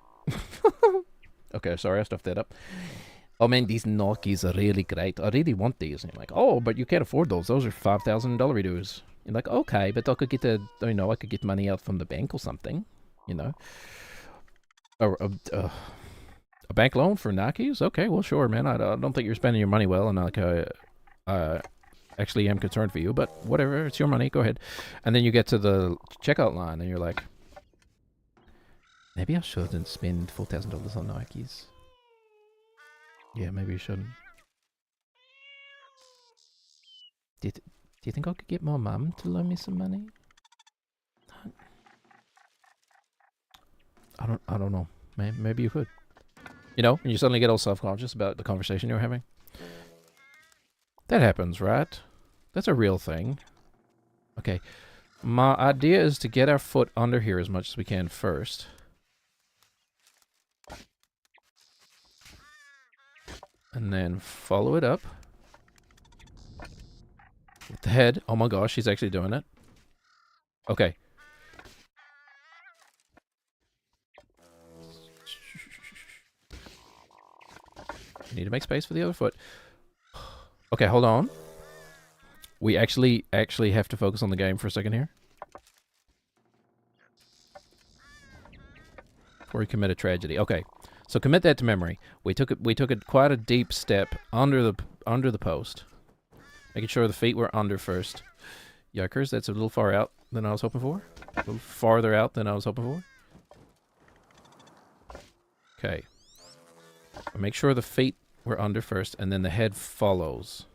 Okay, sorry, I stuffed that up. Oh man, these Nokis are really great. I really want these. And you're like, oh, but you can't afford those. Those are $5,000 dues. You're like, okay, but I could get I could get money out from the bank or something. You know, a bank loan for Nikes? Okay, well, sure, man. I don't think you're spending your money well, and like, actually am concerned for you, but whatever. It's your money. Go ahead. And then you get to the checkout line, and you're like, maybe I shouldn't spend $4,000 on Nikes. Yeah, maybe you shouldn't. Do you think I could get my mum to loan me some money? I don't know. Maybe you could. You know, and you suddenly get all self-conscious about the conversation you're having. That happens, right? That's a real thing. Okay. My idea is to get our foot under here as much as we can first. And then follow it up. With the head. Oh my gosh, she's actually doing it. Okay. Need to make space for the other foot. Okay, hold on. We actually have to focus on the game for a second here. Before we commit a tragedy. Okay. So commit that to memory. We took quite a deep step under the post. Making sure the feet were under first. Yikers, that's a little far out than I was hoping for. A little farther out than I was hoping for. Okay. Make sure the feet were under first, and then the head follows.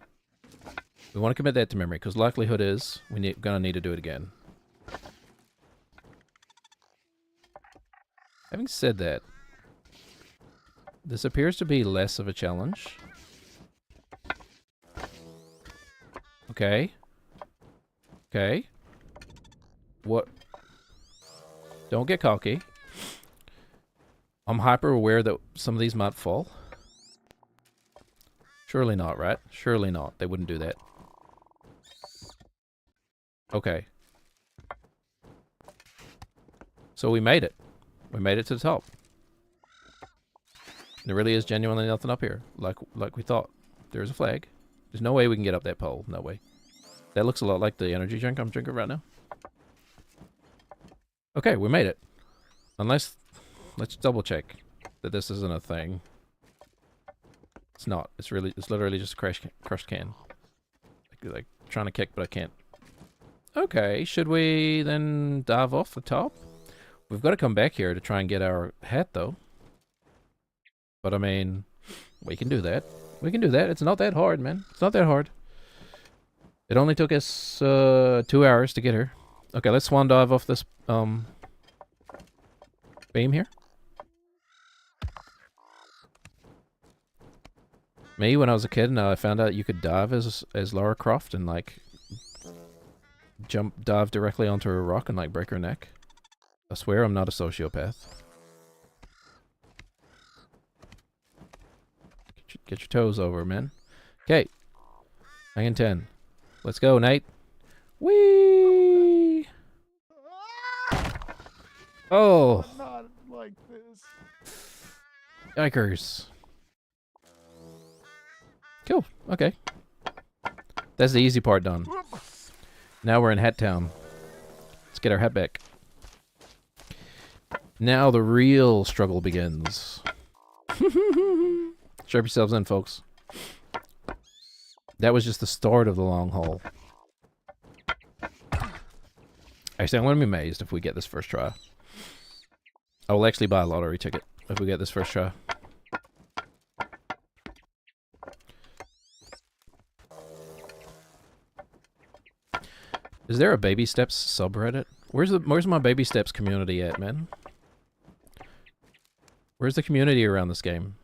We want to commit that to memory, because likelihood is we're going to need to do it again. Having said that, this appears to be less of a challenge. Okay. Okay. What? Don't get cocky. I'm hyper aware that some of these might fall. Surely not, right? Surely not. They wouldn't do that. Okay. So we made it. We made it to the top. There really is genuinely nothing up here, like we thought. There's a flag. There's no way we can get up that pole. No way. That looks a lot like the energy drink I'm drinking right now. Okay, we made it. Unless, let's double check that this isn't a thing. It's not. It's literally just a crushed can. Like trying to kick, but I can't. Okay, should we then dive off the top? We've got to come back here to try and get our hat, though. But I mean, we can do that. We can do that. It's not that hard, man. It's not that hard. It only took us 2 hours to get here. Okay, let's swan dive off this beam here. Me, when I was a kid and I found out you could dive as Lara Croft and like dive directly onto a rock and like break her neck. I swear I'm not a sociopath. Get your toes over, man. Okay. Hanging 10. Let's go, Nate. Whee! Oh! Not like this. Yikers. Cool. Okay. That's the easy part done. Now we're in Hat Town. Let's get our hat back. Now the real struggle begins. Strap yourselves in, folks. That was just the start of the long haul. Actually, I'm going to be amazed if we get this first try. I will actually buy a lottery ticket if we get this first try. Is there a Baby Steps subreddit? Where's my Baby Steps community at, man? Where's the community around this game?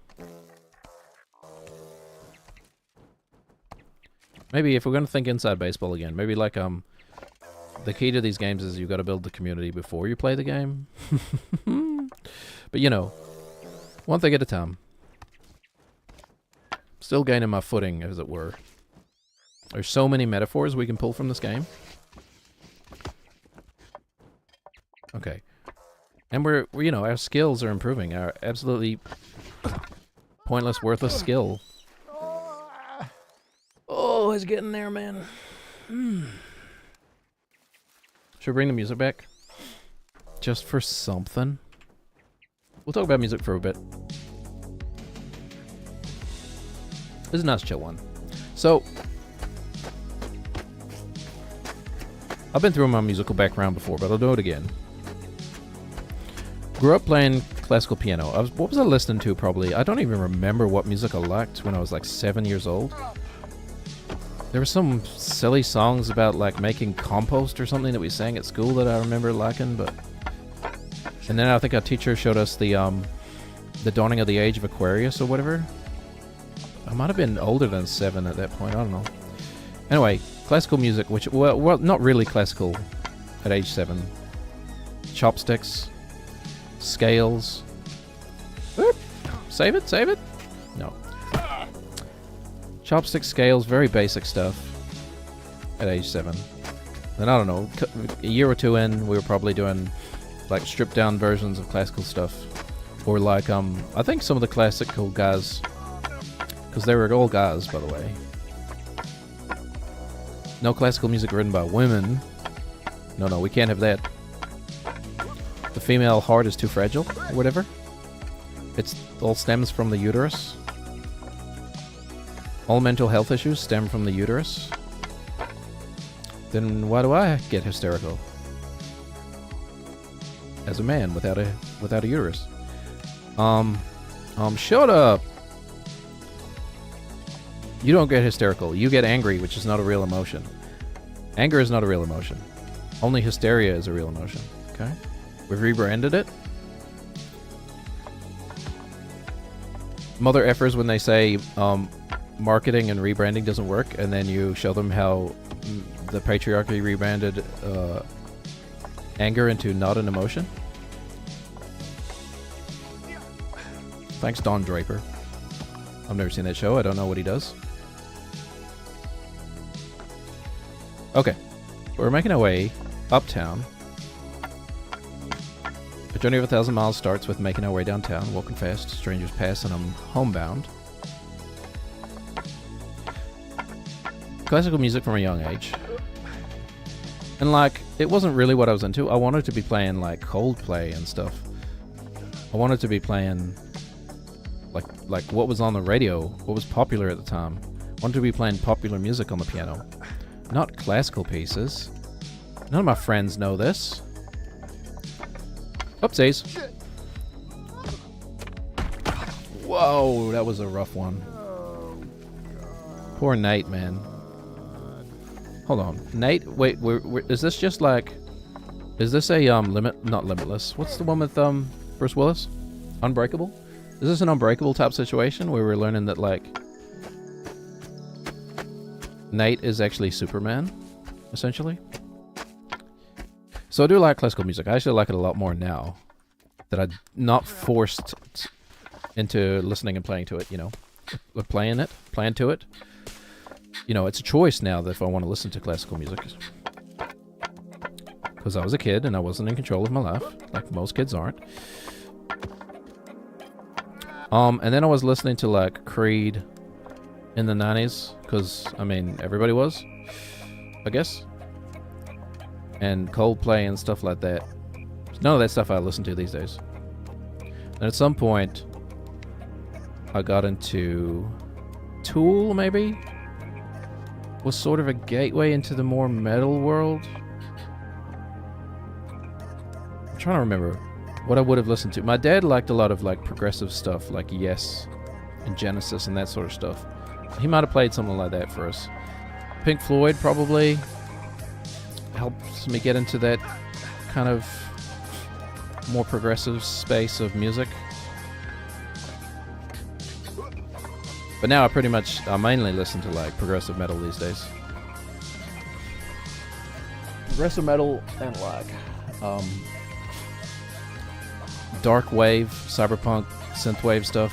Maybe if we're going to think inside baseball again, maybe like the key to these games is you've got to build the community before you play the game. But you know, one thing at a time. Still gaining my footing, as it were. There's so many metaphors we can pull from this game. Okay. And we're you know, our skills are improving. Our absolutely pointless, worthless skill. Oh, it's getting there, man. Should we bring the music back? just for something. We'll talk about music for a bit. This is a nice chill one. So, I've been through my musical background before, but I'll do it again. Grew up playing classical piano. What was I listening to probably? I don't even remember what music I liked when I was like 7 years old. There were some silly songs about like making compost or something that we sang at school that I remember liking, but... And then I think our teacher showed us the Dawning of the Age of Aquarius or whatever. I might have been older than 7 at that point, I don't know. Anyway, classical music, which, well, not really classical at age 7. Chopsticks, scales. Whoop. Save it. No. Chopsticks, scales, very basic stuff at age 7. And I don't know, a year or two in, we were probably doing like stripped down versions of classical stuff. Or like, I think some of the classical guys, because they were all guys, by the way. No classical music written by women. No, we can't have that. The female heart is too fragile, or whatever. It all stems from the uterus. All mental health issues stem from the uterus. Then why do I get hysterical? As a man without a uterus. Shut up! You don't get hysterical. You get angry, which is not a real emotion. Anger is not a real emotion. Only hysteria is a real emotion. Okay? We've rebranded it. Mother effers when they say marketing and rebranding doesn't work, and then you show them how the patriarchy rebranded anger into not an emotion. Thanks, Don Draper. I've never seen that show. I don't know what he does. Okay. We're making our way uptown. A journey of 1,000 miles starts with making our way downtown, walking fast, strangers pass, and I'm homebound. Classical music from a young age. And like, it wasn't really what I was into. I wanted to be playing like Coldplay and stuff. I wanted to be playing like what was on the radio, what was popular at the time. I wanted to be playing popular music on the piano, not classical pieces. None of my friends know this. Oopsies. Whoa, that was a rough one. Poor Nate, man. Hold on, Nate. Wait, is this just like? Is this a not Limitless? What's the one with Bruce Willis? Unbreakable. Is this an Unbreakable type situation where we're learning that like Nate is actually Superman, essentially? So I do like classical music. I actually like it a lot more now that I'm not forced into listening and playing to it, you know. Playing to it. You know, it's a choice now that if I want to listen to classical music. Because I was a kid and I wasn't in control of my life, like most kids aren't. And then I was listening to like Creed in the 90s, because, I mean, everybody was, I guess. And Coldplay and stuff like that. None of that stuff I listen to these days. And at some point, I got into Tool, maybe? Was sort of a gateway into the more metal world. I'm trying to remember what I would have listened to. My dad liked a lot of like progressive stuff, like Yes and Genesis and that sort of stuff. He might have played something like that for us. Pink Floyd probably helps me get into that kind of more progressive space of music. But now I mainly listen to like progressive metal these days. Progressive metal and like dark wave, cyberpunk, synthwave stuff.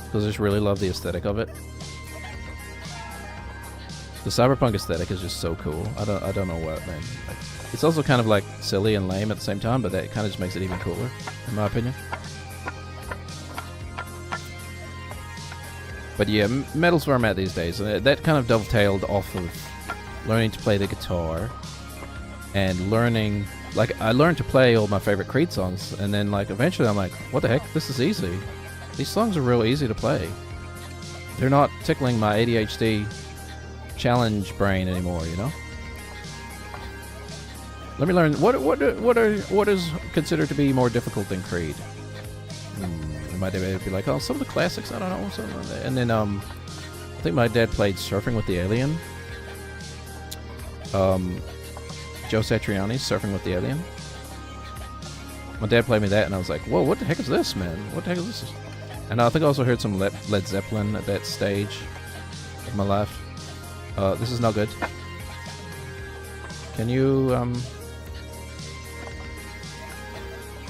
Because I just really love the aesthetic of it. The cyberpunk aesthetic is just so cool. I don't know what, man. It's also kind of like silly and lame at the same time, but that kind of just makes it even cooler, in my opinion. But yeah, metal's where I'm at these days. That kind of dovetailed off of learning to play the guitar and learning like, I learned to play all my favorite Creed songs, and then, like, eventually I'm like, what the heck? This is easy. These songs are real easy to play. They're not tickling my ADHD challenge brain anymore, you know? Let me learn. What is considered to be more difficult than Creed? My dad would be like, oh, some of the classics, I don't know, something like that. And then, I think my dad played Surfing with the Alien. Joe Satriani's Surfing with the Alien. My dad played me that, and I was like, whoa, what the heck is this, man? What the heck is this? And I think I also heard some Led Zeppelin at that stage of my life. This is not good. Can you,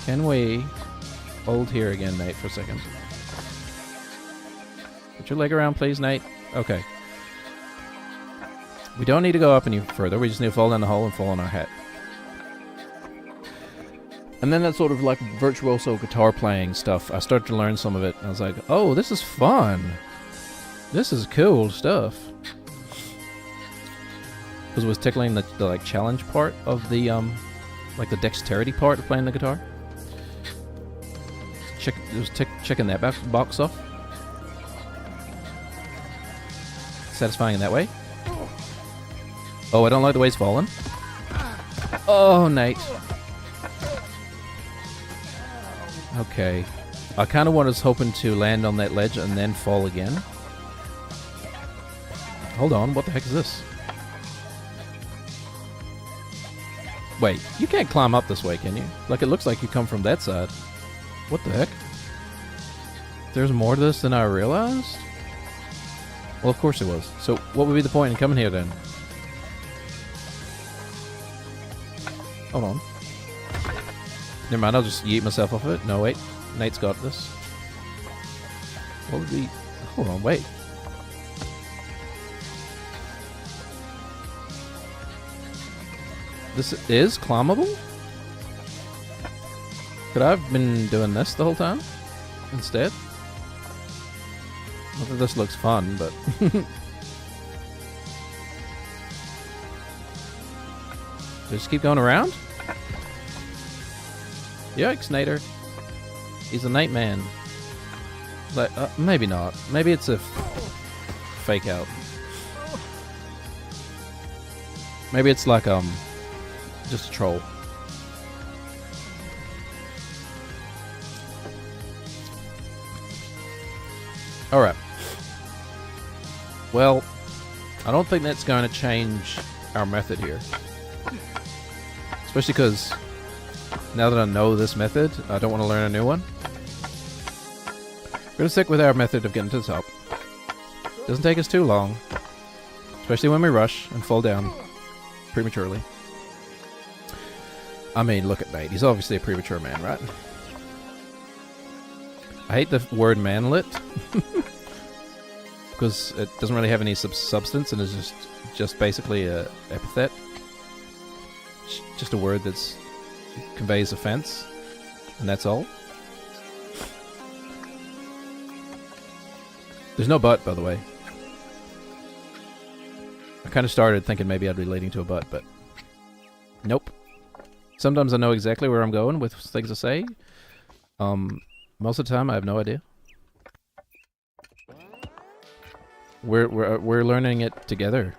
can we hold here again, Nate, for a second? Put your leg around, please, Nate. Okay. We don't need to go up any further. We just need to fall down the hole and fall on our hat. And then that sort of like virtuoso guitar playing stuff, I started to learn some of it. And I was like, oh, this is fun. This is cool stuff. Because it was tickling the like challenge part of the like the dexterity part of playing the guitar. It was checking that box off. Satisfying in that way. Oh, I don't like the way it's falling. Oh, Nate. Okay. I kind of was hoping to land on that ledge and then fall again. Hold on, what the heck is this? Wait, you can't climb up this way, can you? Like, it looks like you come from that side. What the heck? There's more to this than I realized? Well, of course it was. So, what would be the point in coming here then? Hold on. Never mind, I'll just yeet myself off of it. No, wait. Nate's got this. What would be... Hold on, wait. This is climbable? Could I have been doing this the whole time? Instead? Not that this looks fun, but... Just keep going around? Yikes, Nader. He's a night man. Like, maybe not. Maybe it's a fake out. Maybe it's like, just a troll. Alright. Well, I don't think that's going to change our method here. Especially because now that I know this method, I don't want to learn a new one. We're going to stick with our method of getting to the top. Doesn't take us too long. Especially when we rush and fall down prematurely. I mean, look at Nate. He's obviously a premature man, right? I hate the word manlet. Because it doesn't really have any substance and is just basically a epithet. Just a word that's conveys offense, and that's all. There's no butt, by the way. I kind of started thinking maybe I'd be leading to a butt, but nope. Sometimes I know exactly where I'm going with things to say. Most of the time, I have no idea. We're learning it together.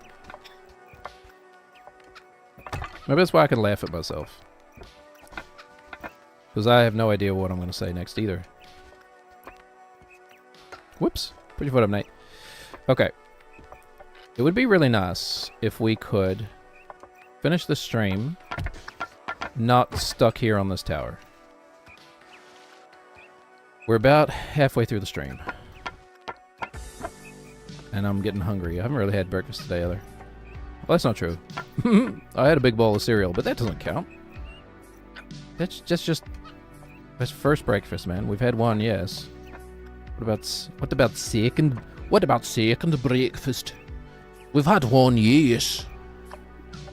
Maybe that's why I can laugh at myself. Because I have no idea what I'm going to say next either. Whoops. Put your foot up, Nate. Okay. It would be really nice if we could finish the stream not stuck here on this tower. We're about halfway through the stream. And I'm getting hungry. I haven't really had breakfast today either. Well, that's not true. I had a big bowl of cereal, but that doesn't count. That's first breakfast, man. We've had one, yes. What about second breakfast? We've had one, yes.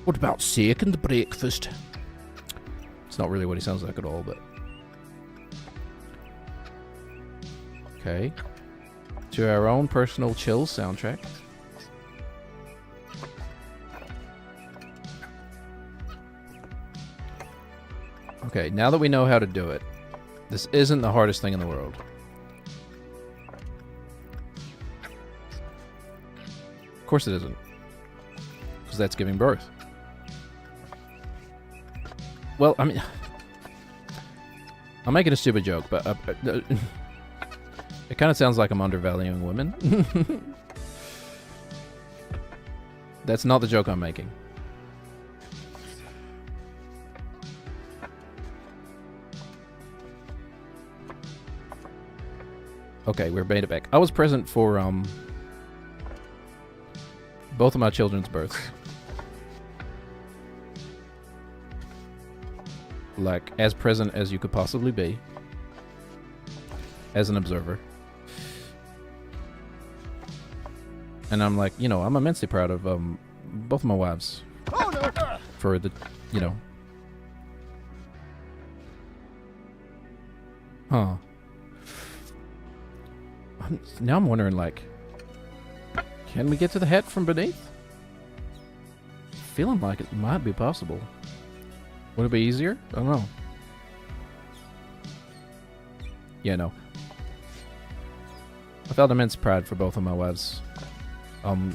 What about second breakfast? It's not really what he sounds like at all, but okay. To our own personal chill soundtrack. Okay, now that we know how to do it, this isn't the hardest thing in the world. Of course it isn't. Because that's giving birth. Well, I mean... I'm making a stupid joke, but... it kind of sounds like I'm undervaluing women. That's not the joke I'm making. Okay, we're made it back. I was present for both of my children's births. Like, as present as you could possibly be. As an observer. And I'm like, you know, I'm immensely proud of both of my wives. Oh, no. For the, you know. Huh. Now I'm wondering, like, can we get to the hat from beneath? Feeling like it might be possible. Would it be easier? I don't know. Yeah, no. I felt immense pride for both of my wives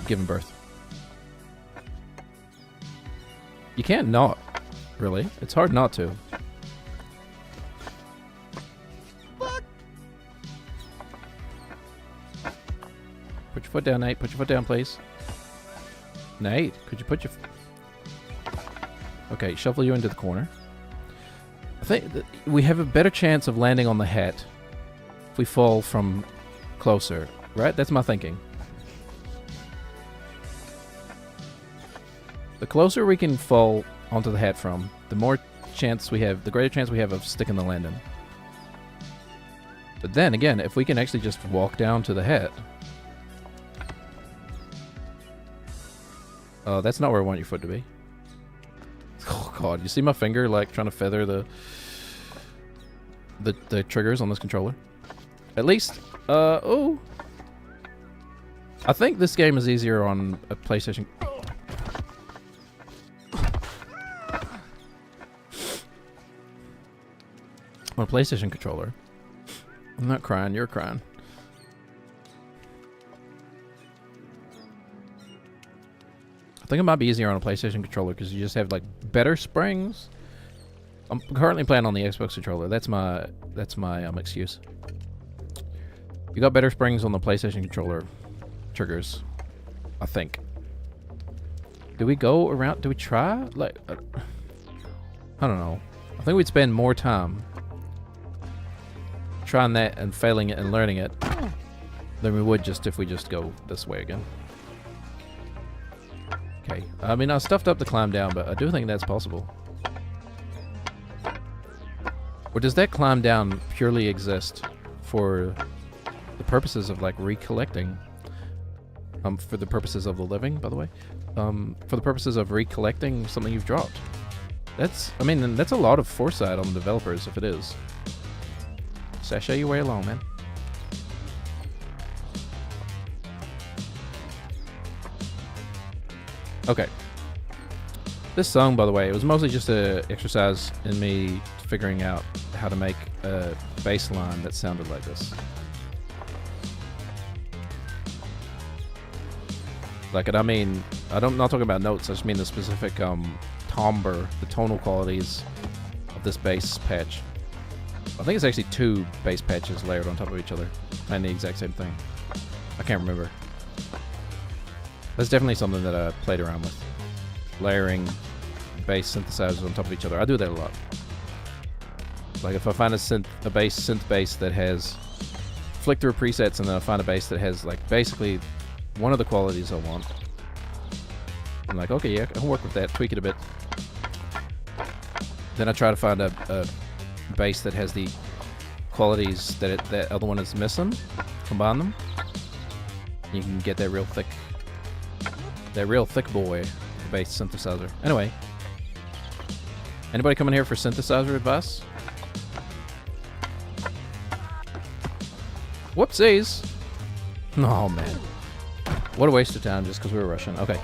giving birth. You can't not, really. It's hard not to. Put your foot down, Nate. Put your foot down, please. Nate, could you put your... Okay, shuffle you into the corner. I think we have a better chance of landing on the hat if we fall from closer, right? That's my thinking. The closer we can fall onto the hat from, the more chance we have, the greater chance we have of sticking the landing. But then again, if we can actually just walk down to the hat... Oh, that's not where I want your foot to be. Oh god, you see my finger like trying to feather the triggers on this controller? At least, oh. I think this game is easier on a PlayStation. On a PlayStation controller. I'm not crying, you're crying. I think it might be easier on a PlayStation controller because you just have like better springs. I'm currently playing on the Xbox controller. That's my excuse. You got better springs on the PlayStation controller triggers, I think. Do we go around? Do we try? Like, I don't know. I think we'd spend more time trying that and failing it and learning it than we would just if we just go this way again. Okay. I mean, I stuffed up the climb down, but I do think that's possible. Or does that climb down purely exist for the purposes of, like, recollecting? For the purposes of the living, by the way. For the purposes of recollecting something you've dropped. That's, I mean, that's a lot of foresight on the developers, if it is. Sashay your way along, man. Okay. This song, by the way, it was mostly just an exercise in me figuring out how to make a bass line that sounded like this. Like, and I mean, I'm not talking about notes, I just mean the specific timbre, the tonal qualities of this bass patch. I think it's actually two bass patches layered on top of each other, and the exact same thing. I can't remember. That's definitely something that I played around with. Layering bass synthesizers on top of each other. I do that a lot. Like if I find a synth bass that has flick through presets, and then I find a bass that has like basically one of the qualities I want. I'm like, okay, yeah, I can work with that, tweak it a bit. Then I try to find a bass that has the qualities that that other one is missing. Combine them. You can get that real thick boy bass synthesizer. Anyway, anybody coming here for synthesizer advice? Whoopsies! Oh man, what a waste of time just because we were rushing. Okay.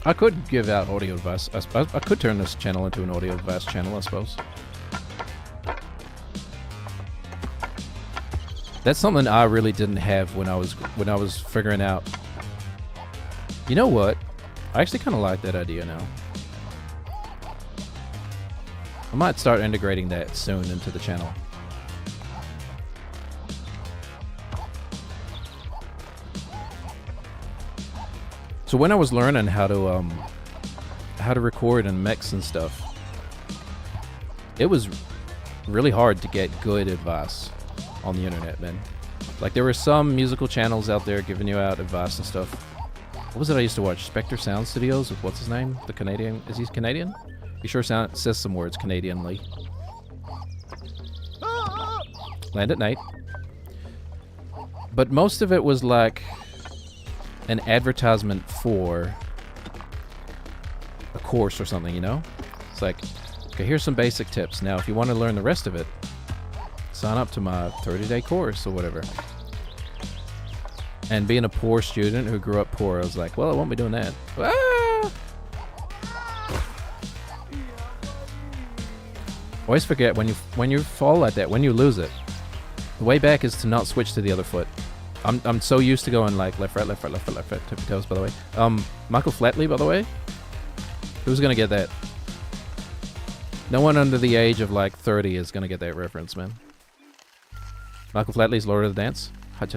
I could give out audio advice. I could turn this channel into an audio advice channel, I suppose. That's something I really didn't have when I was figuring out. You know what? I actually kind of like that idea now. I might start integrating that soon into the channel. So when I was learning how to record and mix and stuff, it was really hard to get good advice on the internet, man. Like, there were some musical channels out there giving you out advice and stuff. What was it I used to watch? Spectre Sound Studios with what's his name? The Canadian. Is he Canadian? He sure says some words Canadianly. Land at Night. But most of it was like an advertisement for a course or something, you know? It's like, okay, here's some basic tips. Now, if you want to learn the rest of it, sign up to my 30-day course or whatever. And being a poor student who grew up poor, I was like, well, I won't be doing that. Ah! Always forget when you fall like that, when you lose it, the way back is to not switch to the other foot. I'm so used to going like left, right, left, right, left, right, left, right, tippy toes, by the way. Michael Flatley, by the way. Who's gonna get that? No one under the age of like 30 is gonna get that reference, man. Michael Flatley's Lord of the Dance. What?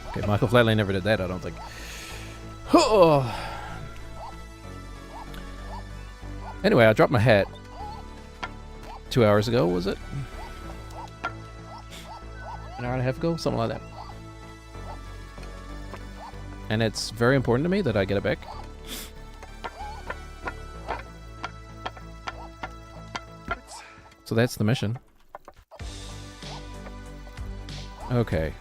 Okay, Michael Flatley never did that, I don't think. Anyway, I dropped my hat 2 hours ago, was it? An hour and a half ago? Something like that. And it's very important to me that I get it back. So that's the mission. Okay.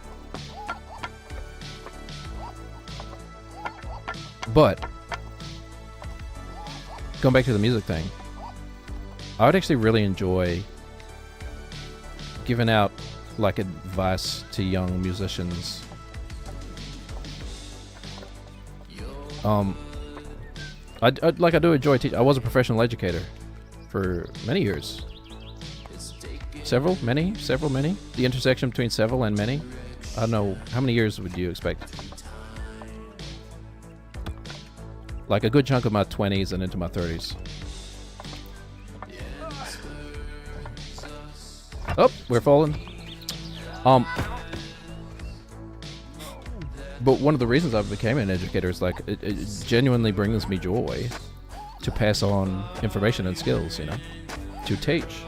But going back to the music thing, I would actually really enjoy giving out like advice to young musicians. I do enjoy teaching. I was a professional educator for many years. Several, many. The intersection between several and many. I don't know, how many years would you expect? Like a good chunk of my 20s and into my 30s. Oh, we're falling. But one of the reasons I became an educator is like it genuinely brings me joy to pass on information and skills, you know, to teach.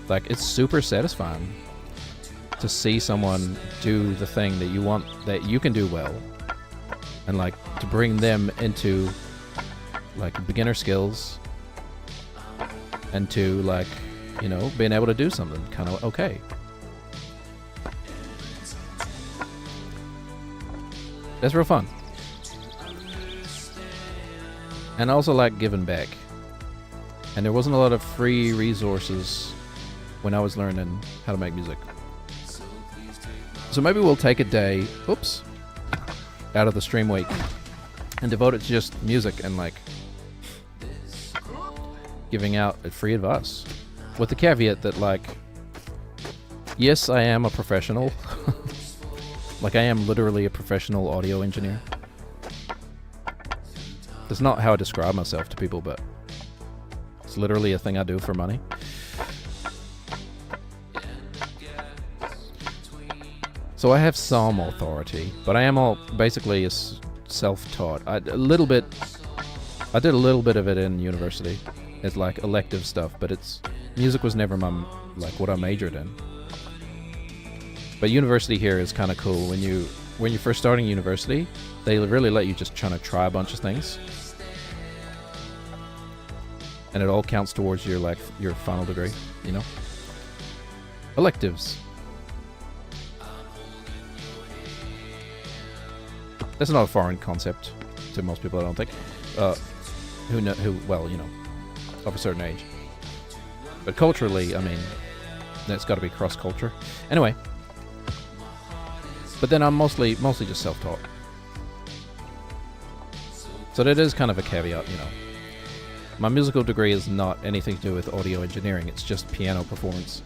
Like, it's super satisfying to see someone do the thing that you want, that you can do well, and like to bring them into like beginner skills and to like, you know, being able to do something kind of okay. That's real fun. And I also like giving back. And there wasn't a lot of free resources when I was learning how to make music. So maybe we'll take a day, out of the stream week and devote it to just music and like giving out free advice. With the caveat that like, yes, I am a professional. Like, I am literally a professional audio engineer. That's not how I describe myself to people, but it's literally a thing I do for money. So I have some authority, but I am all basically self-taught. I did a little bit of it in university as like elective stuff, but music was never what I majored in. But university here is kind of cool. When you're first starting university, they really let you just try a bunch of things, and it all counts towards your final degree. You know, electives. That's not a foreign concept to most people, I don't think. well, of a certain age. But culturally, I mean, that's got to be cross-culture. Anyway, but then I'm mostly just self-taught. So that is kind of a caveat, My musical degree is not anything to do with audio engineering. It's just piano performance.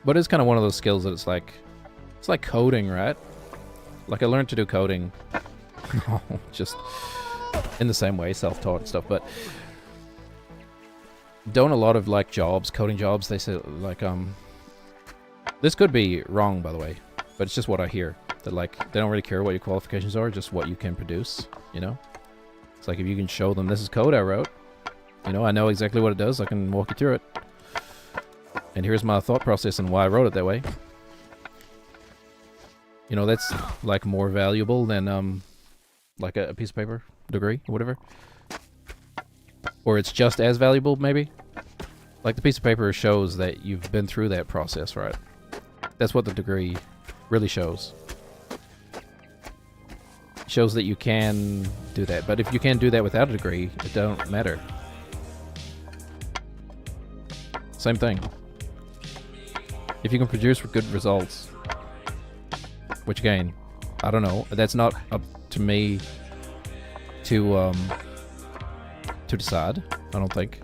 But it's kind of one of those skills that it's like coding, right? Like I learned to do coding just in the same way, self-taught and stuff, but don't a lot of like jobs, coding jobs, they say like this could be wrong, by the way, but it's just what I hear, that like they don't really care what your qualifications are, just what you can produce, It's like if you can show them this is code I wrote, I know exactly what it does, I can walk you through it. And here's my thought process and why I wrote it that way. That's like more valuable than like a piece of paper degree or whatever. Or it's just as valuable, maybe. Like the piece of paper shows that you've been through that process, right? That's what the degree really shows. It shows that you can do that. But if you can do that without a degree, it don't matter. Same thing. If you can produce good results, which again, I don't know. That's not up to me to decide. I don't think.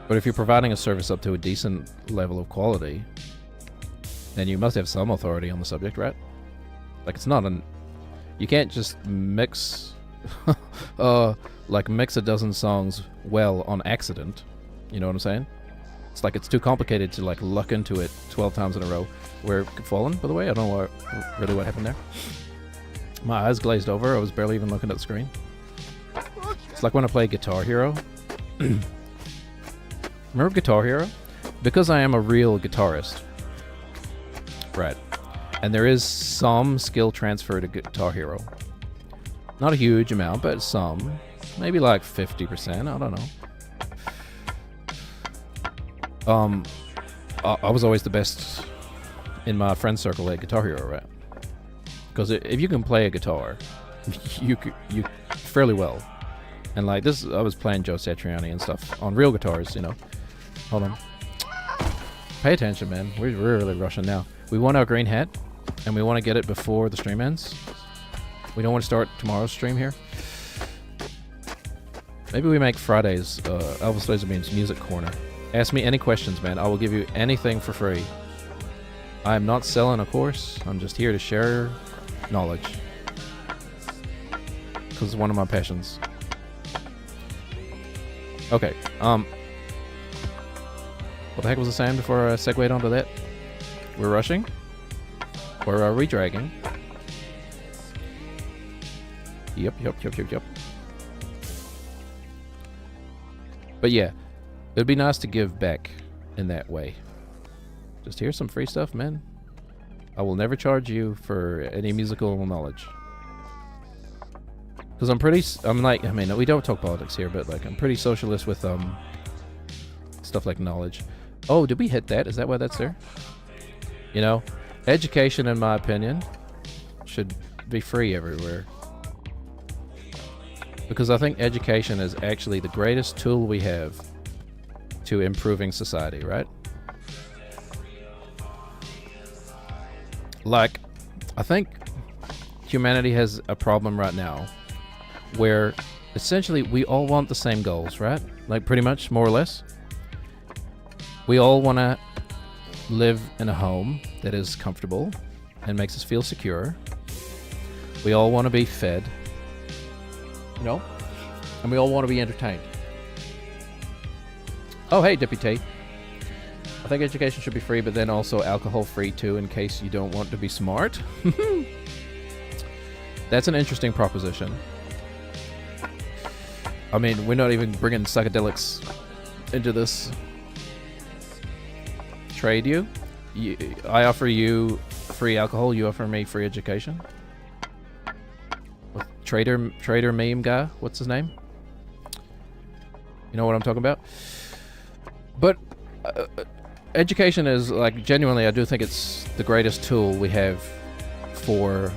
But if you're providing a service up to a decent level of quality, then you must have some authority on the subject, right? Like it's not you can't just mix mix a dozen songs well on accident. You know what I'm saying? It's like it's too complicated to like luck into it 12 times in a row. Where fallen, by the way, I don't know really what happened there. My eyes glazed over. I was barely even looking at the screen. It's like when I play Guitar Hero. Remember Guitar Hero? Because I am a real guitarist. Right. And there is some skill transfer to Guitar Hero. Not a huge amount, but some. Maybe like 50%, I don't know. I was always the best in my friend circle at Guitar Hero, right? Because if you can play a guitar, you fairly well. And like this, I was playing Joe Satriani and stuff on real guitars, Hold on. Pay attention, man. We're really rushing now. We want our green hat, and we want to get it before the stream ends. We don't want to start tomorrow's stream here. Maybe we make Fridays Elvis Laserbeam's Music Corner. Ask me any questions, man. I will give you anything for free. I am not selling a course. I'm just here to share knowledge. Because it's one of my passions. Okay. What the heck was I saying before I segued onto that? We're rushing? Or are we dragging? Yep. But yeah. It'd be nice to give back in that way. Just here's some free stuff, man. I will never charge you for any musical knowledge. Because we don't talk politics here, but like I'm pretty socialist with stuff like knowledge. Oh, did we hit that? Is that why that's there? Education, in my opinion, should be free everywhere. Because I think education is actually the greatest tool we have to improving society, right? Like, I think humanity has a problem right now where essentially we all want the same goals, right? Like pretty much, more or less. We all want to live in a home that is comfortable and makes us feel secure. We all want to be fed, and we all want to be entertained. Oh, hey, Deputy. I think education should be free, but then also alcohol free too, in case you don't want to be smart. That's an interesting proposition. I mean, we're not even bringing psychedelics into this. Trade you? I offer you free alcohol, you offer me free education? With trader meme guy, what's his name? You know what I'm talking about? But education is like genuinely. I do think it's the greatest tool we have for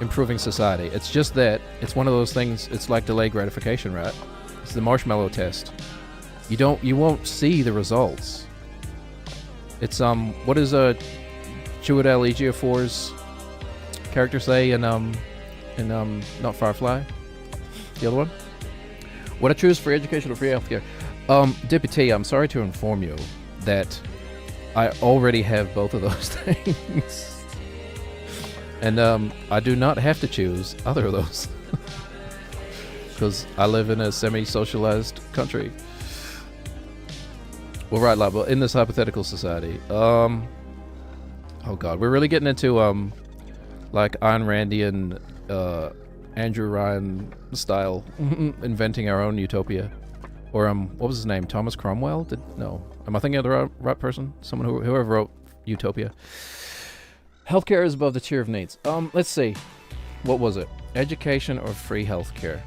improving society. It's just that it's one of those things. It's like delayed gratification, right? It's the marshmallow test. You won't see the results. It's what is Chiwetel Ejiofor's character say in not Firefly, the other one? Would I choose free education or free healthcare? Deputy, I'm sorry to inform you that I already have both of those things. And I do not have to choose either of those. Because I live in a semi-socialized country. Well, right, Labo, in this hypothetical society. Oh god, we're really getting into like Ayn Randian, Andrew Ryan style, inventing our own utopia. Or what was his name? Thomas Cromwell? No. Am I thinking of the right person? Someone whoever wrote Utopia. Healthcare is above the tier of needs. Let's see. What was it? Education or free healthcare?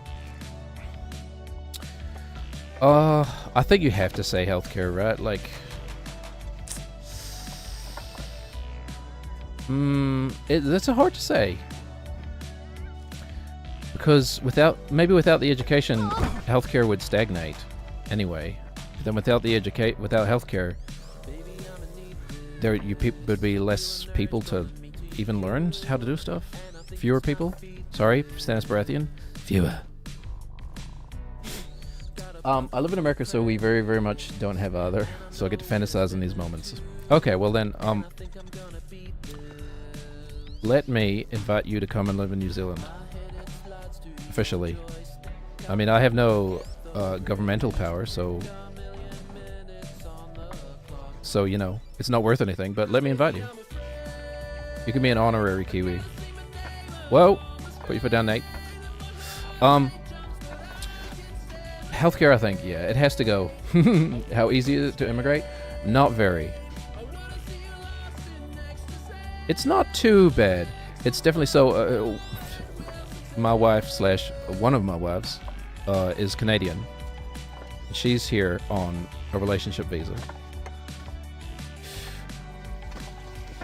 I think you have to say healthcare, right? Like, that's hard to say. Because without the education, healthcare would stagnate anyway. Then without healthcare, would be less people to even learn how to do stuff. Fewer people. Sorry, Stannis Baratheon. Fewer. I live in America, so we very, very much don't have either. So I get to fantasize in these moments. Okay, well then, let me invite you to come and live in New Zealand. Officially. I mean, I have no governmental power, so you know, it's not worth anything, but let me invite you. You can be an honorary Kiwi. Whoa! Put your foot down, Nate. Healthcare, I think, yeah, it has to go. How easy is it to immigrate? Not very. It's not too bad. It's definitely so. My wife / one of my wives is Canadian. She's here on a relationship visa.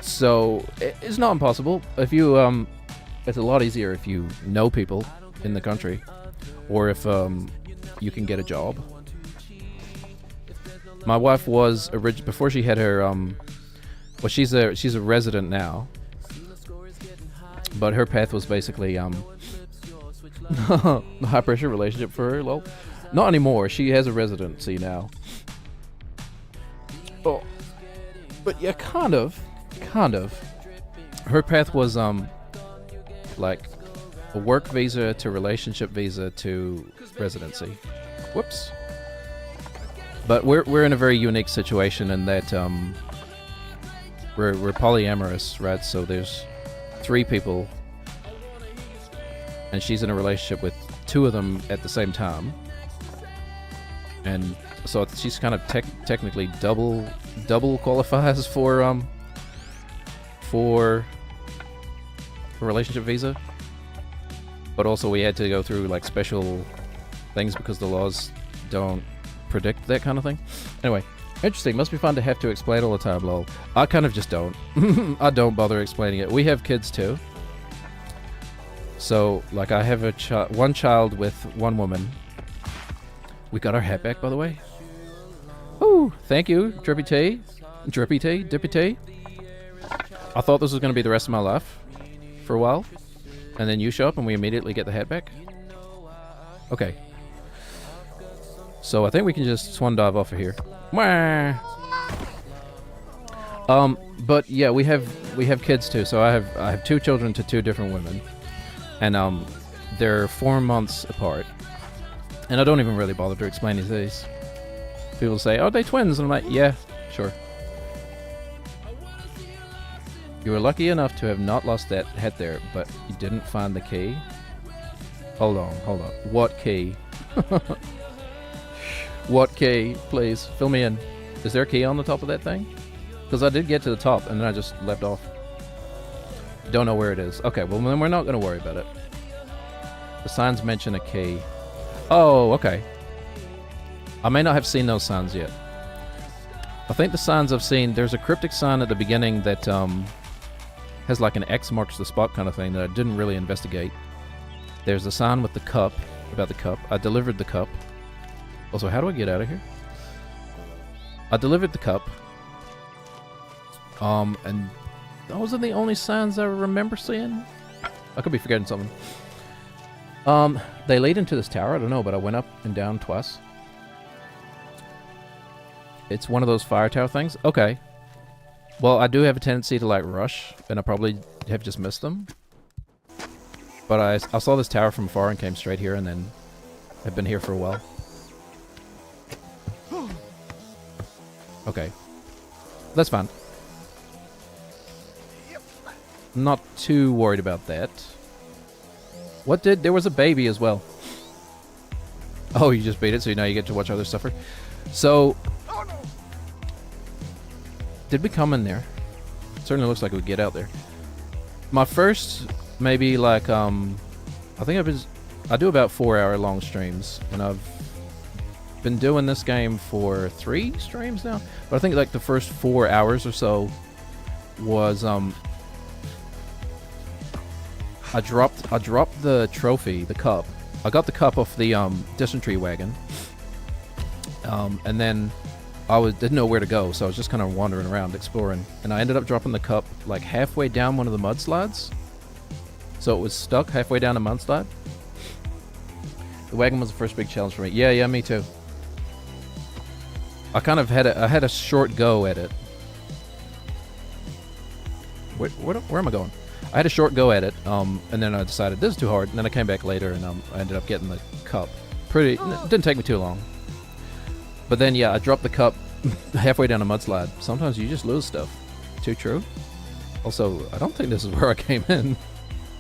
So it's not impossible. If you, it's a lot easier if you know people in the country, or if you can get a job. My wife was before she had her well, she's a resident now, but her path was basically high pressure relationship for her. Lol. Not anymore. She has a residency now. Oh, but yeah, kind of. Her path was like a work visa to relationship visa to residency. Whoops. But we're in a very unique situation in that we're polyamorous, right? So there's 3 people, and she's in a relationship with 2 of them at the same time, and so she's kind of technically double qualifies for a relationship visa. But also we had to go through like special things because the laws don't predict that kind of thing. Anyway, interesting. Must be fun to have to explain all the time, lol. I kind of just don't. I don't bother explaining it. We have kids too. So, like, I have one child with one woman. We got our hat back, by the way. Ooh, thank you, Drippy T. Dippy T. I thought this was going to be the rest of my life for a while. And then you show up and we immediately get the hat back. Okay. So I think we can just swan dive off of here. But yeah, we have kids too. So I have 2 children to 2 different women, and they're 4 months apart. And I don't even really bother to explain these. People say, "Oh, they twins," and I'm like, "Yeah, sure." You were lucky enough to have not lost that hat there, but you didn't find the key. Hold on. What key? What key? Please, fill me in. Is there a key on the top of that thing? Because I did get to the top, and then I just left off. Don't know where it is. Okay, well, then we're not going to worry about it. The signs mention a key. Oh, okay. I may not have seen those signs yet. I think the signs I've seen, there's a cryptic sign at the beginning that has like an X marks the spot kind of thing that I didn't really investigate. There's a sign with the cup, about the cup. I delivered the cup. Also, how do I get out of here? I delivered the cup. And those are the only signs I remember seeing. I could be forgetting something. They lead into this tower, I don't know, but I went up and down twice. It's one of those fire tower things? Okay. Well, I do have a tendency to, like, rush, and I probably have just missed them. But I saw this tower from afar and came straight here, and then have been here for a while. Okay. That's fine. Not too worried about that. There was a baby as well. Oh, you just beat it, so now you get to watch others suffer. So, did we come in there? Certainly looks like we get out there. My first, maybe like, I think I do about 4-hour long streams, and I've been doing this game for 3 streams now. But I think like the first 4 hours or so was, I dropped the trophy, the cup. I got the cup off the dysentery wagon, and then didn't know where to go, so I was just kind of wandering around exploring, and I ended up dropping the cup like halfway down one of the mudslides. So it was stuck halfway down a mudslide. The wagon was the first big challenge for me. Yeah, me too. I kind of had a short go at it. Where am I going? I had a short go at it, and then I decided this is too hard, and then I came back later, and I ended up getting the cup. It didn't take me too long. But then, yeah, I dropped the cup halfway down a mudslide. Sometimes you just lose stuff. Too true. Also, I don't think this is where I came in.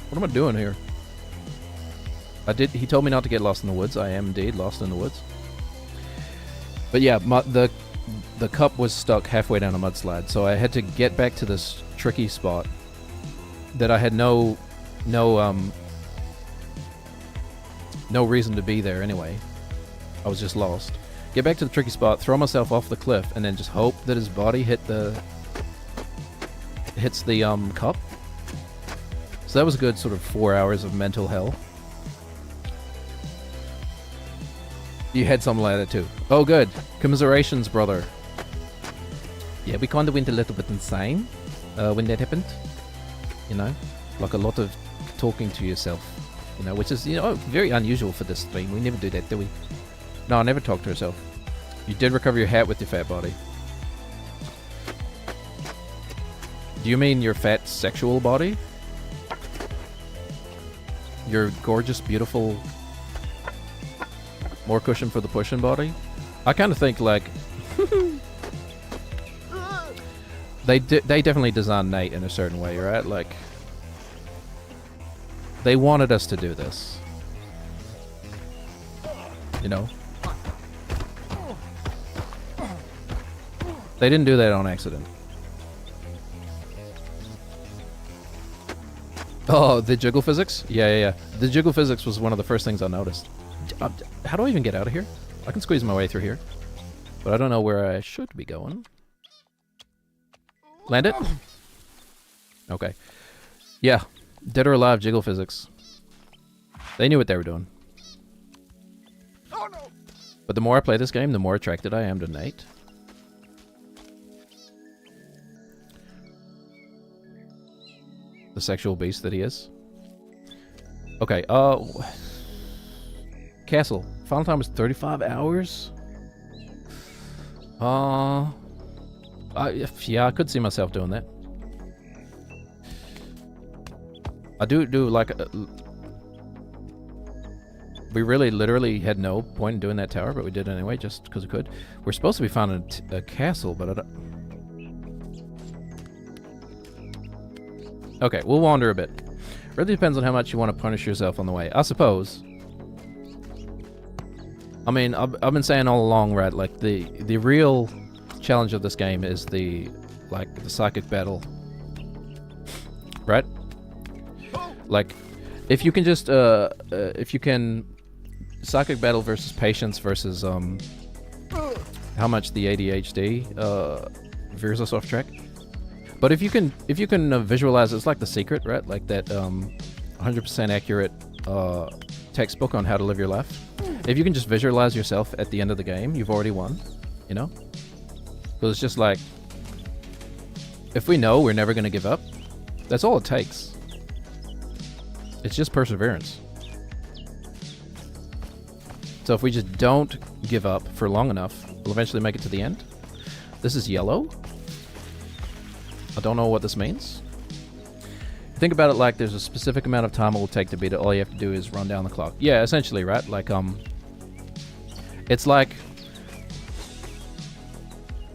What am I doing here? He told me not to get lost in the woods. I am indeed lost in the woods. But yeah, the cup was stuck halfway down a mudslide, so I had to get back to this tricky spot that I had no reason to be there anyway. I was just lost. Get back to the tricky spot, throw myself off the cliff, and then just hope that his body hits the cup. So that was a good sort of 4 hours of mental hell. You had something like that too. Oh, good. Commiserations, brother. Yeah, we kind of went a little bit insane when that happened. You know, like a lot of talking to yourself. You know, which is, very unusual for this stream. We never do that, do we? No, I never talk to herself. You did recover your hat with your fat body. Do you mean your fat sexual body? Your gorgeous, beautiful, more cushion for the pushing body? I kind of think like they definitely designed Nate in a certain way, right? Like they wanted us to do this. You know? They didn't do that on accident. Oh, the jiggle physics? Yeah. The jiggle physics was one of the first things I noticed. How do I even get out of here? I can squeeze my way through here. But I don't know where I should be going. Land it? Okay. Yeah. Dead or alive jiggle physics. They knew what they were doing. But the more I play this game, the more attracted I am to Nate. The sexual beast that he is. Okay, Castle. Final time was 35 hours? Yeah, I could see myself doing that. I do like... we really literally had no point in doing that tower, but we did anyway, just because we could. We're supposed to be finding a castle, but I don't... Okay, we'll wander a bit. Really depends on how much you want to punish yourself on the way. I suppose. I mean, I've been saying all along, right? Like the real challenge of this game is the psychic battle, right? Like, if you can just psychic battle versus patience versus how how much the ADHD veers us off track. But if you can visualize, it's like The Secret, right? Like that 100% accurate textbook on how to live your life. If you can just visualize yourself at the end of the game, you've already won, you know? Because it's just like, if we know we're never going to give up, that's all it takes. It's just perseverance. So if we just don't give up for long enough, we'll eventually make it to the end. This is yellow. I don't know what this means. Think about it like there's a specific amount of time it will take to beat it. All you have to do is run down the clock. Yeah, essentially, right? Like, it's like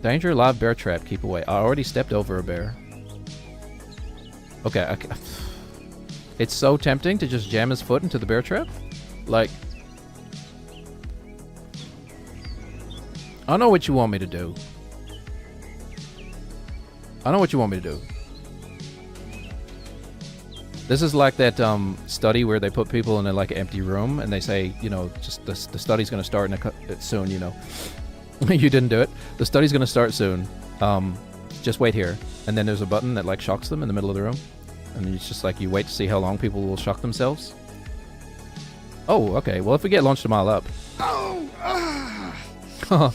danger, live bear trap, keep away. I already stepped over a bear. Okay, it's so tempting to just jam his foot into the bear trap. Like, I know what you want me to do. I know what you want me to do. This is like that study where they put people in a like empty room and they say, you know, just the study's going to start soon, you know. You didn't do it. The study's going to start soon. Just wait here. And then there's a button that like shocks them in the middle of the room. And it's just like you wait to see how long people will shock themselves. Oh, okay. Well, if we get launched a mile up. Oh!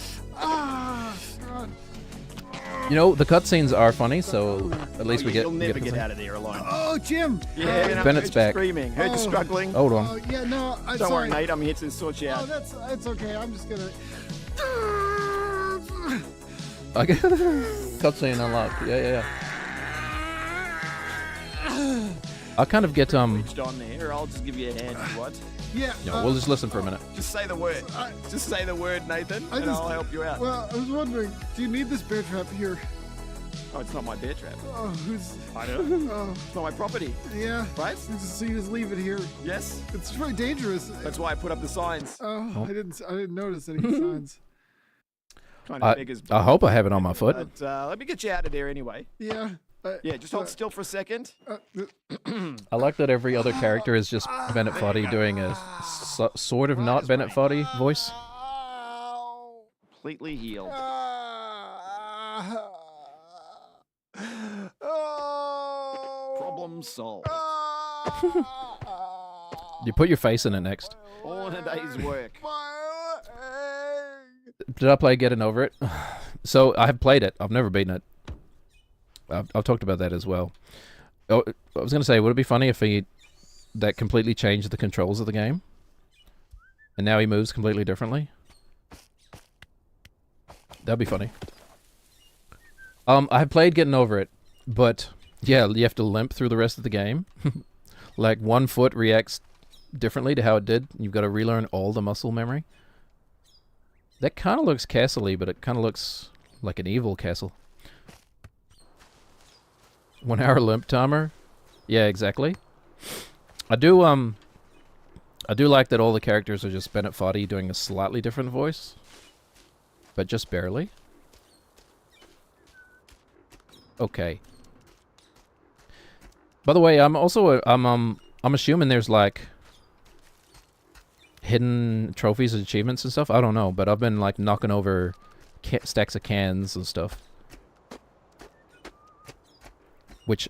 You know, the cutscenes are funny, so at least we get. You'll never get out of there alone. Oh, Jim! Yeah, you know, Bennett's heard you back. screaming. Heard you struggling. Hold on. Yeah, no, I'm Don't sorry. worry, mate. I'm here to sort you Oh, out. that's okay. I'm just gonna. Okay. Cutscene unlocked. Yeah. I kind of get Reached on there. I'll just give you a hand if you want. Yeah. No, we'll just listen for a minute. Just say the word. Just say the word, Nathan, and I'll help you out. Well, I was wondering, do you need this bear trap here? Oh, it's not my bear trap. Oh, who's? I know. Oh, It's not my property, yeah. right? So you just leave it here. Yes. It's really dangerous. That's why I put up the signs. Oh, I didn't notice any signs. Kind of beggars. I hope I have it on my foot. But let me get you out of there anyway. Yeah. Yeah, just hold still for a second. I like that every other character is just Bennett Foddy doing a sort of not Bennett Foddy voice. Completely healed. Problem solved. You put your face in it next. All in a day's work. Did I play Getting Over It? So I have played it. I've never beaten it. I've talked about that as well. Oh, I was going to say, would it be funny if that completely changed the controls of the game? And now he moves completely differently? That'd be funny. I have played Getting Over It, but yeah, you have to limp through the rest of the game. Like one foot reacts differently to how it did. You've got to relearn all the muscle memory. That kind of looks castle-y, but it kind of looks like an evil castle. 1 hour limp timer? Yeah, exactly. I do like that all the characters are just Bennett Foddy doing a slightly different voice. But just barely. Okay. By the way, I'm assuming there's like hidden trophies and achievements and stuff. I don't know, but I've been like knocking over stacks of cans and stuff. Which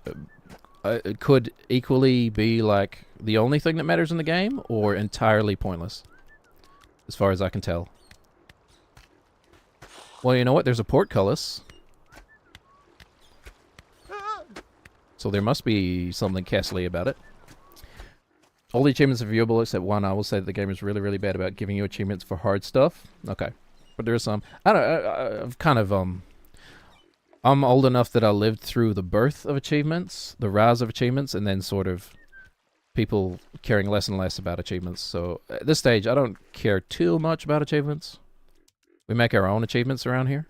it could equally be like the only thing that matters in the game, or entirely pointless, as far as I can tell. Well, you know what? There's a portcullis, so there must be something castle-y about it. All the achievements are viewable except one. I will say that the game is really, really bad about giving you achievements for hard stuff. Okay, but there are some. I've kind of I'm old enough that I lived through the birth of achievements, the rise of achievements, and then sort of people caring less and less about achievements. So at this stage, I don't care too much about achievements. We make our own achievements around here.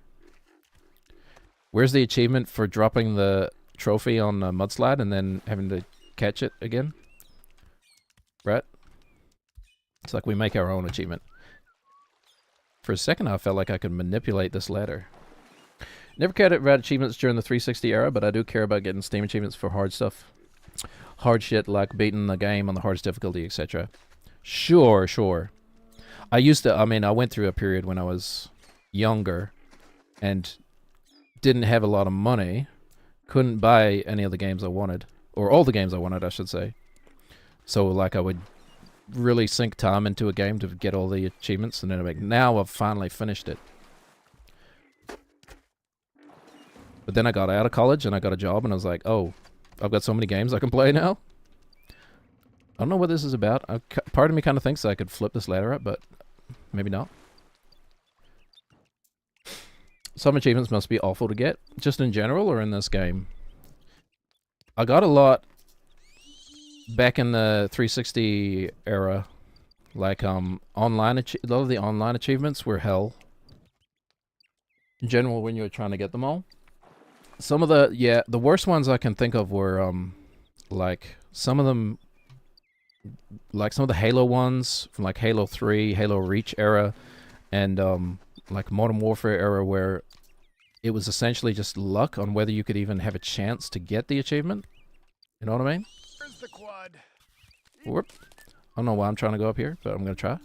Where's the achievement for dropping the trophy on a mudslide and then having to catch it again? Right? It's like we make our own achievement. For a second, I felt like I could manipulate this ladder. Never cared about achievements during the 360 era, but I do care about getting Steam achievements for hard stuff. Hard shit like beating the game on the hardest difficulty, etc. Sure. I went through a period when I was younger and didn't have a lot of money, couldn't buy any of the games I wanted, or all the games I wanted, I should say. So like I would really sink time into a game to get all the achievements, and then I'm like, now I've finally finished it. But then I got out of college and I got a job, and I was like, oh, I've got so many games I can play now. I don't know what this is about. Part of me kind of thinks I could flip this ladder up, but maybe not. Some achievements must be awful to get, just in general or in this game. I got a lot back in the 360 era. Like, online a lot of the online achievements were hell. In general, when you were trying to get them all. Some of the worst ones I can think of were, like, some of them, like some of the Halo ones from like Halo 3, Halo Reach era, and, like Modern Warfare era, where it was essentially just luck on whether you could even have a chance to get the achievement. You know what I mean? Where's the quad? Whoop. I don't know why I'm trying to go up here, but I'm gonna try.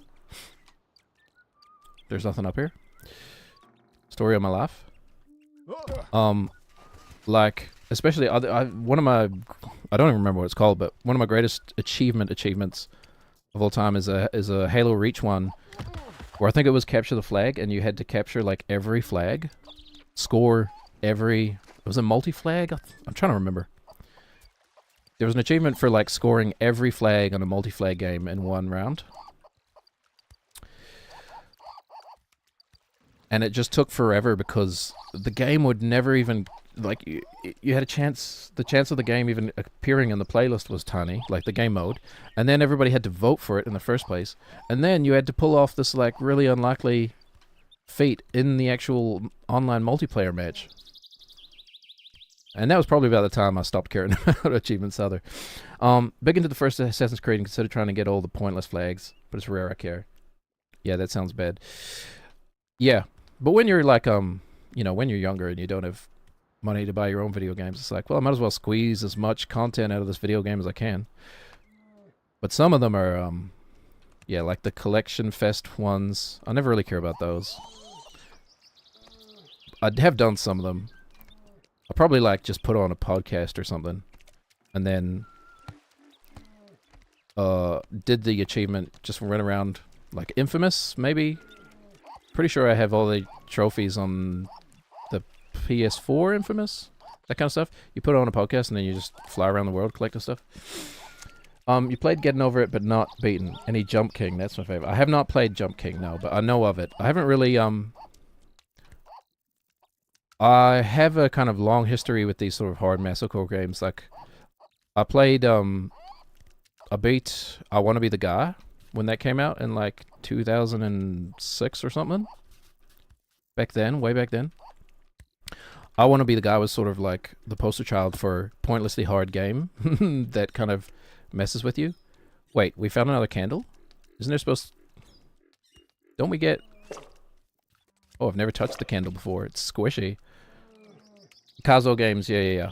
There's nothing up here. Story of my life. Like, especially one of my, I don't even remember what it's called, but one of my greatest achievements of all time is a Halo Reach one, where I think it was capture the flag, and you had to capture like every flag, score every. It was a multi-flag. I'm trying to remember. There was an achievement for like scoring every flag on a multi-flag game in one round. And it just took forever because the game would never even, like, you had a chance, the chance of the game even appearing in the playlist was tiny, like the game mode. And then everybody had to vote for it in the first place. And then you had to pull off this like really unlikely feat in the actual online multiplayer match. And that was probably about the time I stopped caring about achievements either. Big into the first Assassin's Creed and considered trying to get all the pointless flags, but it's rare I care. Yeah, that sounds bad. Yeah, but when you're like, you know, when you're younger and you don't have money to buy your own video games, it's like, well, I might as well squeeze as much content out of this video game as I can. But some of them are, yeah, like the Collection Fest ones. I never really care about those. I have done some of them. I'll probably like just put on a podcast or something, and then did the achievement, just run around like Infamous, maybe. Pretty sure I have all the trophies on the PS4 Infamous, that kind of stuff. You put it on a podcast and then you just fly around the world collecting stuff. You played Getting Over It but not beaten. Any Jump King? That's my favorite. I have not played Jump King, no, but I know of it. I haven't really I have a kind of long history with these sort of hard masocore games. Like, I played, I beat I Wanna Be the Guy when that came out in like 2006 or something. Back then, way back then. I Wanna Be the Guy was sort of like the poster child for pointlessly hard game that kind of messes with you. Wait, we found another candle? Isn't there supposed to... Don't we get... Oh, I've never touched the candle before. It's squishy. Kazo games, yeah.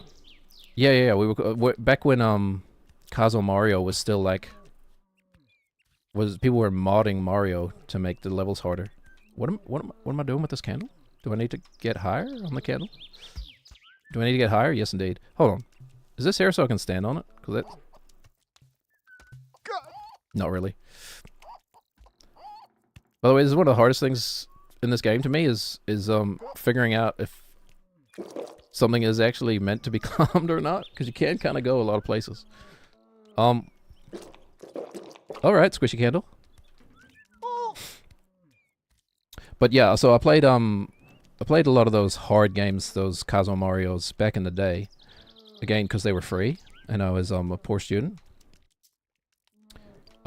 We were back when Kazo Mario was still like, people were modding Mario to make the levels harder. What am I doing with this candle? Do I need to get higher on the candle? Do I need to get higher? Yes, indeed. Hold on. Is this here so I can stand on it? 'Cause that... Not really. By the way, this is one of the hardest things in this game to me is figuring out if something is actually meant to be climbed or not, because you can kind of go a lot of places. All right, squishy candle. But yeah, so I played a lot of those hard games, those Kazo Marios back in the day, again because they were free and I was a poor student.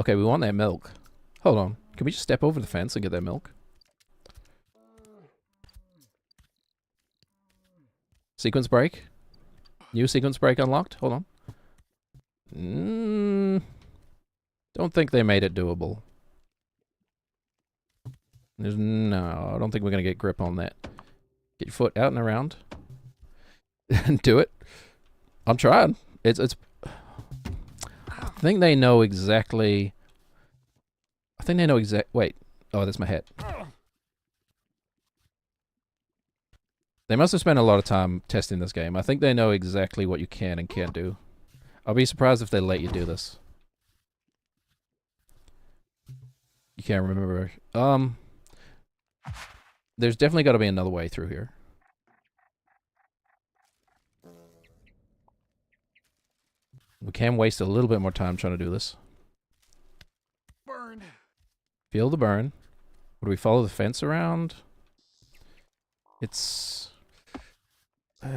Okay, we want that milk. Hold on, can we just step over the fence and get that milk? Sequence break. New sequence break unlocked. Hold on. Don't think they made it doable. No, I don't think we're going to get grip on that. Get your foot out and around. And do it. I'm trying. It's... I think they know exactly... Wait. Oh, that's my hat. They must have spent a lot of time testing this game. I think they know exactly what you can and can't do. I'll be surprised if they let you do this. You can't remember. There's definitely got to be another way through here. We can waste a little bit more time trying to do this. Burn. Feel the burn. Would we follow the fence around? It's... we've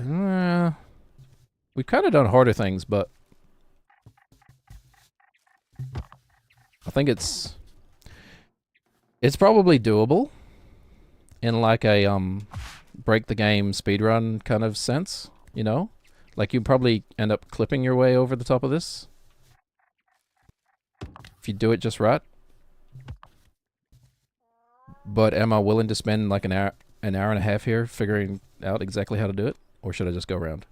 kind of done harder things, but... I think it's probably doable in like a break the game speedrun kind of sense, you know? Like you probably end up clipping your way over the top of this if you do it just right. But am I willing to spend like an hour and a half here figuring out exactly how to do it, or should I just go around?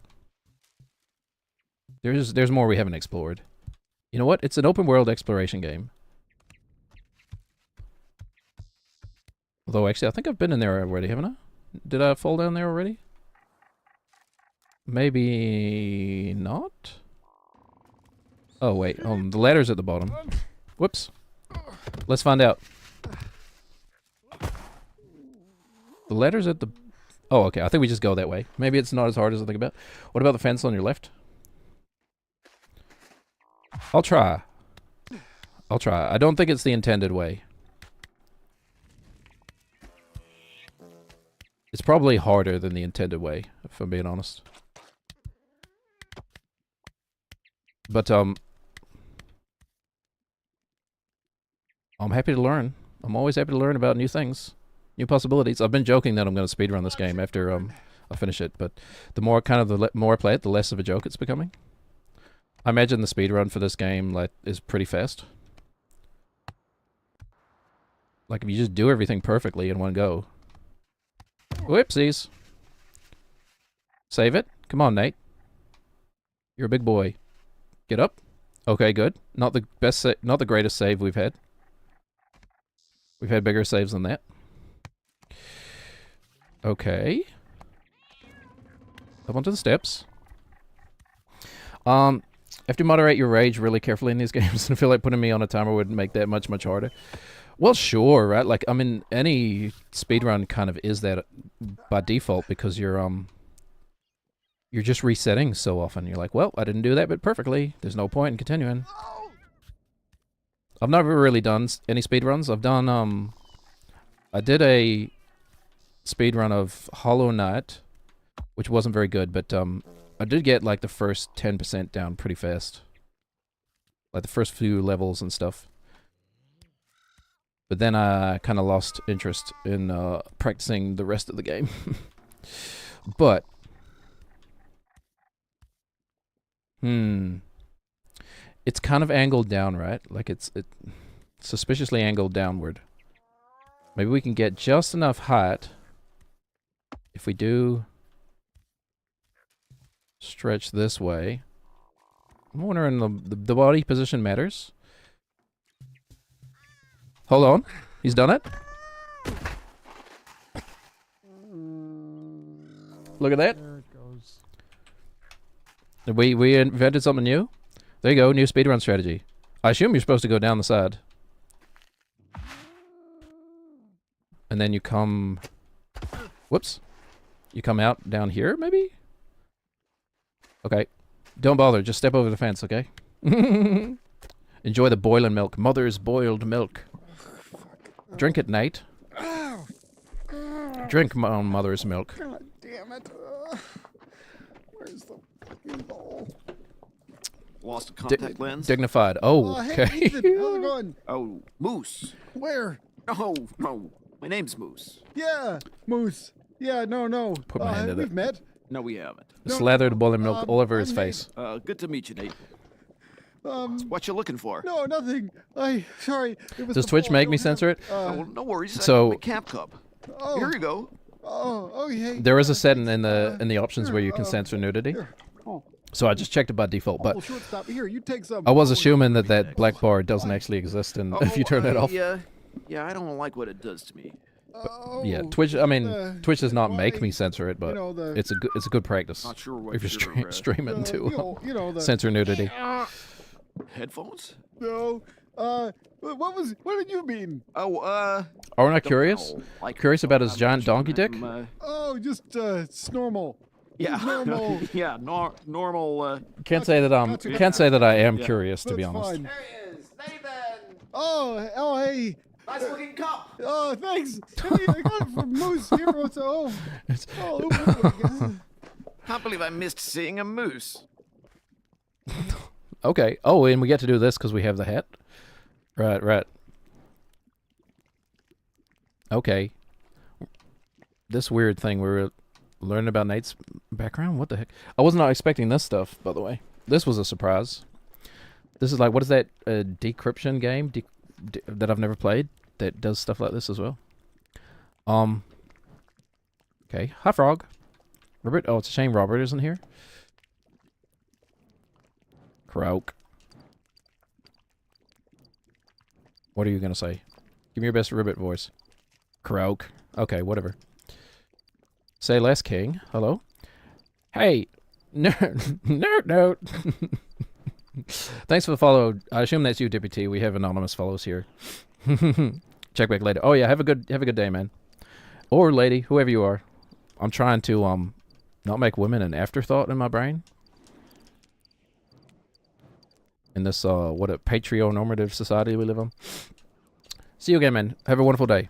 There's more we haven't explored. You know what? It's an open world exploration game. Although, actually, I think I've been in there already, haven't I? Did I fall down there already? Maybe not? Oh, wait. The ladder's at the bottom. Whoops. Let's find out. The ladder's at the... Oh, okay. I think we just go that way. Maybe it's not as hard as I think about. What about the fence on your left? I'll try. I don't think it's the intended way. It's probably harder than the intended way, if I'm being honest. But, I'm happy to learn. I'm always happy to learn about new things, new possibilities. I've been joking that I'm going to speedrun this game after I finish it, but the more more I play it, the less of a joke it's becoming. I imagine the speedrun for this game is pretty fast. Like if you just do everything perfectly in one go. Whoopsies. Save it. Come on, Nate. You're a big boy. Get up. Okay, good. Not the best, not the greatest save we've had. We've had bigger saves than that. Okay. Up onto the steps. You have to moderate your rage really carefully in these games, and I feel like putting me on a timer would make that much harder. Well, sure, right? Like, I mean, any speedrun kind of is that by default because you're just resetting so often. You're like, well, I didn't do that bit perfectly. There's no point in continuing. I've never really done any speedruns. I've done, I did a speedrun of Hollow Knight, which wasn't very good, but, I did get, like, the first 10% down pretty fast. Like, the first few levels and stuff. But then I kind of lost interest in practicing the rest of the game. But... It's kind of angled down, right? Like, it's suspiciously angled downward. Maybe we can get just enough height if we do... stretch this way. I'm wondering the body position matters. Hold on. He's done it. Look at that. There it goes. We invented something new. There you go. New speedrun strategy. I assume you're supposed to go down the side. And then you come... Whoops. You come out down here, maybe? Okay. Don't bother. Just step over the fence, okay? Enjoy the boiling milk. Mother's boiled milk. Drink it, Nate. Drink my own mother's milk. God damn it. Where's the fucking bowl? Lost a contact lens. Dignified. Oh, Hey, okay. Ethan, how's it going? Oh, Moose. Where? No, no. My name's Moose. Yeah, Moose. Yeah, no. Put my hand in we've it. met. No, we haven't. Slathered boiling milk all over his I'm face. Good to meet you, Nate. Um, What you looking for? no, nothing. Sorry. It was Does the Twitch bowl. make I me don't censor it? have- Oh, no worries. so- I camp cup. oh, Here you go. hey. There is a setting in the options where you can censor nudity. Here. Oh, So I just checked it by default, but well, shortstop. Here, you take some. I was assuming that black bar doesn't actually exist, and if you turn that off. Yeah, I don't like what it does to me. Oh, Yeah, Twitch. I mean, Twitch does not make why, me censor it, but it's a good practice. Not sure what If you're you're, streaming to you know the censor nudity. headphones? No. What did you mean? Oh, Are we not curious? Curious about his giant donkey dick? Oh, just it's normal. Yeah, Normal. yeah, normal. Can't say that can't say that I am curious, to be That's honest. fine. There he is, Nathan. Oh, hey. Nice looking cup. Oh, thanks. Hey, I got it from Moose Hero. So, oh, Can't believe I missed seeing a moose. Okay. Oh, and we get to do this because we have the hat. Right. Okay. This weird thing we were learning about Nate's background. What the heck? I was not expecting this stuff, by the way. This was a surprise. This is like, what is that decryption game that I've never played that does stuff like this as well? Okay. Hi, Frog. Robert. Oh, it's a shame Robert isn't here. Croak. What are you gonna say? Give me your best ribbit voice. Croak. Okay, whatever. Say less, King. Hello? Hey! Nerd note! Thanks for the follow. I assume that's you, Dippy T. We have anonymous follows here. Check back later. Oh yeah, have a good day, man. Or lady, whoever you are. I'm trying to not make women an afterthought in my brain. In this what a patrionormative society we live in. See you again, man. Have a wonderful day.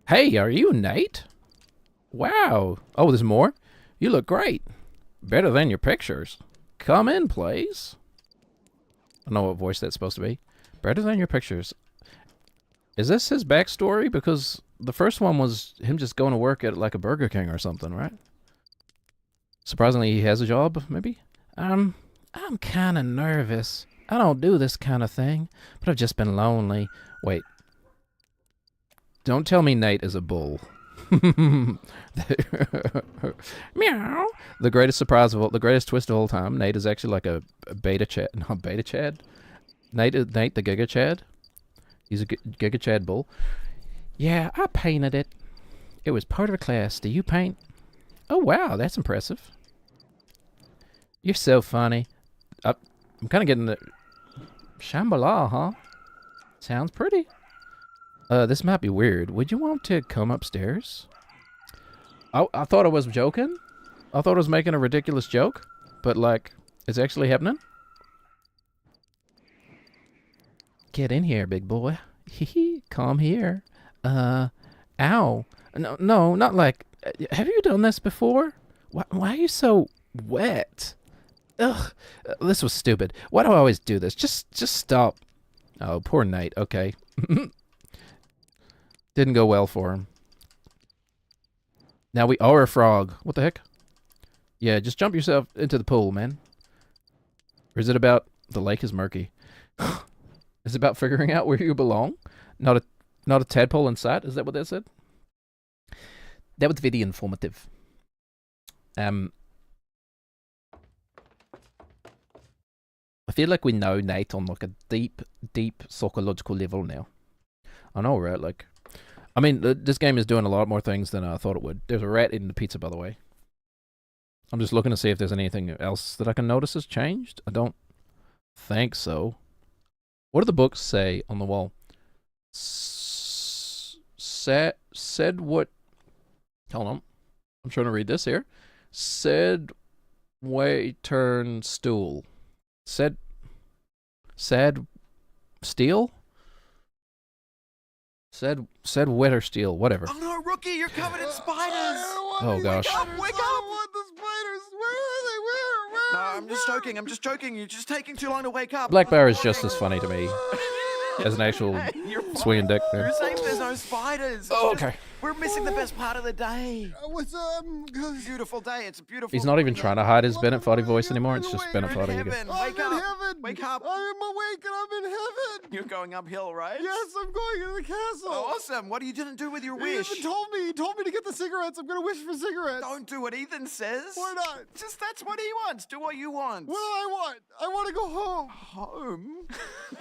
Hey, are you Nate? Wow. Oh, there's more? You look great. Better than your pictures. Come in, please. I don't know what voice that's supposed to be. Better than your pictures. Is this his backstory? Because the first one was him just going to work at like a Burger King or something, right? Surprisingly, he has a job, maybe? I'm kind of nervous. I don't do this kind of thing, but I've just been lonely. Wait. Don't tell me Nate is a bull. Meow. The greatest surprise of all, the greatest twist of all time. Nate is actually like a beta chad. Not beta chad. Nate the Giga Chad. He's a Giga Chad bull. Yeah, I painted it. It was part of a class. Do you paint? Oh wow, that's impressive. You're so funny. I'm kind of getting the Shambhala, huh? Sounds pretty. This might be weird. Would you want to come upstairs? I thought I was joking. I thought I was making a ridiculous joke, but like, it's actually happening. Get in here, big boy. Come here. Ow. No, not like. Have you done this before? Why are you so wet? Ugh, this was stupid. Why do I always do this? Just stop. Oh, poor Nate. Okay. Didn't go well for him. Now we are a frog. What the heck? Yeah, just jump yourself into the pool, man. Or is it about the lake is murky? Is it about figuring out where you belong? Not a tadpole in sight? Is that what that said? That was very informative. I feel like we know Nate on like a deep psychological level now. I know, right? Like, I mean, this game is doing a lot more things than I thought it would. There's a rat eating the pizza, by the way. I'm just looking to see if there's anything else that I can notice has changed. I don't think so. What do the books say on the wall? Said what? Hold on. I'm trying to read this here. Said way turn stool. Said steel? Said wetter steel, whatever. Oh no, Rookie, you're covered in spiders. Oh gosh. Wake up! I don't want the spiders. Where are they? Where? No, I'm just joking. I'm just joking. You're just taking too long to wake up. Black Bear is just as funny to me as an actual You're fine. swinging dick there. You're saying there's no spiders. Oh, It's just- okay. We're missing the best part of the day. What's Beautiful day. It's a beautiful. He's not even trying to hide his Bennett Foddy voice anymore. It's just Bennett You're in Foddy again. heaven. I'm Wake in up. heaven. Wake up. I'm awake and I'm in heaven. You're going uphill, right? Yes, I'm going to the castle. Oh, awesome. What are you didn't do with your He wish? even told me. He told me to get the cigarettes. I'm gonna wish for cigarettes. Don't do what Ethan says. Why not? Just that's what he wants. Do what you want. What do I want? I want to go home. Home?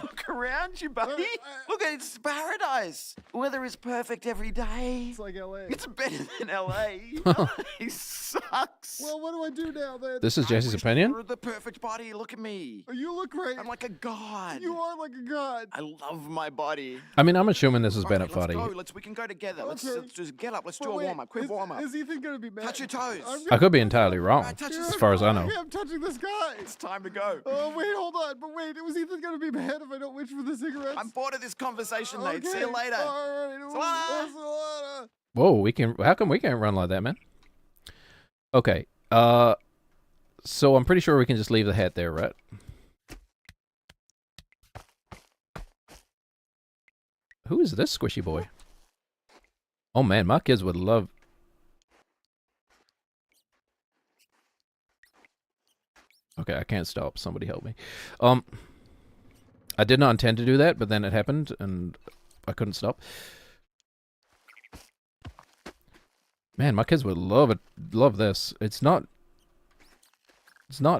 Look around you, buddy. Look, it's paradise. Weather is perfect every day. It's like LA. It's better than LA. LA sucks. Well, what do I do now then? This is Jesse's I wish opinion. you were the perfect body. Look at me. You look great. I'm like a god. You are like a god. I love my body. I mean, I'm assuming this is Right, Bennett let's Foddy. go. We can go together. Let's Okay. just get up. Let's But do a wait, warm up. Quick warm up. Is Ethan gonna be mad? Touch your toes. I could be entirely wrong, Right, touch as your far as I know. Yeah, I'm touching this guy. It's time to go. Oh, wait, hold on. But wait, was Ethan gonna be mad if I don't reach for the cigarettes? I'm bored of this conversation, mate. See Okay. you later. All right. Salada. Salada. Whoa, we can. How come we can't run like that, man? Okay. So I'm pretty sure we can just leave the hat there, right? Who is this squishy boy? Oh man, my kids would love. Okay, I can't stop. Somebody help me. I did not intend to do that, but then it happened, and I couldn't stop. Man, my kids would love it. Love this. It's not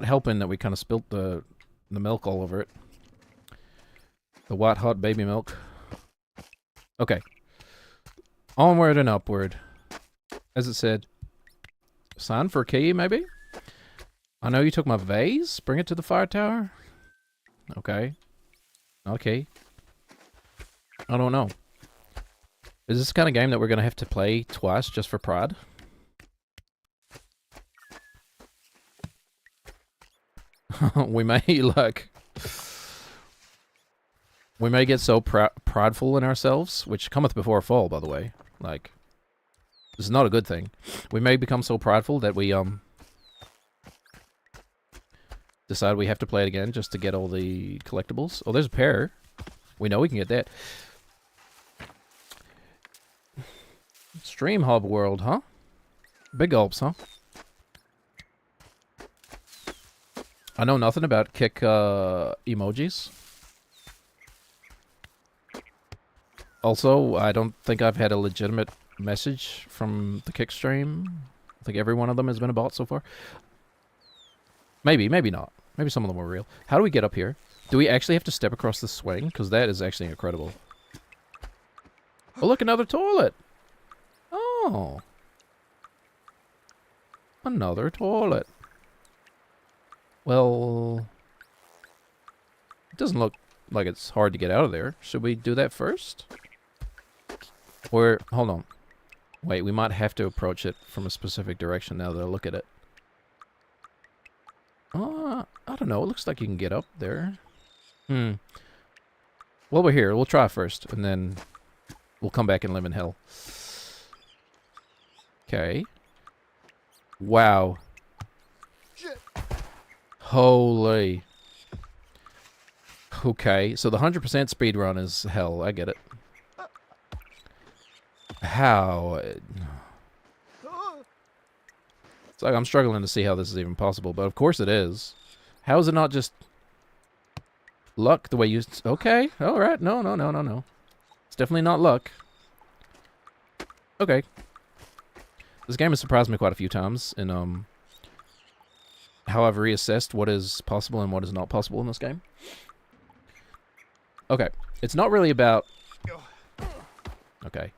helping that we kind of spilt the milk all over it. The white hot baby milk. Okay. Onward and upward. As it said. Sign for a key, maybe? I know you took my vase. Bring it to the fire tower. Okay. Okay. I don't know. Is this the kind of game that we're going to have to play twice just for pride? We may, like... We may get so prideful in ourselves, which cometh before a fall, by the way. Like, this is not a good thing. We may become so prideful that we, decide we have to play it again just to get all the collectibles. Oh, there's a pair. We know we can get that. Stream Hub World, huh? Big gulps, huh? I know nothing about kick emojis. Also, I don't think I've had a legitimate message from the kick stream. I think every one of them has been a bot so far. Maybe, maybe not. Maybe some of them were real. How do we get up here? Do we actually have to step across the swing? Because that is actually incredible. Oh, look, another toilet. Oh. Another toilet. Well, it doesn't look like it's hard to get out of there. Should we do that first? Or, hold on. Wait, we might have to approach it from a specific direction now that I look at it. I don't know. It looks like you can get up there. Well, we're here. We'll try first, and then we'll come back and live in hell. Okay. Wow. Shit. Holy. Okay, so the 100% speed run is hell. I get it. How? It's like I'm struggling to see how this is even possible, but of course it is. How is it not just luck the way you... Okay, alright. No. It's definitely not luck. Okay. This game has surprised me quite a few times in how I've reassessed what is possible and what is not possible in this game. Okay, it's not really about... Okay.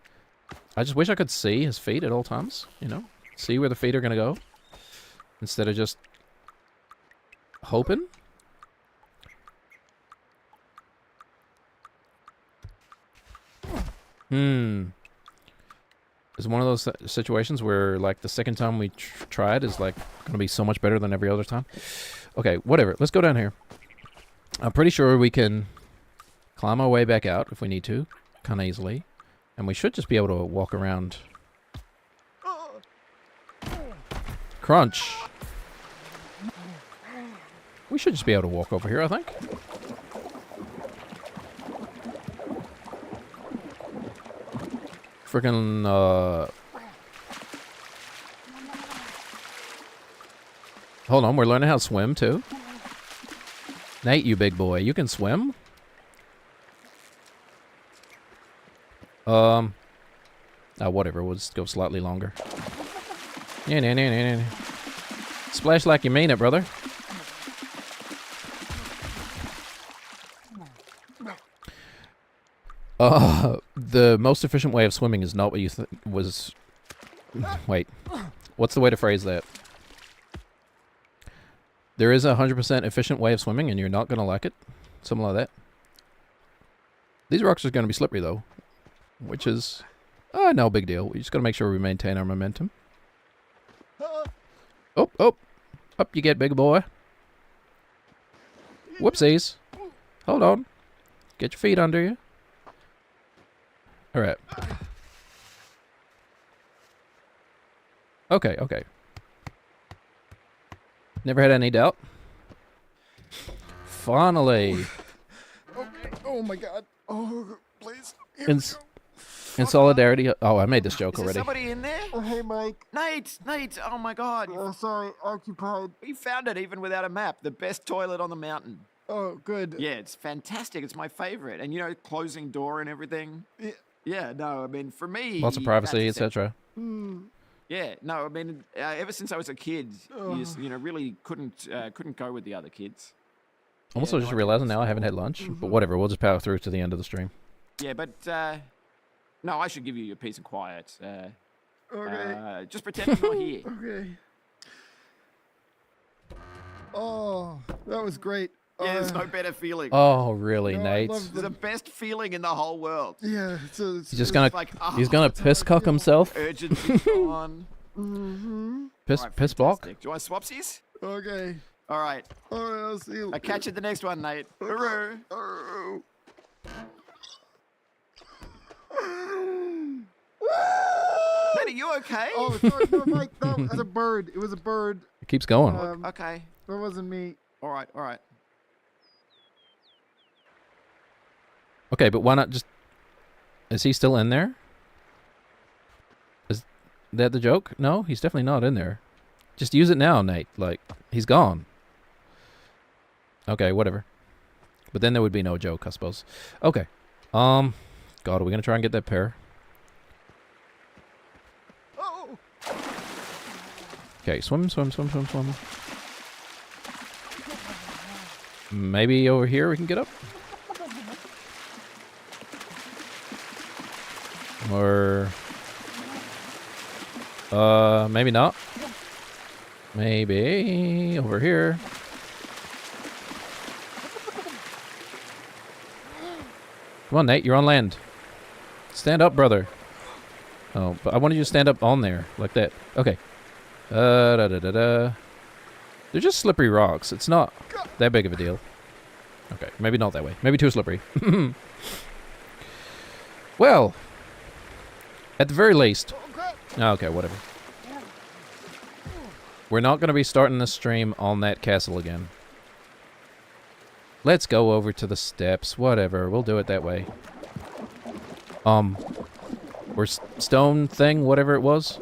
I just wish I could see his feet at all times, you know? See where the feet are going to go. Instead of just... hoping. It's one of those situations where, like, the second time we tried is, like, going to be so much better than every other time. Okay, whatever. Let's go down here. I'm pretty sure we can climb our way back out if we need to, kind of easily. And we should just be able to walk around. Crunch. We should just be able to walk over here, I think. Freaking, hold on, we're learning how to swim, too. Nate, you big boy, you can swim? Whatever, we'll just go slightly longer. Splash like you mean it, brother. The most efficient way of swimming is not what you was. Wait, what's the way to phrase that? There is a 100% efficient way of swimming, and you're not gonna like it. Something like that. These rocks are gonna be slippery though, which is no big deal. We just gotta make sure we maintain our momentum. Oh, up you get, big boy. Whoopsies. Hold on. Get your feet under you. All right. Okay. Never had any doubt. Finally. Okay. Oh my God. Oh, please. Here In, we go. in solidarity. Oh, I made this joke Is there already. somebody in there? Oh, hey, Mike. Nate, oh my God. Sorry, occupied. You found it even without a map. The best toilet on the mountain. Oh, good. Yeah, it's fantastic. It's my favorite. And you know, closing door and everything. Yeah. Yeah, no, I mean, for me... Lots of privacy, that's etc. Yeah, no, I mean, ever since I was a kid, you know, really couldn't go with the other kids. Also, just realizing now I haven't had lunch, but whatever. We'll just power through to the end of the stream. Yeah, but no, I should give you your peace and quiet. Okay. Just pretend you're not here. Okay. Oh, that was great. Yeah, there's no better feeling. Oh, really, No, I Nate? love It's the best feeling in the whole world. Yeah, He's just gonna Like, he's gonna piss cock himself. urgency on. Piss block. Do you want swapsies? Okay. All right. All right, I'll see you. I'll catch you at the next one, Nate. Hooroo. Oh. Nate, are you okay? Oh, sorry, no, Mike, that was a bird. It was a bird. It keeps going. Okay. That wasn't me. All right. Okay, but why not just... Is he still in there? Is that the joke? No, he's definitely not in there. Just use it now, Nate. Like, he's gone. Okay, whatever. But then there would be no joke, I suppose. Okay. God, are we gonna try and get that pair? Oh. Okay, swim. Maybe over here we can get up? Or... maybe not. Maybe over here. Come on, Nate, you're on land. Stand up, brother. Oh, but I wanted you to stand up on there, like that. Okay. They're just slippery rocks. It's not that big of a deal. Okay, maybe not that way. Maybe too slippery. Well, at the very least. Okay, whatever. We're not going to be starting the stream on that castle again. Let's go over to the steps. Whatever, we'll do it that way. Or stone thing, whatever it was.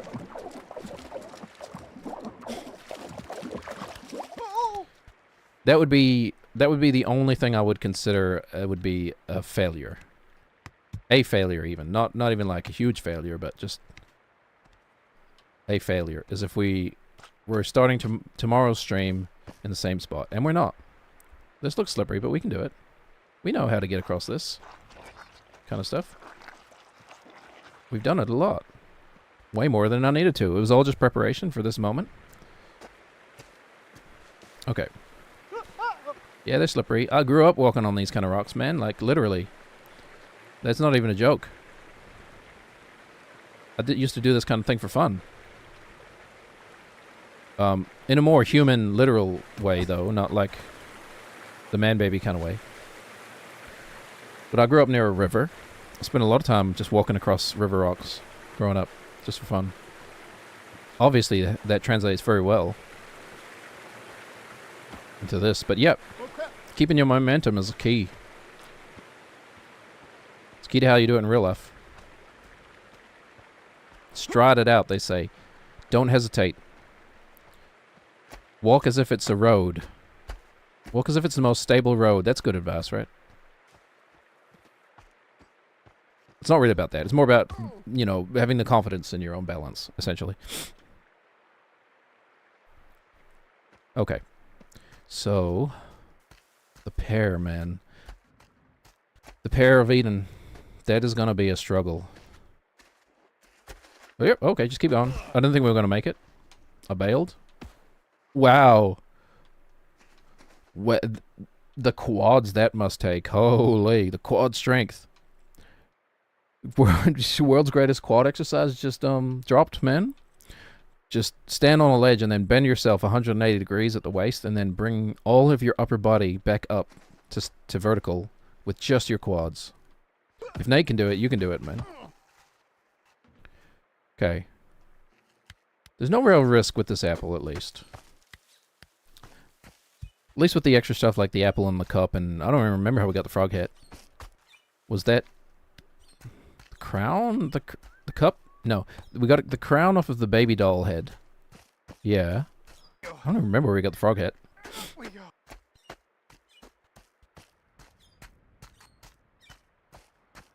That would be the only thing I would consider would be a failure. A failure even. Not even like a huge failure, but just a failure. Is if we're starting tomorrow's stream in the same spot. And we're not. This looks slippery, but we can do it. We know how to get across this kind of stuff. We've done it a lot. Way more than I needed to. It was all just preparation for this moment. Okay. Yeah, they're slippery. I grew up walking on these kind of rocks, man. Like, literally. That's not even a joke. I used to do this kind of thing for fun. In a more human, literal way, though. Not like the man-baby kind of way. But I grew up near a river. I spent a lot of time just walking across river rocks growing up, just for fun. Obviously, that translates very well into this. But yep, keeping your momentum is key. It's key to how you do it in real life. Stride it out, they say. Don't hesitate. Walk as if it's a road. Walk as if it's the most stable road. That's good advice, right? It's not really about that. It's more about, you know, having the confidence in your own balance, essentially. Okay. So, the pear, man. The pear of Eden. That is gonna be a struggle. Oh, yep, okay, just keep going. I didn't think we were gonna make it. I bailed. Wow. What the quads that must take. Holy, the quad strength. World's greatest quad exercise just dropped, man. Just stand on a ledge and then bend yourself 180 degrees at the waist and then bring all of your upper body back up to vertical with just your quads. If Nate can do it, you can do it, man. Okay. There's no real risk with this apple, at least. At least with the extra stuff like the apple and the cup, and I don't even remember how we got the frog hat. Was that the crown? The cup? No, we got the crown off of the baby doll head. Yeah. I don't even remember where we got the frog hat.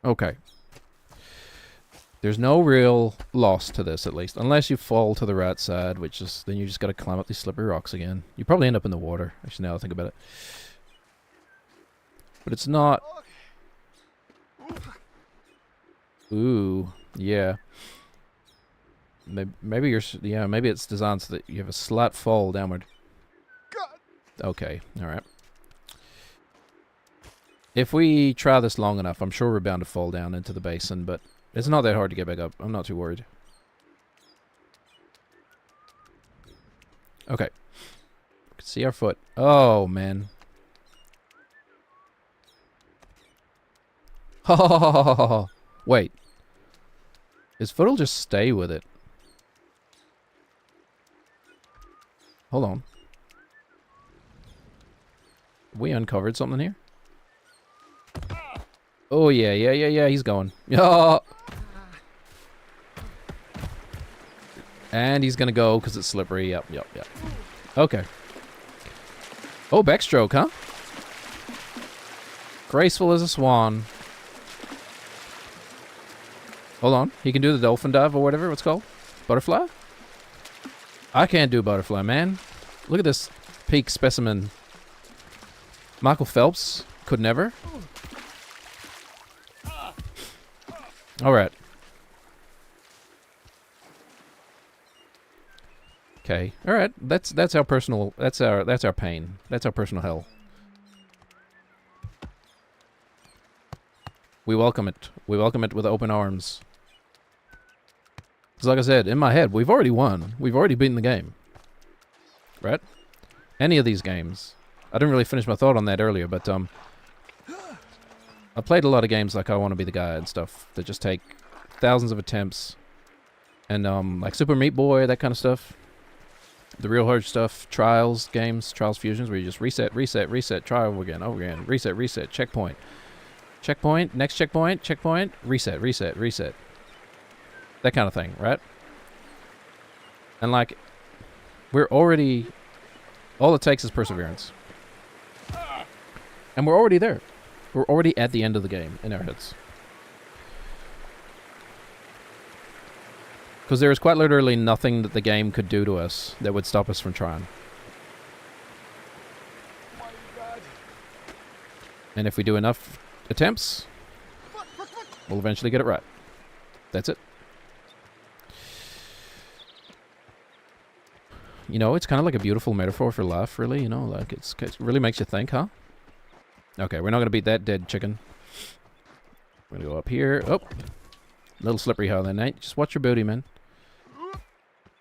Okay. There's no real loss to this, at least. Unless you fall to the right side, which is... Then you just gotta climb up these slippery rocks again. You probably end up in the water, actually, now I think about it. But it's not... Ooh, yeah. Maybe you're... Yeah, maybe it's designed so that you have a slight fall downward. Okay, alright. If we try this long enough, I'm sure we're bound to fall down into the basin, but... It's not that hard to get back up. I'm not too worried. Okay. We can see our foot. Oh, man. Wait. His foot will just stay with it. Hold on. Have we uncovered something here? Oh, yeah, he's going. Yeah. And he's gonna go because it's slippery. Yep. Okay. Oh, backstroke, huh? Graceful as a swan. Hold on. He can do the dolphin dive or whatever it's called. Butterfly? I can't do butterfly, man. Look at this peak specimen. Michael Phelps could never. Alright. Okay. Alright. That's our personal that's our pain. That's our personal hell. We welcome it. We welcome it with open arms. Because like I said, in my head, we've already won. We've already beaten the game. Right? Any of these games. I didn't really finish my thought on that earlier, but I played a lot of games like I Want to Be the Guy and stuff that just take thousands of attempts. And like Super Meat Boy, that kind of stuff. The real hard stuff, Trials games, Trials Fusions, where you just reset, try over again, reset, checkpoint. Checkpoint, next checkpoint, reset. That kind of thing, right? And like, we're already... All it takes is perseverance. And we're already there. We're already at the end of the game in our heads. Because there is quite literally nothing that the game could do to us that would stop us from trying. And if we do enough attempts, we'll eventually get it right. That's it. You know, it's kind of like a beautiful metaphor for life, really. You know, like it really makes you think, huh? Okay, we're not going to beat that dead chicken. We're going to go up here. Oh, a little slippery how there, Nate. Just watch your booty, man.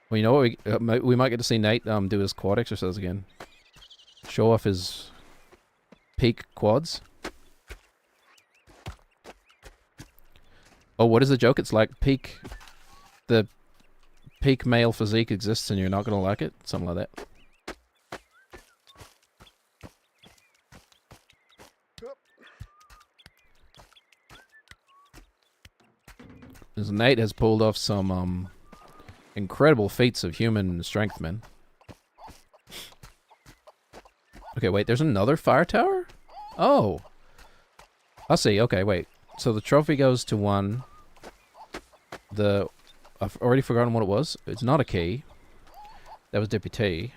Well, you know what? We might get to see Nate do his quad exercise again. Show off his peak quads. Oh, what is the joke? It's like the peak male physique exists and you're not going to like it? Something like that. As Nate has pulled off some incredible feats of human strength, man. Okay, wait, there's another fire tower? Oh. I see, okay, wait. So the trophy goes to one. I've already forgotten what it was. It's not a key. That was Deputy.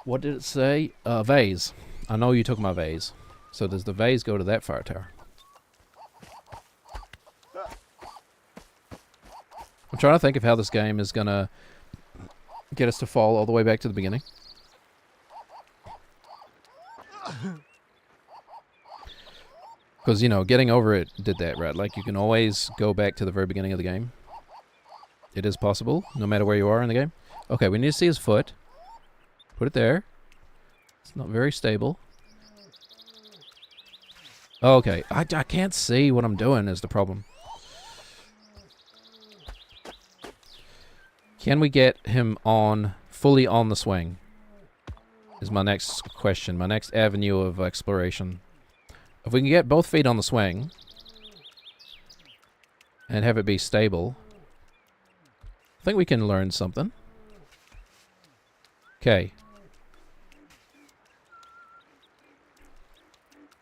What did it say? Vase. I know you took my vase. So does the vase go to that fire tower? I'm trying to think of how this game is gonna get us to fall all the way back to the beginning. Because, you know, getting over it did that, right? Like, you can always go back to the very beginning of the game. It is possible, no matter where you are in the game. Okay, we need to see his foot. Put it there. It's not very stable. Okay, I can't see what I'm doing is the problem. Can we get him on, fully on the swing? Is my next question, my next avenue of exploration. If we can get both feet on the swing and have it be stable, I think we can learn something. Okay.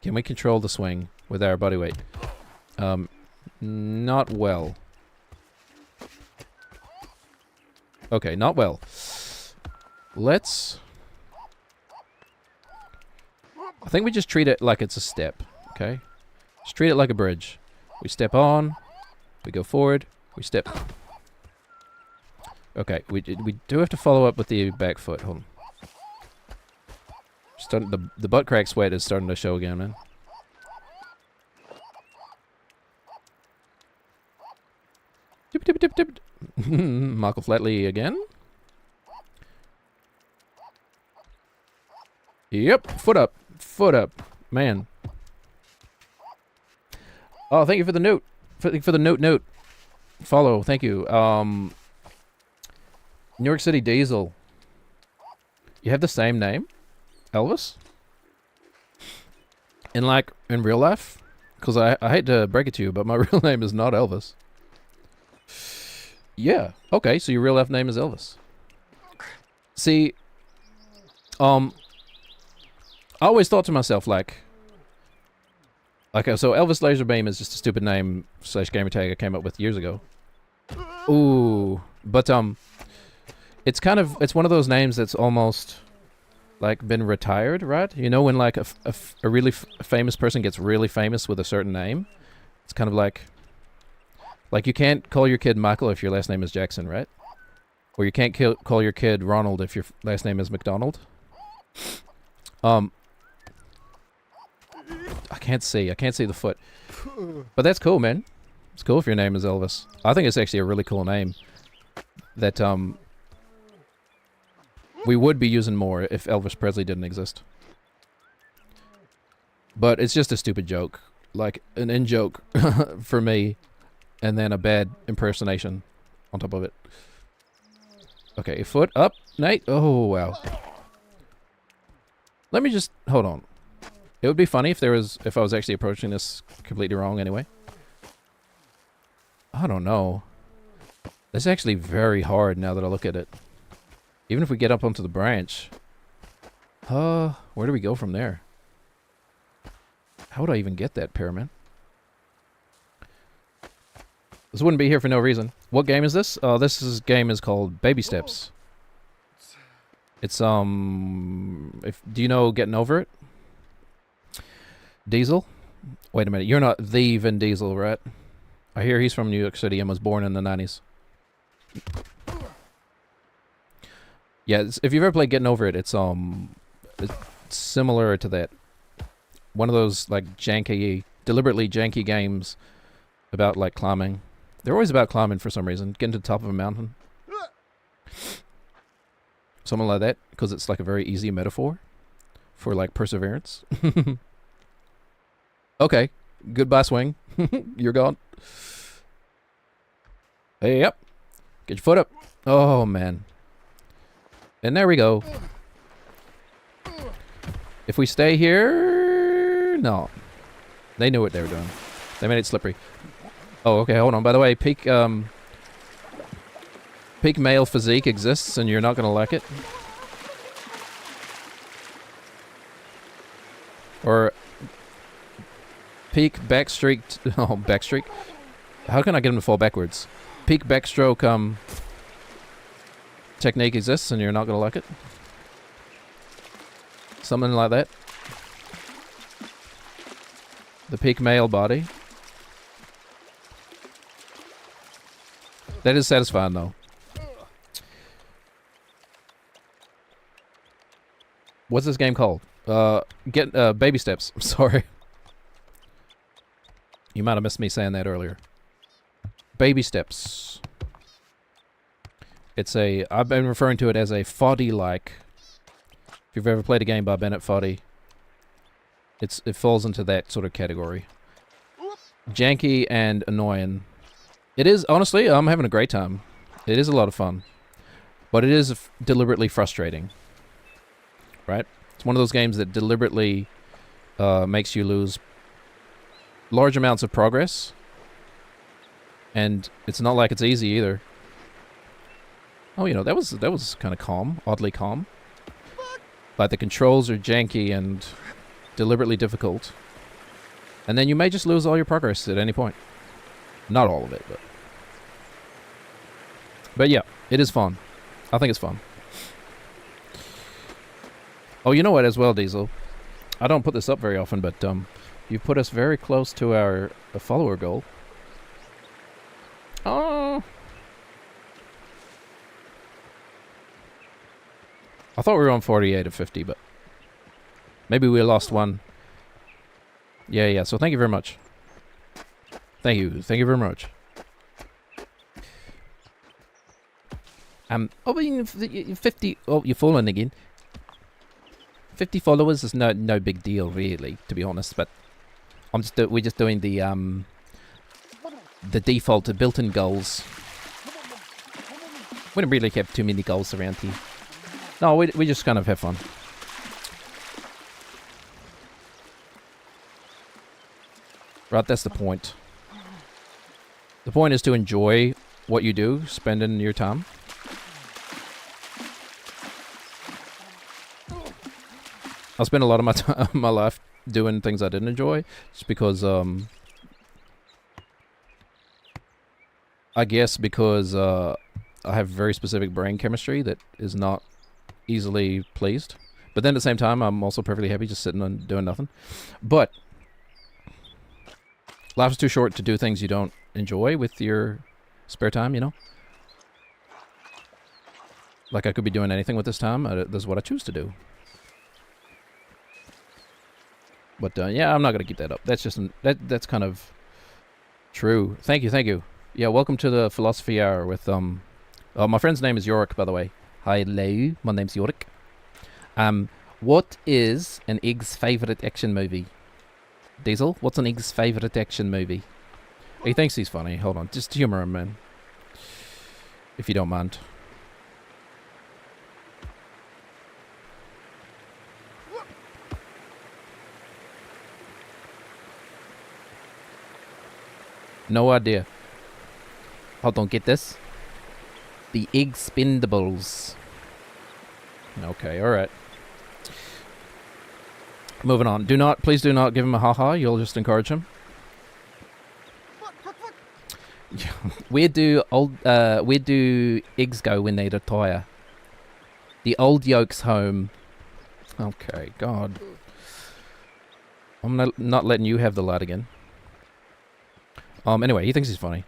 Can we control the swing with our body weight? Not well. Okay, not well. Let's... I think we just treat it like it's a step, okay? Just treat it like a bridge. We step on, we go forward, we step... Okay, we do have to follow up with the back foot. Hold on. The butt crack sweat is starting to show again, man. Dip, dip, dip, dip. Michael Flatley again. Yep, foot up. Foot up. Man. Oh, thank you for the note. For the note. Follow, thank you. New York City Diesel. You have the same name? Elvis? In real life? Because I hate to break it to you, but my real name is not Elvis. Yeah. Okay, so your real life name is Elvis. See, I always thought to myself, so Elvis Laserbeam is just a stupid name / gamertag I came up with years ago. Ooh. But, it's one of those names that's almost, been retired, right? You know, when, a really famous person gets really famous with a certain name? It's kind of like you can't call your kid Michael if your last name is Jackson, right? Or you can't call your kid Ronald if your last name is McDonald. I can't see the foot. But that's cool, man. It's cool if your name is Elvis. I think it's actually a really cool name that, we would be using more if Elvis Presley didn't exist. But it's just a stupid joke. Like, an in-joke for me, and then a bad impersonation on top of it. Okay, foot up, Nate. Oh, wow. Let me just... Hold on. It would be funny if I was actually approaching this completely wrong anyway. I don't know. It's actually very hard now that I look at it. Even if we get up onto the branch. Where do we go from there? How would I even get that pyramid? This wouldn't be here for no reason. What game is this? This game is called Baby Steps. It's, do you know Getting Over It? Diesel? Wait a minute, you're not the Vin Diesel, right? I hear he's from New York City and was born in the 90s. Yeah, if you've ever played Getting Over It, it's similar to that. One of those, deliberately janky games about, climbing. They're always about climbing for some reason. Getting to the top of a mountain. Something like that, because it's, a very easy metaphor for, perseverance. Okay. Goodbye, swing. You're gone. Hey, up. Get your foot up. Oh, man. And there we go. If we stay here... No. They knew what they were doing. They made it slippery. Oh, okay, hold on. By the way, peak male physique exists, and you're not going to like it. Or... Peak backstreak... Oh, backstreak? How can I get him to fall backwards? Peak backstroke, technique exists, and you're not going to like it. Something like that. The peak male body. That is satisfying, though. What's this game called? Baby Steps. I'm sorry. You might have missed me saying that earlier. Baby Steps. I've been referring to it as a Foddy-like. If you've ever played a game by Bennett Foddy, it falls into that sort of category. Janky and annoying. It is, honestly, I'm having a great time. It is a lot of fun. But it is deliberately frustrating. Right? It's one of those games that deliberately makes you lose large amounts of progress. And it's not like it's easy either. Oh, that was kind of calm, oddly calm. Like the controls are janky and deliberately difficult. And then you may just lose all your progress at any point. Not all of it, but yeah, it is fun. I think it's fun. Oh, you know what as well, Diesel? I don't put this up very often, but you put us very close to our follower goal. Oh. I thought we were on 48 of 50, but maybe we lost one. Yeah, so thank you very much. Thank you very much. Oh, 50, oh, you're falling again. 50 followers is no big deal, really, to be honest, but we're just doing the default built-in goals. We don't really have too many goals around here. No, we just kind of have fun. Right, that's the point. The point is to enjoy what you do, spending your time. I spend a lot of my time, my life doing things I didn't enjoy, just because, I guess because I have very specific brain chemistry that is not easily pleased. But then at the same time, I'm also perfectly happy just sitting and doing nothing. But life is too short to do things you don't enjoy with your spare time, Like I could be doing anything with this time. This is what I choose to do. But yeah, I'm not gonna keep that up. That's just that's kind of true. Thank you. Yeah, welcome to the Philosophy Hour with my friend's name is Yorick, by the way. Hi, Leo. My name's Yorick. What is an egg's favorite action movie? Diesel, what's an egg's favorite action movie? He thinks he's funny. Hold on, just humor him, man. If you don't mind. No idea. Hold on, get this. The Egg Spendables. Okay, alright. Moving on. Please do not give him a haha. You'll just encourage him. Where do eggs go when they retire? The old yolk's home. Okay, God. I'm not letting you have the light again. Anyway, he thinks he's funny.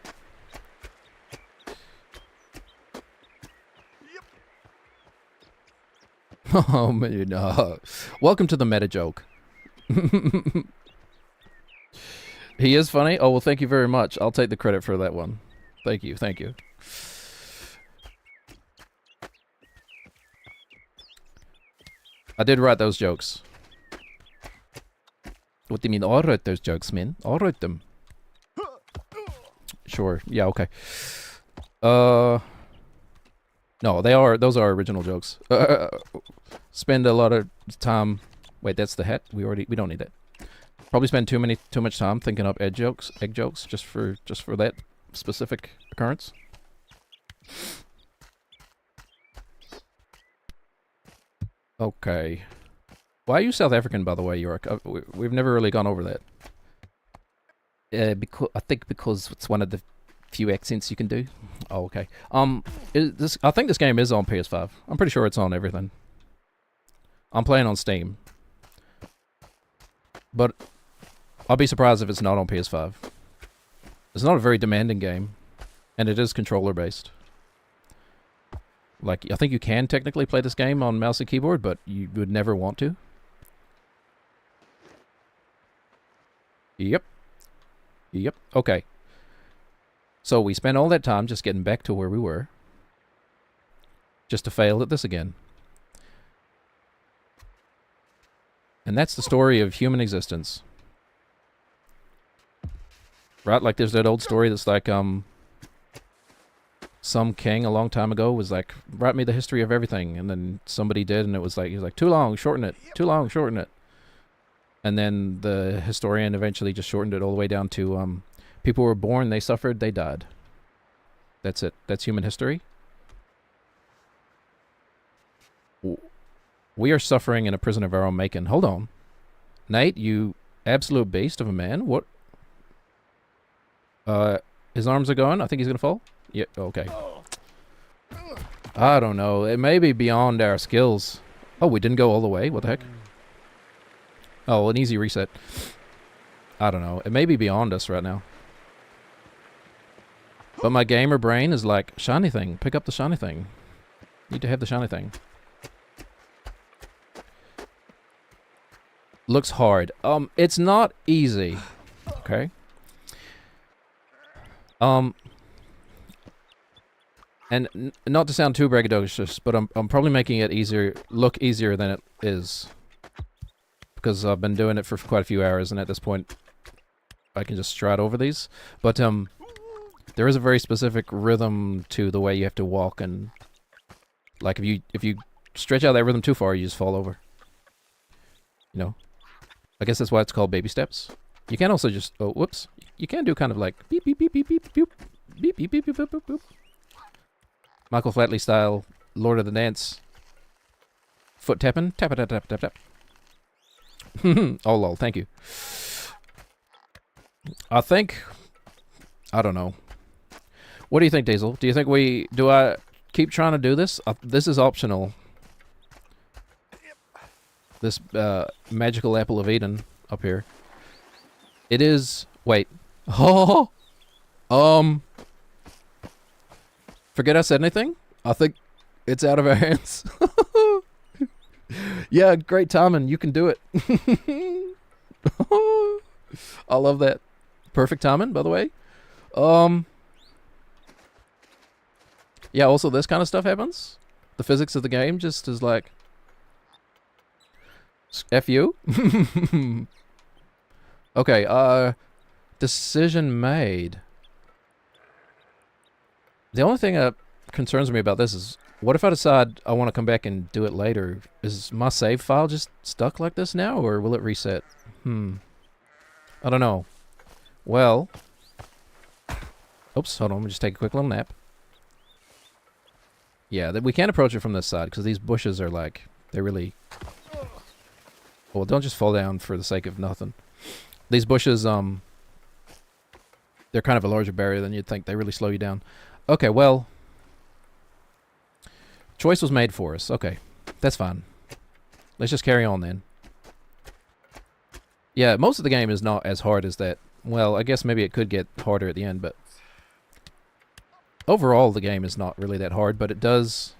Oh, man, no. Welcome to the meta joke. He is funny? Oh, well, thank you very much. I'll take the credit for that one. Thank you. I did write those jokes. What do you mean? I wrote those jokes, man. I wrote them. Sure. Yeah, okay. No, those are original jokes. Spend a lot of time. Wait, that's the hat. We don't need that. Probably spend too much time thinking up egg jokes just for that specific occurrence. Okay. Why are you South African, by the way, York? We've never really gone over that. I think because it's one of the few accents you can do. Oh, okay. I think this game is on PS5. I'm pretty sure it's on everything. I'm playing on Steam. But I'll be surprised if it's not on PS5. It's not a very demanding game. And it is controller based. Like, I think you can technically play this game on mouse and keyboard, but you would never want to. Yep. Yep. Okay. So we spent all that time just getting back to where we were. Just to fail at this again. And that's the story of human existence. Right? Like there's that old story that's like, some king a long time ago was like, write me the history of everything. And then somebody did, and it was like, he was like, too long, shorten it. Too long, shorten it. And then the historian eventually just shortened it all the way down to, people were born, they suffered, they died. That's it. That's human history. We are suffering in a prison of our own making. Hold on. Nate, you absolute beast of a man. What? His arms are going. I think he's going to fall. Yeah, okay. I don't know. It may be beyond our skills. Oh, we didn't go all the way. What the heck? Oh, an easy reset. I don't know. It may be beyond us right now. But my gamer brain is like, shiny thing. Pick up the shiny thing. Need to have the shiny thing. Looks hard. It's not easy. Okay. And not to sound too braggadocious, but I'm probably making it look easier than it is. Because I've been doing it for quite a few hours, and at this point, I can just stride over these. But, there is a very specific rhythm to the way you have to walk, and like if you stretch out that rhythm too far, you just fall over. You know? I guess that's why it's called baby steps. You can also just, oh, whoops. You can do kind of like beep, beep, beep, beep, beep, beep, beep, beep, beep, beep, beep, beep, beep. Michael Flatley style, Lord of the Dance. Foot tapping, tap, tap, tap, tap, tap. Oh, lol, thank you. I don't know. What do you think, Diesel? Do you think do I keep trying to do this? This is optional. This magical apple of Eden up here. It is. Wait. Oh. Forget I said anything. I think it's out of our hands. Yeah, great timing. You can do it. I love that. Perfect timing, by the way. Yeah. Also, this kind of stuff happens. The physics of the game just is like. F you. Okay, decision made. The only thing that concerns me about this is, what if I decide I want to come back and do it later? Is my save file just stuck like this now, or will it reset? I don't know. Well. Oops, hold on, let me just take a quick little nap. Yeah, we can't approach it from this side, because these bushes are like, they're really... Well, don't just fall down for the sake of nothing. These bushes, they're kind of a larger barrier than you'd think. They really slow you down. Okay, well, choice was made for us. Okay, that's fine. Let's just carry on then. Yeah, most of the game is not as hard as that. Well, I guess maybe it could get harder at the end, but overall the game is not really that hard, but it does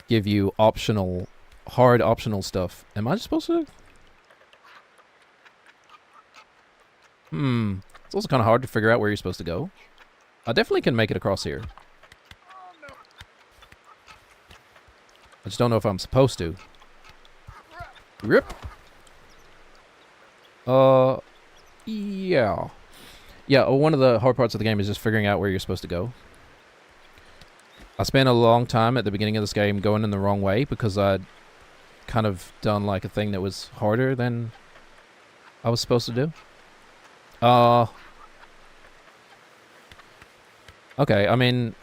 give you hard optional stuff. Am I just supposed to? It's also kind of hard to figure out where you're supposed to go. I definitely can make it across here. I just don't know if I'm supposed to. Rip. Yeah. Yeah, one of the hard parts of the game is just figuring out where you're supposed to go. I spent a long time at the beginning of this game going in the wrong way because I'd kind of done like a thing that was harder than I was supposed to do. Okay, I mean,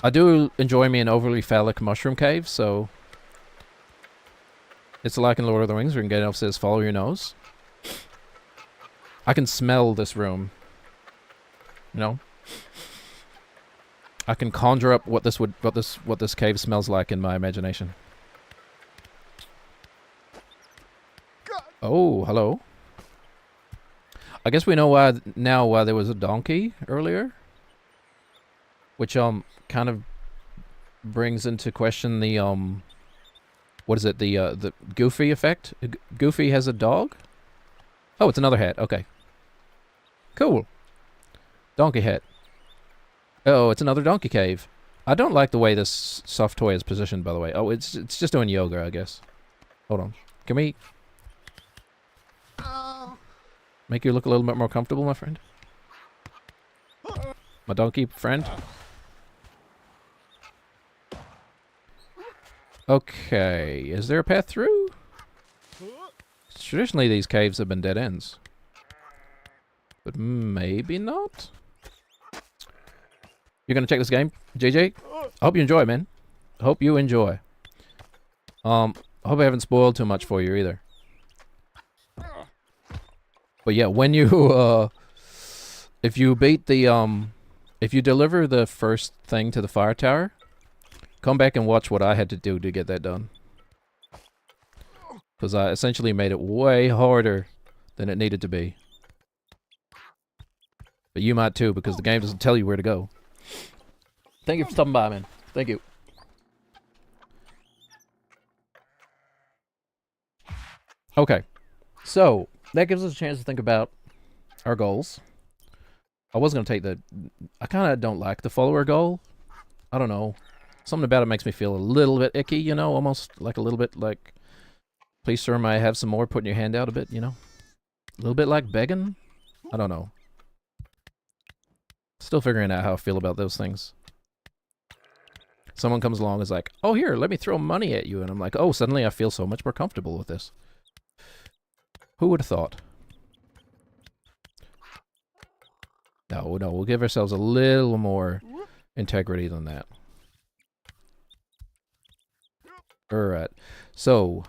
I do enjoy me an overly phallic mushroom cave, so it's like in Lord of the Rings where Gandalf says, follow your nose. I can smell this room. You know? I can conjure up what this cave smells like in my imagination. Oh, hello. I guess we know why now why there was a donkey earlier, which kind of brings into question the what is it, the Goofy effect? Goofy has a dog? Oh, it's another hat. Okay. Cool. Donkey hat. Oh, it's another donkey cave. I don't like the way this soft toy is positioned, by the way. Oh, it's just doing yoga, I guess. Hold on. Can we make you look a little bit more comfortable, my friend? My donkey friend? Okay, is there a path through? Traditionally, these caves have been dead ends. But maybe not? You're gonna check this game, JJ? I hope you enjoy, man. I hope you enjoy. I hope I haven't spoiled too much for you either. But yeah, when you, if you beat the, if you deliver the first thing to the fire tower, come back and watch what I had to do to get that done. Because I essentially made it way harder than it needed to be. But you might too, because the game doesn't tell you where to go. Thank you for stopping by, man. Thank you. Okay. So, that gives us a chance to think about our goals. I was going to take the... I kind of don't like the follower goal. I don't know. Something about it makes me feel a little bit icky, you know? Almost like a little bit like... Please, sir, may I have some more? Putting your hand out a bit, you know? A little bit like begging? I don't know. Still figuring out how I feel about those things. Someone comes along and is like, oh, here, let me throw money at you. And I'm like, oh, suddenly I feel so much more comfortable with this. Who would have thought? No, we'll give ourselves a little more integrity than that. Alright, so...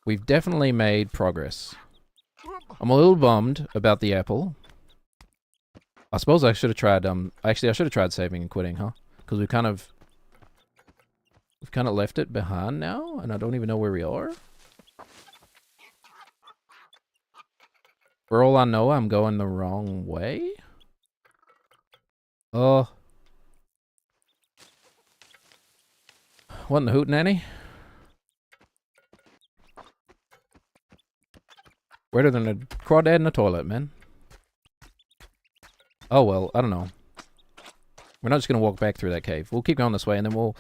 We've definitely made progress. I'm a little bummed about the apple. I suppose I should have tried, actually I should have tried saving and quitting, huh? Because we've kind of left it behind now, and I don't even know where we are. For all I know, I'm going the wrong way. What in the hootenanny? Wetter than a crawdad in a toilet, man. Oh, well, I don't know. We're not just going to walk back through that cave. We'll keep going this way, and then we'll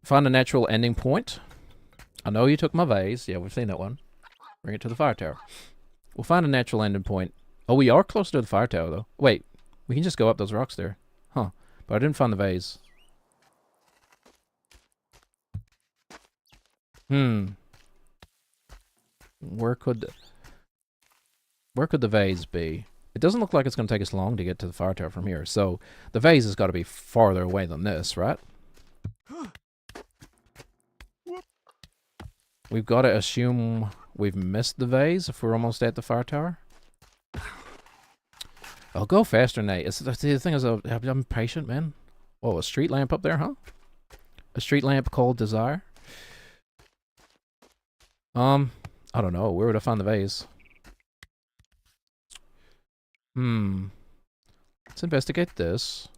find a natural ending point. I know you took my vase. Yeah, we've seen that one. Bring it to the fire tower. We'll find a natural ending point. Oh, we are close to the fire tower, though. Wait, we can just go up those rocks there. Huh. But I didn't find the vase. Where could the vase be? It doesn't look like it's going to take us long to get to the fire tower from here. So, the vase has got to be farther away than this, right? We've got to assume we've missed the vase if we're almost at the fire tower. Oh, go faster, Nate. The thing is, I'm patient, man. Oh, a street lamp up there, huh? A street lamp called Desire? I don't know. Where would I find the vase? Let's investigate this.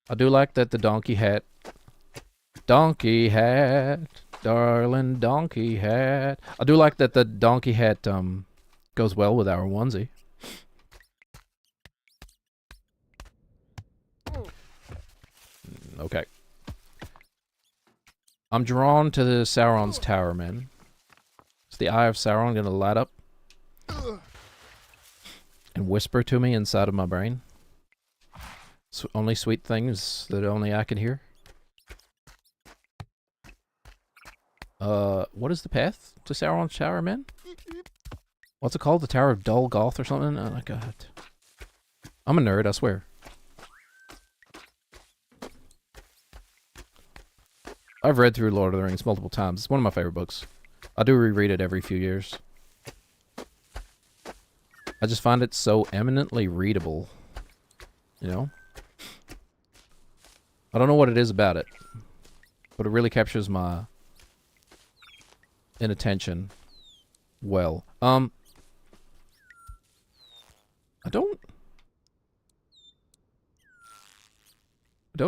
I do like that the donkey hat... Donkey hat, darling donkey hat. I do like that the donkey hat, goes well with our onesie. Okay. I'm drawn to the Sauron's tower, man. Is the Eye of Sauron gonna light up and whisper to me inside of my brain? Only sweet things that only I can hear. What is the path to Sauron's tower, man? What's it called? The Tower of Dol Goth or something? Oh my god. I'm a nerd, I swear. I've read through Lord of the Rings multiple times. It's one of my favorite books. I do reread it every few years. I just find it so eminently readable. You know? I don't know what it is about it, but it really captures my inattention. well. I don't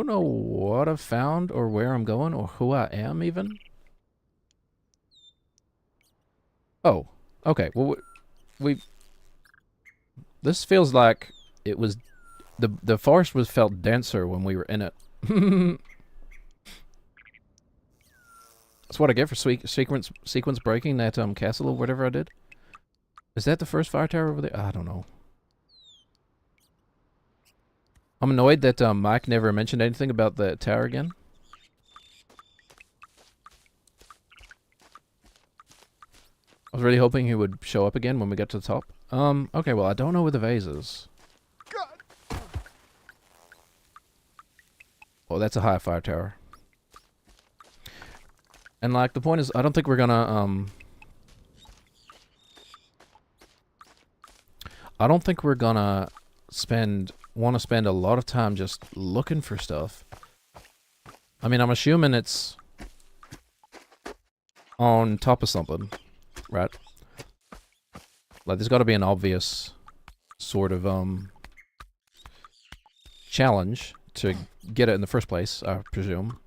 know what I've found or where I'm going or who I am even. Oh, okay. Well, this feels like it was the forest was felt denser when we were in it. That's what I get for sequence breaking that castle or whatever I did. Is that the first fire tower over there? I don't know. I'm annoyed that Mike never mentioned anything about the tower again. I was really hoping he would show up again when we get to the top. Okay, well, I don't know where the vase is. God. Oh, that's a high fire tower. And, like, the point is, I don't think we're gonna, I don't think we're gonna want to spend a lot of time just looking for stuff. I mean, I'm assuming it's on top of something, right? Like, there's got to be an obvious sort of challenge to get it in the first place, I presume.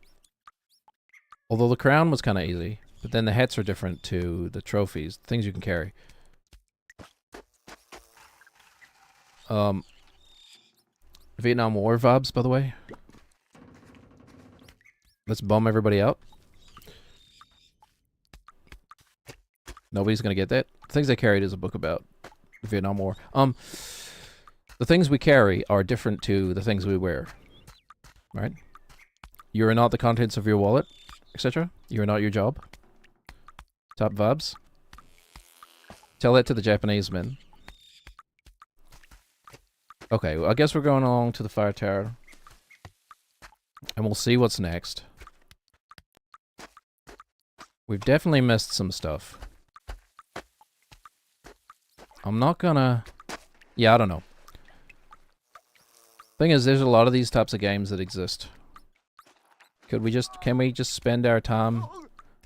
Although the crown was kind of easy, but then the hats are different to the trophies, things you can carry. Vietnam War vibes, by the way. Let's bum everybody out. Nobody's gonna get that. The things I carried is a book about the Vietnam War. The things we carry are different to the things we wear. Right? You are not the contents of your wallet, etc. You are not your job. Top vibes. Tell that to the Japanese men. Okay, well, I guess we're going along to the fire tower. And we'll see what's next. We've definitely missed some stuff. I'm not gonna... Yeah, I don't know. Thing is, there's a lot of these types of games that exist. Can we just spend our time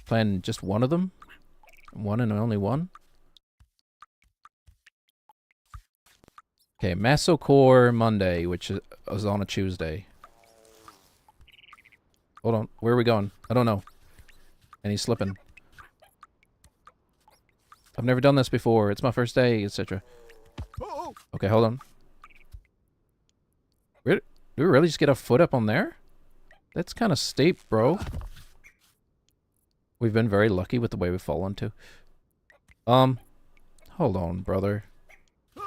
playing just one of them? One and only one? Okay, Masocore Monday, which is on a Tuesday. Hold on, where are we going? I don't know. And he's slipping. I've never done this before. It's my first day, etc. Okay, hold on. Do we really just get a foot up on there? That's kind of steep, bro. We've been very lucky with the way we've fallen, too. Hold on, brother. Do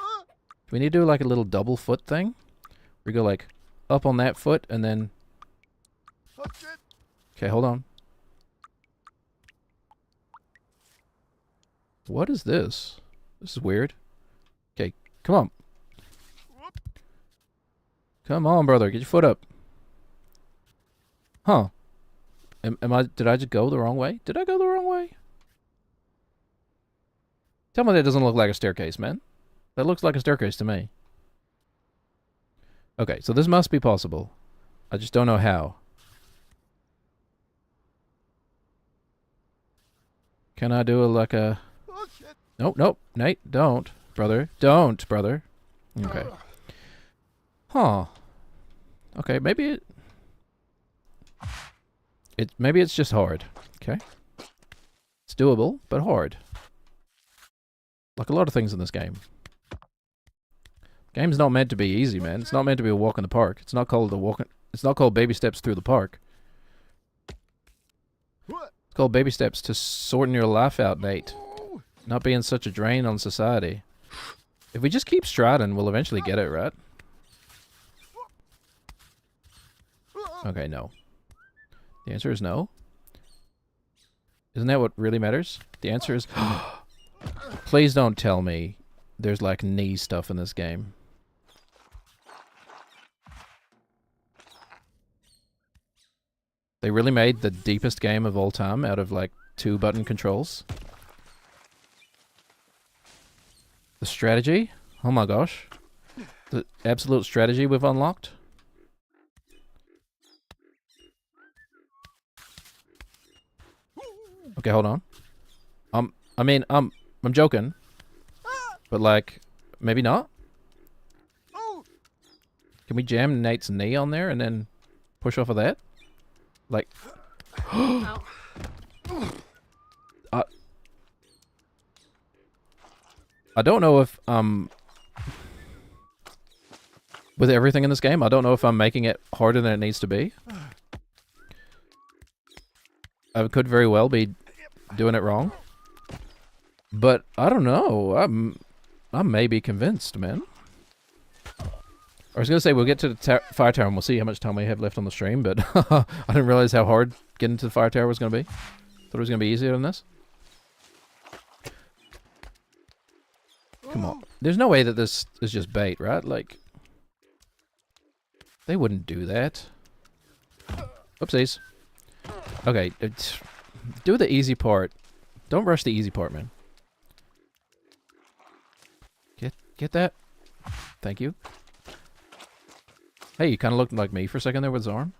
we need to do, like, a little double foot thing? We go, like, up on that foot, and then... Okay, hold on. What is this? This is weird. Okay, come on. Come on, brother. Get your foot up. Huh. Did I just go the wrong way? Did I go the wrong way? Tell me that doesn't look like a staircase, man. That looks like a staircase to me. Okay, so this must be possible. I just don't know how. Can I do like a... Nope, nope. Nate, don't. Brother. Don't, brother. Okay. Huh. Okay, maybe maybe it's just hard. Okay. It's doable, but hard. Like a lot of things in this game. Game's not meant to be easy, man. It's not meant to be a walk in the park. It's not called it's not called baby steps through the park. It's called baby steps to sorting your life out, Nate. Not being such a drain on society. If we just keep striding, we'll eventually get it, right? Okay, no. The answer is no. Isn't that what really matters? The answer is... Please don't tell me there's like knee stuff in this game. They really made the deepest game of all time out of like 2 button controls. The strategy? Oh my gosh. The absolute strategy we've unlocked. Okay, hold on. I'm joking. But, like, maybe not? Can we jam Nate's knee on there and then push off of that? Like... I don't know if, with everything in this game, I don't know if I'm making it harder than it needs to be. I could very well be doing it wrong. But, I don't know. I may be convinced, man. I was going to say, we'll get to the fire tower and we'll see how much time we have left on the stream, but I didn't realize how hard getting to the fire tower was going to be. Thought it was going to be easier than this. Come on. There's no way that this is just bait, right? Like, they wouldn't do that. Oopsies. Okay, do the easy part. Don't rush the easy part, man. Get that? Thank you. Hey, you kind of looked like me for a second there with his arm.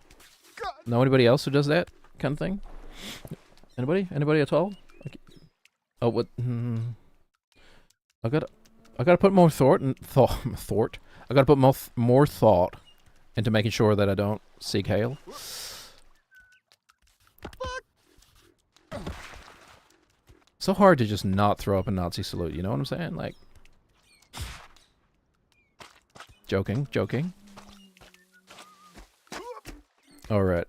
Know anybody else who does that kind of thing? Anybody? Anybody at all? Okay. Oh, what? I gotta put more thought. I gotta put more thought into making sure that I don't seek hail. So hard to just not throw up a Nazi salute. You know what I'm saying? Like, joking. All right.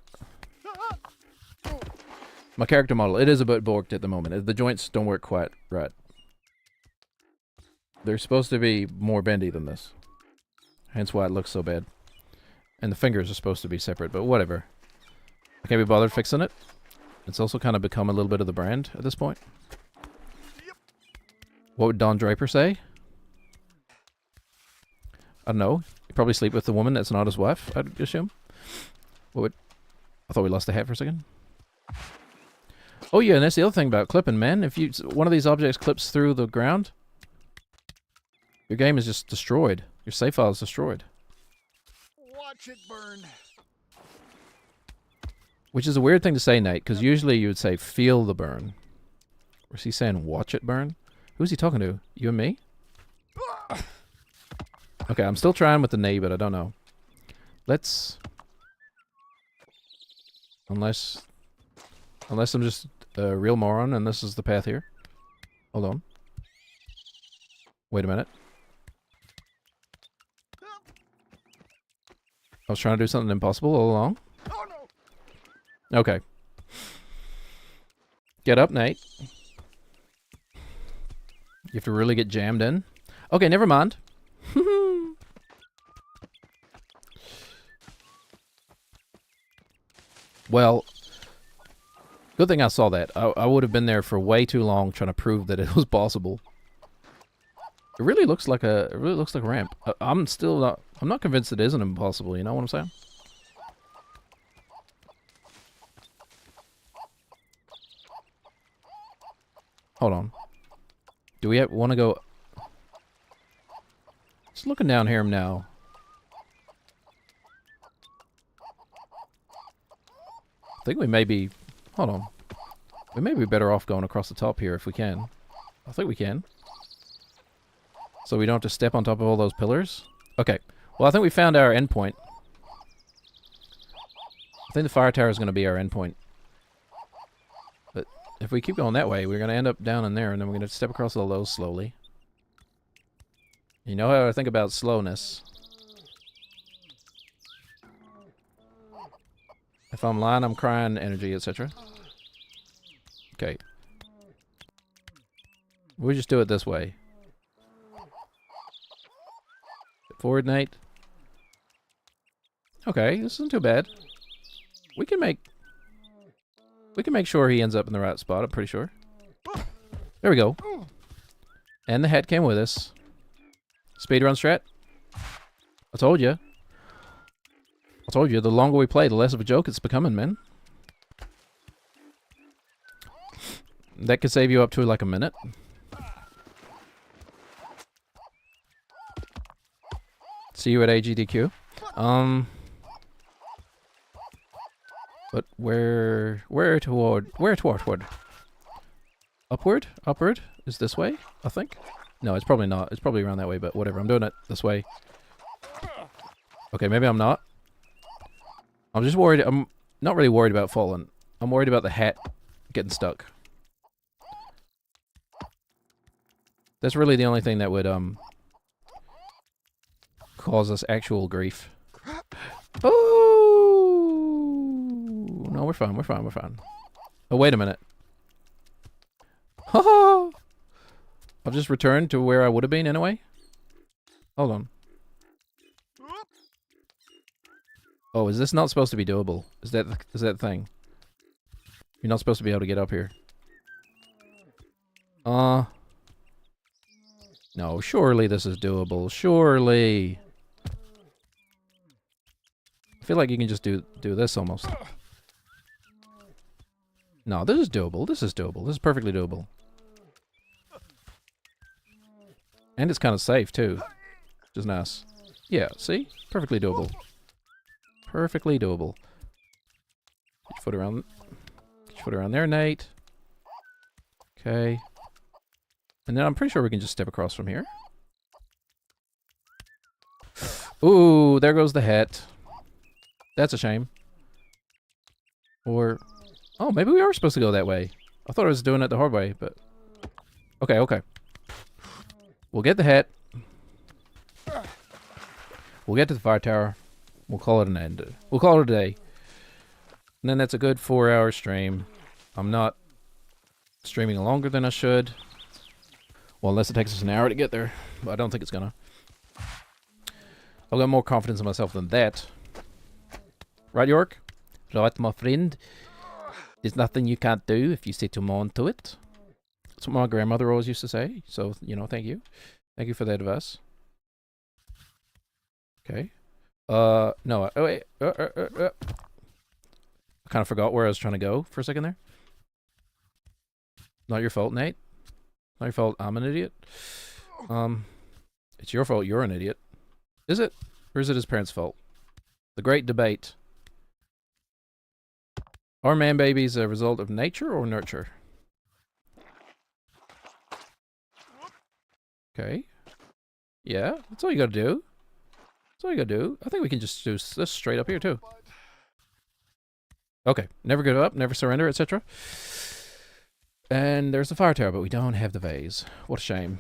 My character model, it is a bit borked at the moment. The joints don't work quite right. They're supposed to be more bendy than this. Hence why it looks so bad. And the fingers are supposed to be separate, but whatever. I can't be bothered fixing it. It's also kind of become a little bit of the brand at this point. What would Don Draper say? I don't know. He'd probably sleep with the woman that's not his wife, I'd assume. What would... I thought we lost the hat for a second. Oh yeah, and that's the other thing about clipping, man. If one of these objects clips through the ground, your game is just destroyed. Your save file is destroyed. Watch it burn. Which is a weird thing to say, Nate, because usually you would say feel the burn. Or is he saying watch it burn? Who's he talking to? You and me? Okay, I'm still trying with the knee, but I don't know. Let's... Unless I'm just a real moron and this is the path here. Hold on. Wait a minute. I was trying to do something impossible all along. Oh no. Okay. Get up, Nate. You have to really get jammed in. Okay, never mind. Well, good thing I saw that. I would have been there for way too long trying to prove that it was possible. It really looks like a ramp. I'm not convinced it isn't impossible, you know what I'm saying? Hold on. Do we want to go... Just looking down here now. I think we may be... Hold on. We may be better off going across the top here if we can. I think we can. So we don't have to step on top of all those pillars. Okay. Well, I think we found our endpoint. I think the fire tower is going to be our endpoint. But if we keep going that way, we're going to end up down in there, and then we're going to step across all those slowly. You know how I think about slowness. If I'm lying, I'm crying, energy, etc. Okay. We just do it this way. Forward, Nate. Okay, this isn't too bad. We can make sure he ends up in the right spot, I'm pretty sure. There we go. And the hat came with us. Speedrun strat. I told you. The longer we play, the less of a joke it's becoming, man. That could save you up to like a minute. See you at AGDQ. But where toward? Upward? Upward? Is this way? I think? No, it's probably not. It's probably around that way, but whatever. I'm doing it this way. Okay, maybe I'm not. I'm just worried. I'm not really worried about falling. I'm worried about the hat getting stuck. That's really the only thing that would, cause us actual grief. Oh! No, we're fine, we're fine, we're fine. Oh, wait a minute. Ha! I've just returned to where I would have been anyway. Hold on. Oh, is this not supposed to be doable? Is that the thing? You're not supposed to be able to get up here. No, surely this is doable. Surely. I feel like you can just do this almost. No, this is doable. This is doable. This is perfectly doable. And it's kind of safe too, which is nice. Yeah, see? Perfectly doable. Perfectly doable. Get your foot around. Get your foot around there, Nate. Okay. And then I'm pretty sure we can just step across from here. Ooh, there goes the hat. That's a shame. Or... oh, maybe we are supposed to go that way. I thought I was doing it the hard way, but... okay, okay. We'll get the hat. We'll get to the fire tower. We'll call it an end. We'll call it a day. And then that's a good 4-hour stream. I'm not streaming longer than I should. Well, unless it takes us an hour to get there. But I don't think it's gonna. I've got more confidence in myself than that. Right, York? Right, my friend. There's nothing you can't do if you set your mind to it. That's what my grandmother always used to say. So, you know, thank you. Thank you for that advice. Okay. No. Oh, wait. I kind of forgot where I was trying to go for a second there. Not your fault, Nate. Not your fault. I'm an idiot. It's your fault. You're an idiot. Is it? Or is it his parents' fault? The great debate. Are man babies a result of nature or nurture? Okay. Yeah, that's all you gotta do. That's all you gotta do. I think we can just do this straight up here, too. Okay. Never give up, never surrender, etc. And there's the fire tower, but we don't have the vase. What a shame.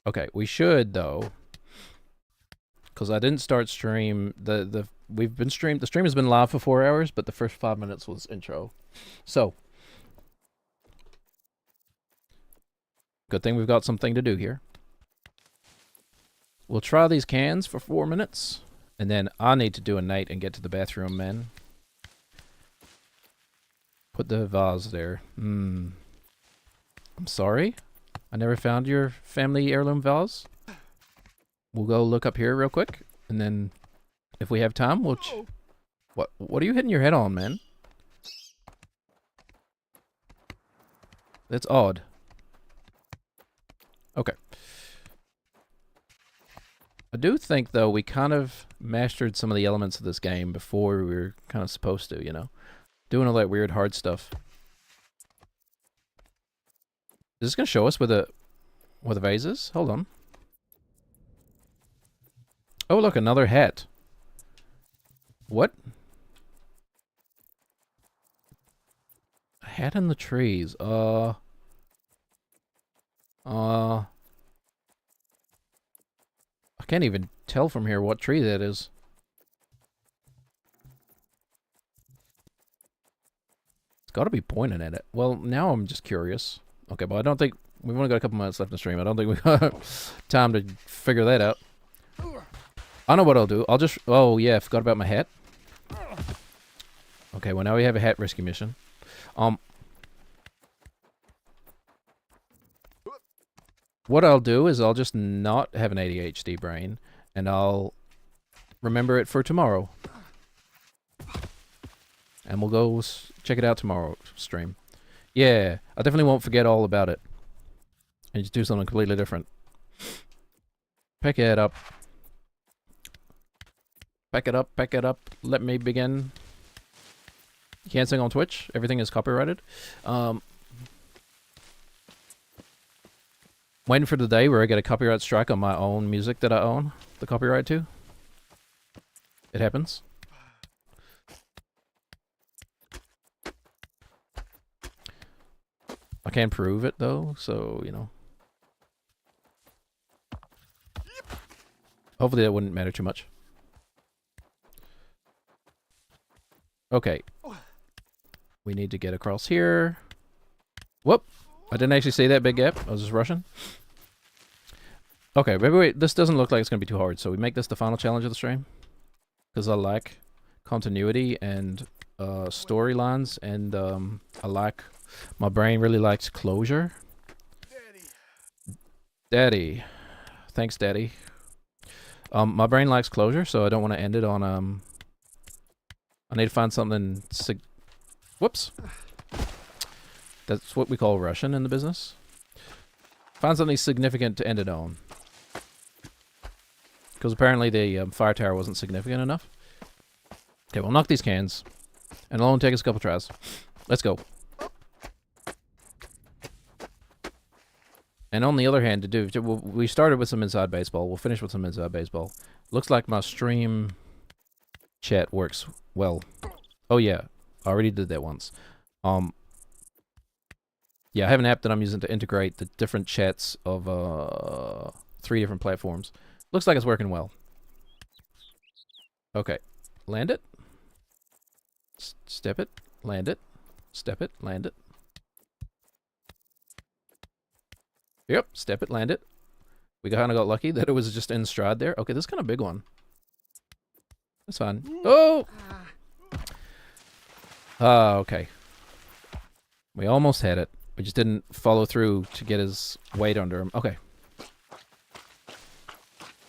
Okay, we should, though. Because I didn't start stream. The stream has been live for 4 hours, but the first 5 minutes was intro. So good thing we've got something to do here. We'll try these cans for 4 minutes, and then I need to do a night and get to the bathroom, man. Put the vase there. I'm sorry. I never found your family heirloom vase. We'll go look up here real quick, and then if we have time, we'll... What are you hitting your head on, man? That's odd. Okay. I do think, though, we kind of mastered some of the elements of this game before we were kind of supposed to, you know? Doing all that weird hard stuff. Is this going to show us where the vase is? Hold on. Oh, look, another hat. What? A hat in the trees. I can't even tell from here what tree that is. It's got to be pointing at it. Well, now I'm just curious. Okay, but I don't think... we've only got a couple minutes left in the stream. I don't think we've got time to figure that out. I know what I'll do. I'll just... oh, yeah, I forgot about my hat. Okay, well, now we have a hat rescue mission. What I'll do is I'll just not have an ADHD brain, and I'll remember it for tomorrow. And we'll go check it out tomorrow stream. Yeah, I definitely won't forget all about it. And just do something completely different. Pick it up. Pack it up, pack it up. Let me begin. You can't sing on Twitch. Everything is copyrighted. Waiting for the day where I get a copyright strike on my own music that I own the copyright to. It happens. I can't prove it though, so, you know. Hopefully that wouldn't matter too much. Okay. We need to get across here. Whoop! I didn't actually see that big gap. I was just rushing. Okay, maybe wait. This doesn't look like it's going to be too hard, so we make this the final challenge of the stream. Because I like continuity and storylines, and I like... My brain really likes closure. Daddy. Thanks, Daddy. My brain likes closure, so I don't want to end it on... I need to find something... Whoops. That's what we call Russian in the business. Find something significant to end it on. Because apparently the fire tower wasn't significant enough. Okay, we'll knock these cans. And it'll only take us a couple tries. Let's go. And on the other hand, we started with some inside baseball. We'll finish with some inside baseball. Looks like my stream chat works well. Oh yeah, I already did that once. Yeah, I have an app that I'm using to integrate the different chats of 3 different platforms. Looks like it's working well. Okay, land it. Step it, land it. Step it, land it. Yep, step it, land it. We kind of got lucky that it was just in stride there. Okay, this is kind of a big one. That's fine. Oh! Okay. We almost had it. We just didn't follow through to get his weight under him. Okay.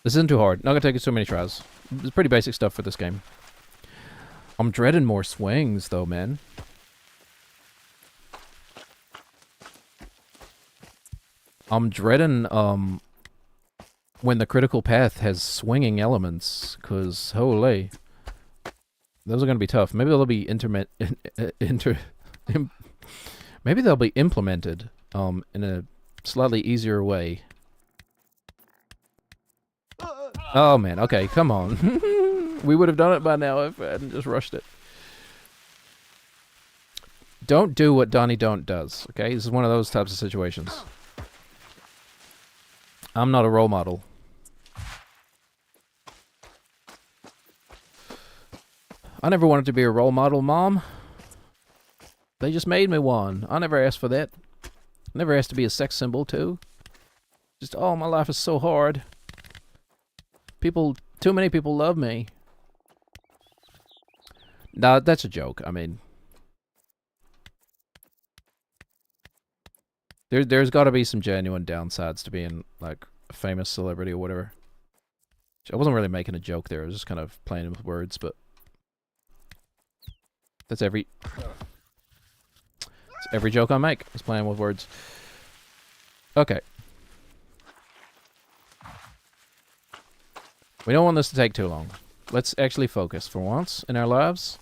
This isn't too hard. Not gonna take us too many tries. It's pretty basic stuff for this game. I'm dreading more swings, though, man. I'm dreading, when the critical path has swinging elements, because, holy, those are going to be tough. Maybe they'll be maybe they'll be implemented, in a slightly easier way. Oh, man, okay, come on. We would have done it by now if I hadn't just rushed it. Don't do what Donnie Don't does, okay? This is one of those types of situations. I'm not a role model. I never wanted to be a role model, Mom. They just made me one. I never asked for that. I never asked to be a sex symbol, too. Just, oh, my life is so hard. Too many people love me. Nah, that's a joke. I mean... There's got to be some genuine downsides to being, like, a famous celebrity or whatever. I wasn't really making a joke there. I was just kind of playing with words, but... That's every joke I make is playing with words. Okay. We don't want this to take too long. Let's actually focus for once in our lives.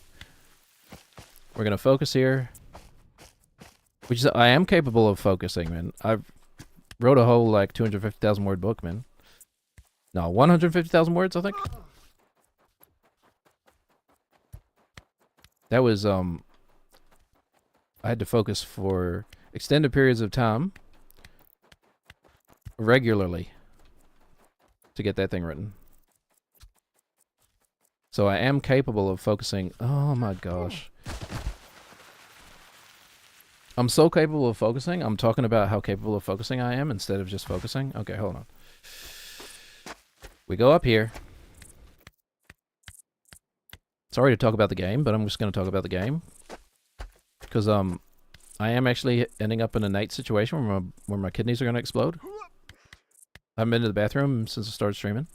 We're going to focus here. Which is, I am capable of focusing, man. I wrote a whole, like, 250,000 word book, man. No, 150,000 words, I think. That was, I had to focus for extended periods of time. Regularly. To get that thing written. So I am capable of focusing. Oh my gosh. I'm so capable of focusing. I'm talking about how capable of focusing I am instead of just focusing. Okay, hold on. We go up here. Sorry to talk about the game, but I'm just going to talk about the game. Because I am actually ending up in a night situation where my kidneys are going to explode. I haven't been to the bathroom since I started streaming.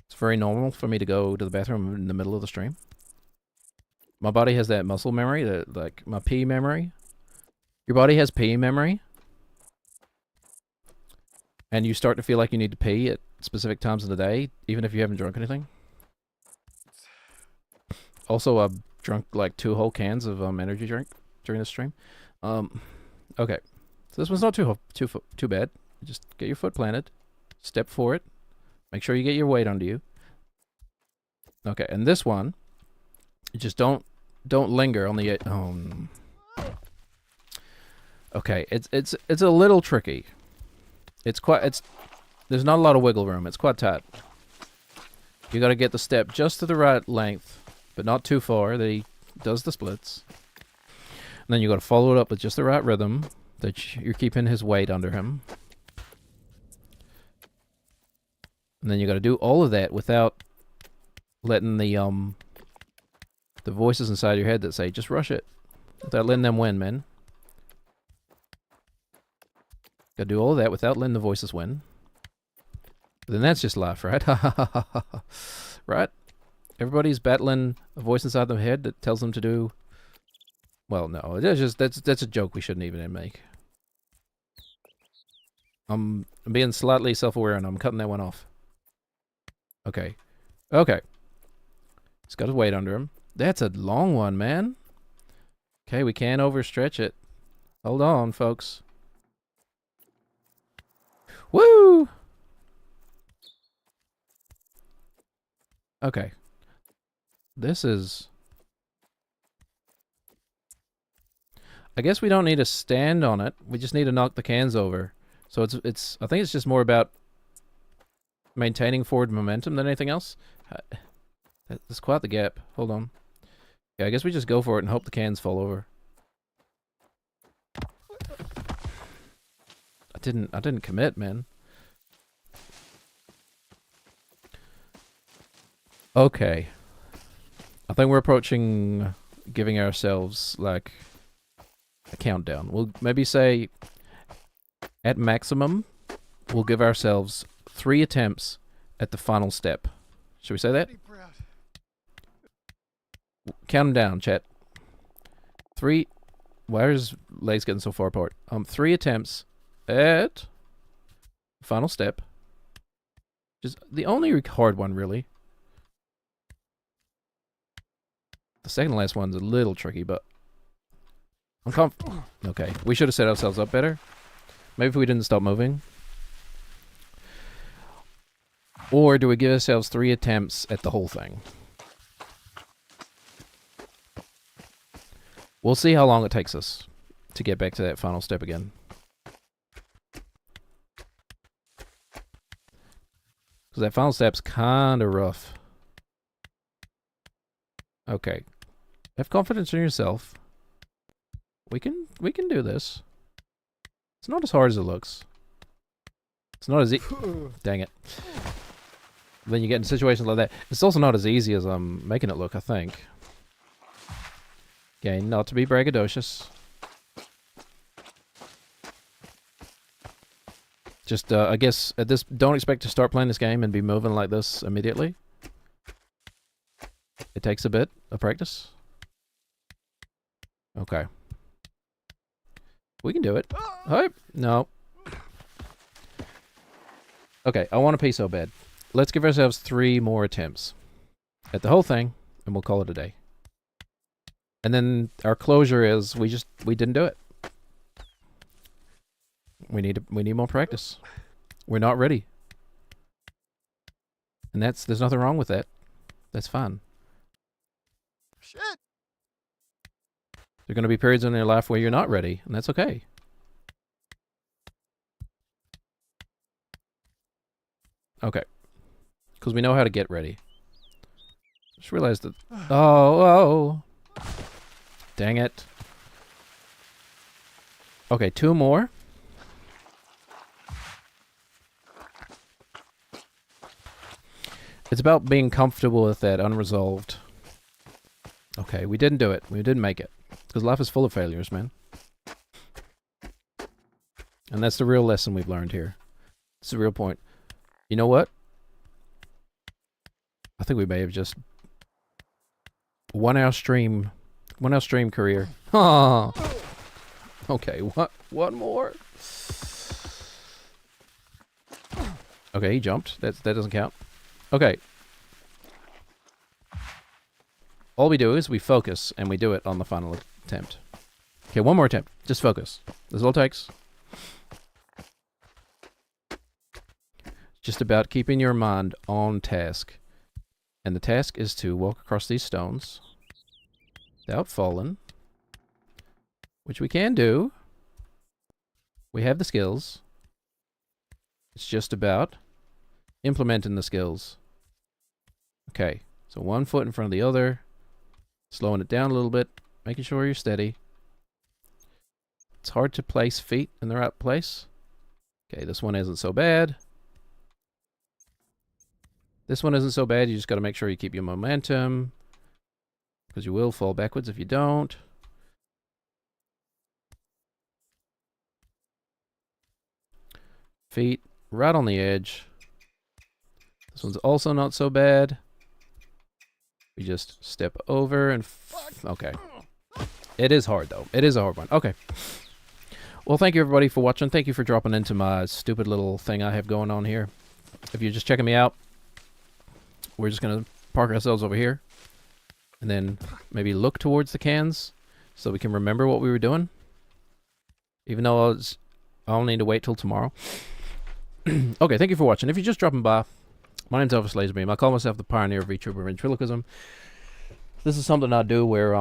It's very normal for me to go to the bathroom in the middle of the stream. My body has that muscle memory, that, like, my pee memory. Your body has pee memory. and you start to feel like you need to pee at specific times of the day, even if you haven't drunk anything. Also, I've drunk like 2 whole cans of energy drink during this stream. Okay, so this one's not too bad. Just get your foot planted, step for it, make sure you get your weight under you. Okay, and this one, you just don't linger on the Okay, it's a little tricky. There's not a lot of wiggle room. It's quite tight. You got to get the step just to the right length, but not too far that he does the splits. And then you got to follow it up with just the right rhythm that you're keeping his weight under him. And then you got to do all of that without letting the voices inside your head that say just rush it, without letting them win, man. Got to do all of that without letting the voices win. But then that's just life, right? Right? Everybody's battling a voice inside their head that tells them to do. Well, no, that's a joke we shouldn't even make. I'm being slightly self-aware and I'm cutting that one off. Okay. Okay. He's got his weight under him. That's a long one, man. Okay, we can't overstretch it. Hold on, folks. Woo! Okay. This is... I guess we don't need to stand on it. We just need to knock the cans over. So it's I think it's just more about maintaining forward momentum than anything else. That's quite the gap. Hold on. Yeah, I guess we just go for it and hope the cans fall over. I didn't commit, man. Okay. I think we're approaching giving ourselves like a countdown. We'll maybe say at maximum we'll give ourselves 3 attempts at the final step. Should we say that? Count them down, chat. 3. Why are his legs getting so far apart? 3 attempts at final step. Just the only hard one, really. The second to last one's a little tricky, but I'm okay. We should have set ourselves up better. Maybe if we didn't stop moving. Or do we give ourselves 3 attempts at the whole thing? We'll see how long it takes us to get back to that final step again. Because that final step's kind of rough. Okay. Have confidence in yourself. We can do this. It's not as hard as it looks. It's not as dang it. Then you get in situations like that. It's also not as easy as I'm making it look, I think. Okay, not to be braggadocious. Just, I guess, at this, don't expect to start playing this game and be moving like this immediately. It takes a bit of practice. Okay. We can do it. Oh, no. Okay, I want to pee so bad. Let's give ourselves 3 more attempts at the whole thing, and we'll call it a day. And then our closure is we didn't do it. We need more practice. We're not ready. And there's nothing wrong with that. That's fine. Shit. There are going to be periods in your life where you're not ready, and that's okay. Okay. Because we know how to get ready. Just realized that... Oh. Dang it. Okay, 2 more. It's about being comfortable with that unresolved. Okay, we didn't do it. We didn't make it. Because life is full of failures, man. And that's the real lesson we've learned here. It's the real point. You know what? I think we may have just... 1 hour stream career. Oh. Okay, one more. Okay, he jumped. That doesn't count. Okay. All we do is we focus, and we do it on the final attempt. Okay, one more attempt. Just focus. That's all it takes. Just about keeping your mind on task. And the task is to walk across these stones without falling, which we can do. We have the skills. It's just about implementing the skills. Okay, so one foot in front of the other, slowing it down a little bit, making sure you're steady. It's hard to place feet in the right place. Okay, this one isn't so bad. This one isn't so bad. You just got to make sure you keep your momentum, because you will fall backwards if you don't. Feet right on the edge. This one's also not so bad. We just step over and... okay. It is hard, though. It is a hard one. Okay. Well, thank you, everybody, for watching. Thank you for dropping into my stupid little thing I have going on here. If you're just checking me out, we're just going to park ourselves over here. And then maybe look towards the cans so we can remember what we were doing. Even though I'll need to wait till tomorrow. Okay, thank you for watching. If you're just dropping by, my name's Elvis Laserbeam. I call myself the pioneer of Vtuber Ventriloquism. This is something I do where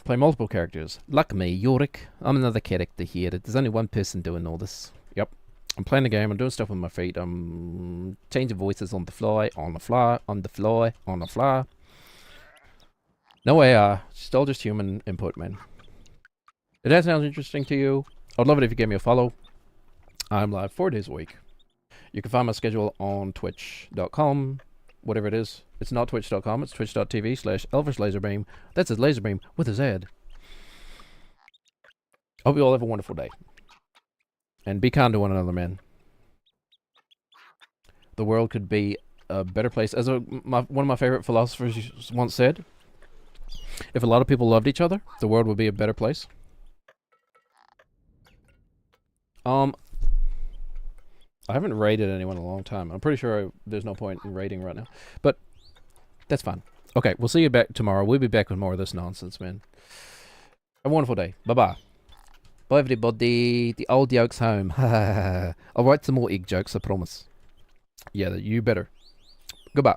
play multiple characters. Like me, Yorick. I'm another character here. There's only one person doing all this. Yep. I'm playing the game. I'm doing stuff with my feet. I'm changing voices on the fly, on the fly, on the fly, on the fly. No AI. It's all just human input, man. If that sounds interesting to you, I'd love it if you gave me a follow. I'm live 4 days a week. You can find my schedule on twitch.com, whatever it is. It's not twitch.com, it's twitch.tv/ElvisLaserbeam. That's his Laserbeam with his head. Hope you all have a wonderful day. And be kind to one another, man. The world could be a better place. As one of my favorite philosophers once said, if a lot of people loved each other, the world would be a better place. I haven't raided anyone in a long time. I'm pretty sure there's no point in raiding right now. But that's fine. Okay, we'll see you back tomorrow. We'll be back with more of this nonsense, man. Have a wonderful day. Bye-bye. Bye, everybody. The old yoke's home. I'll write some more egg jokes, I promise. Yeah, you better. Goodbye.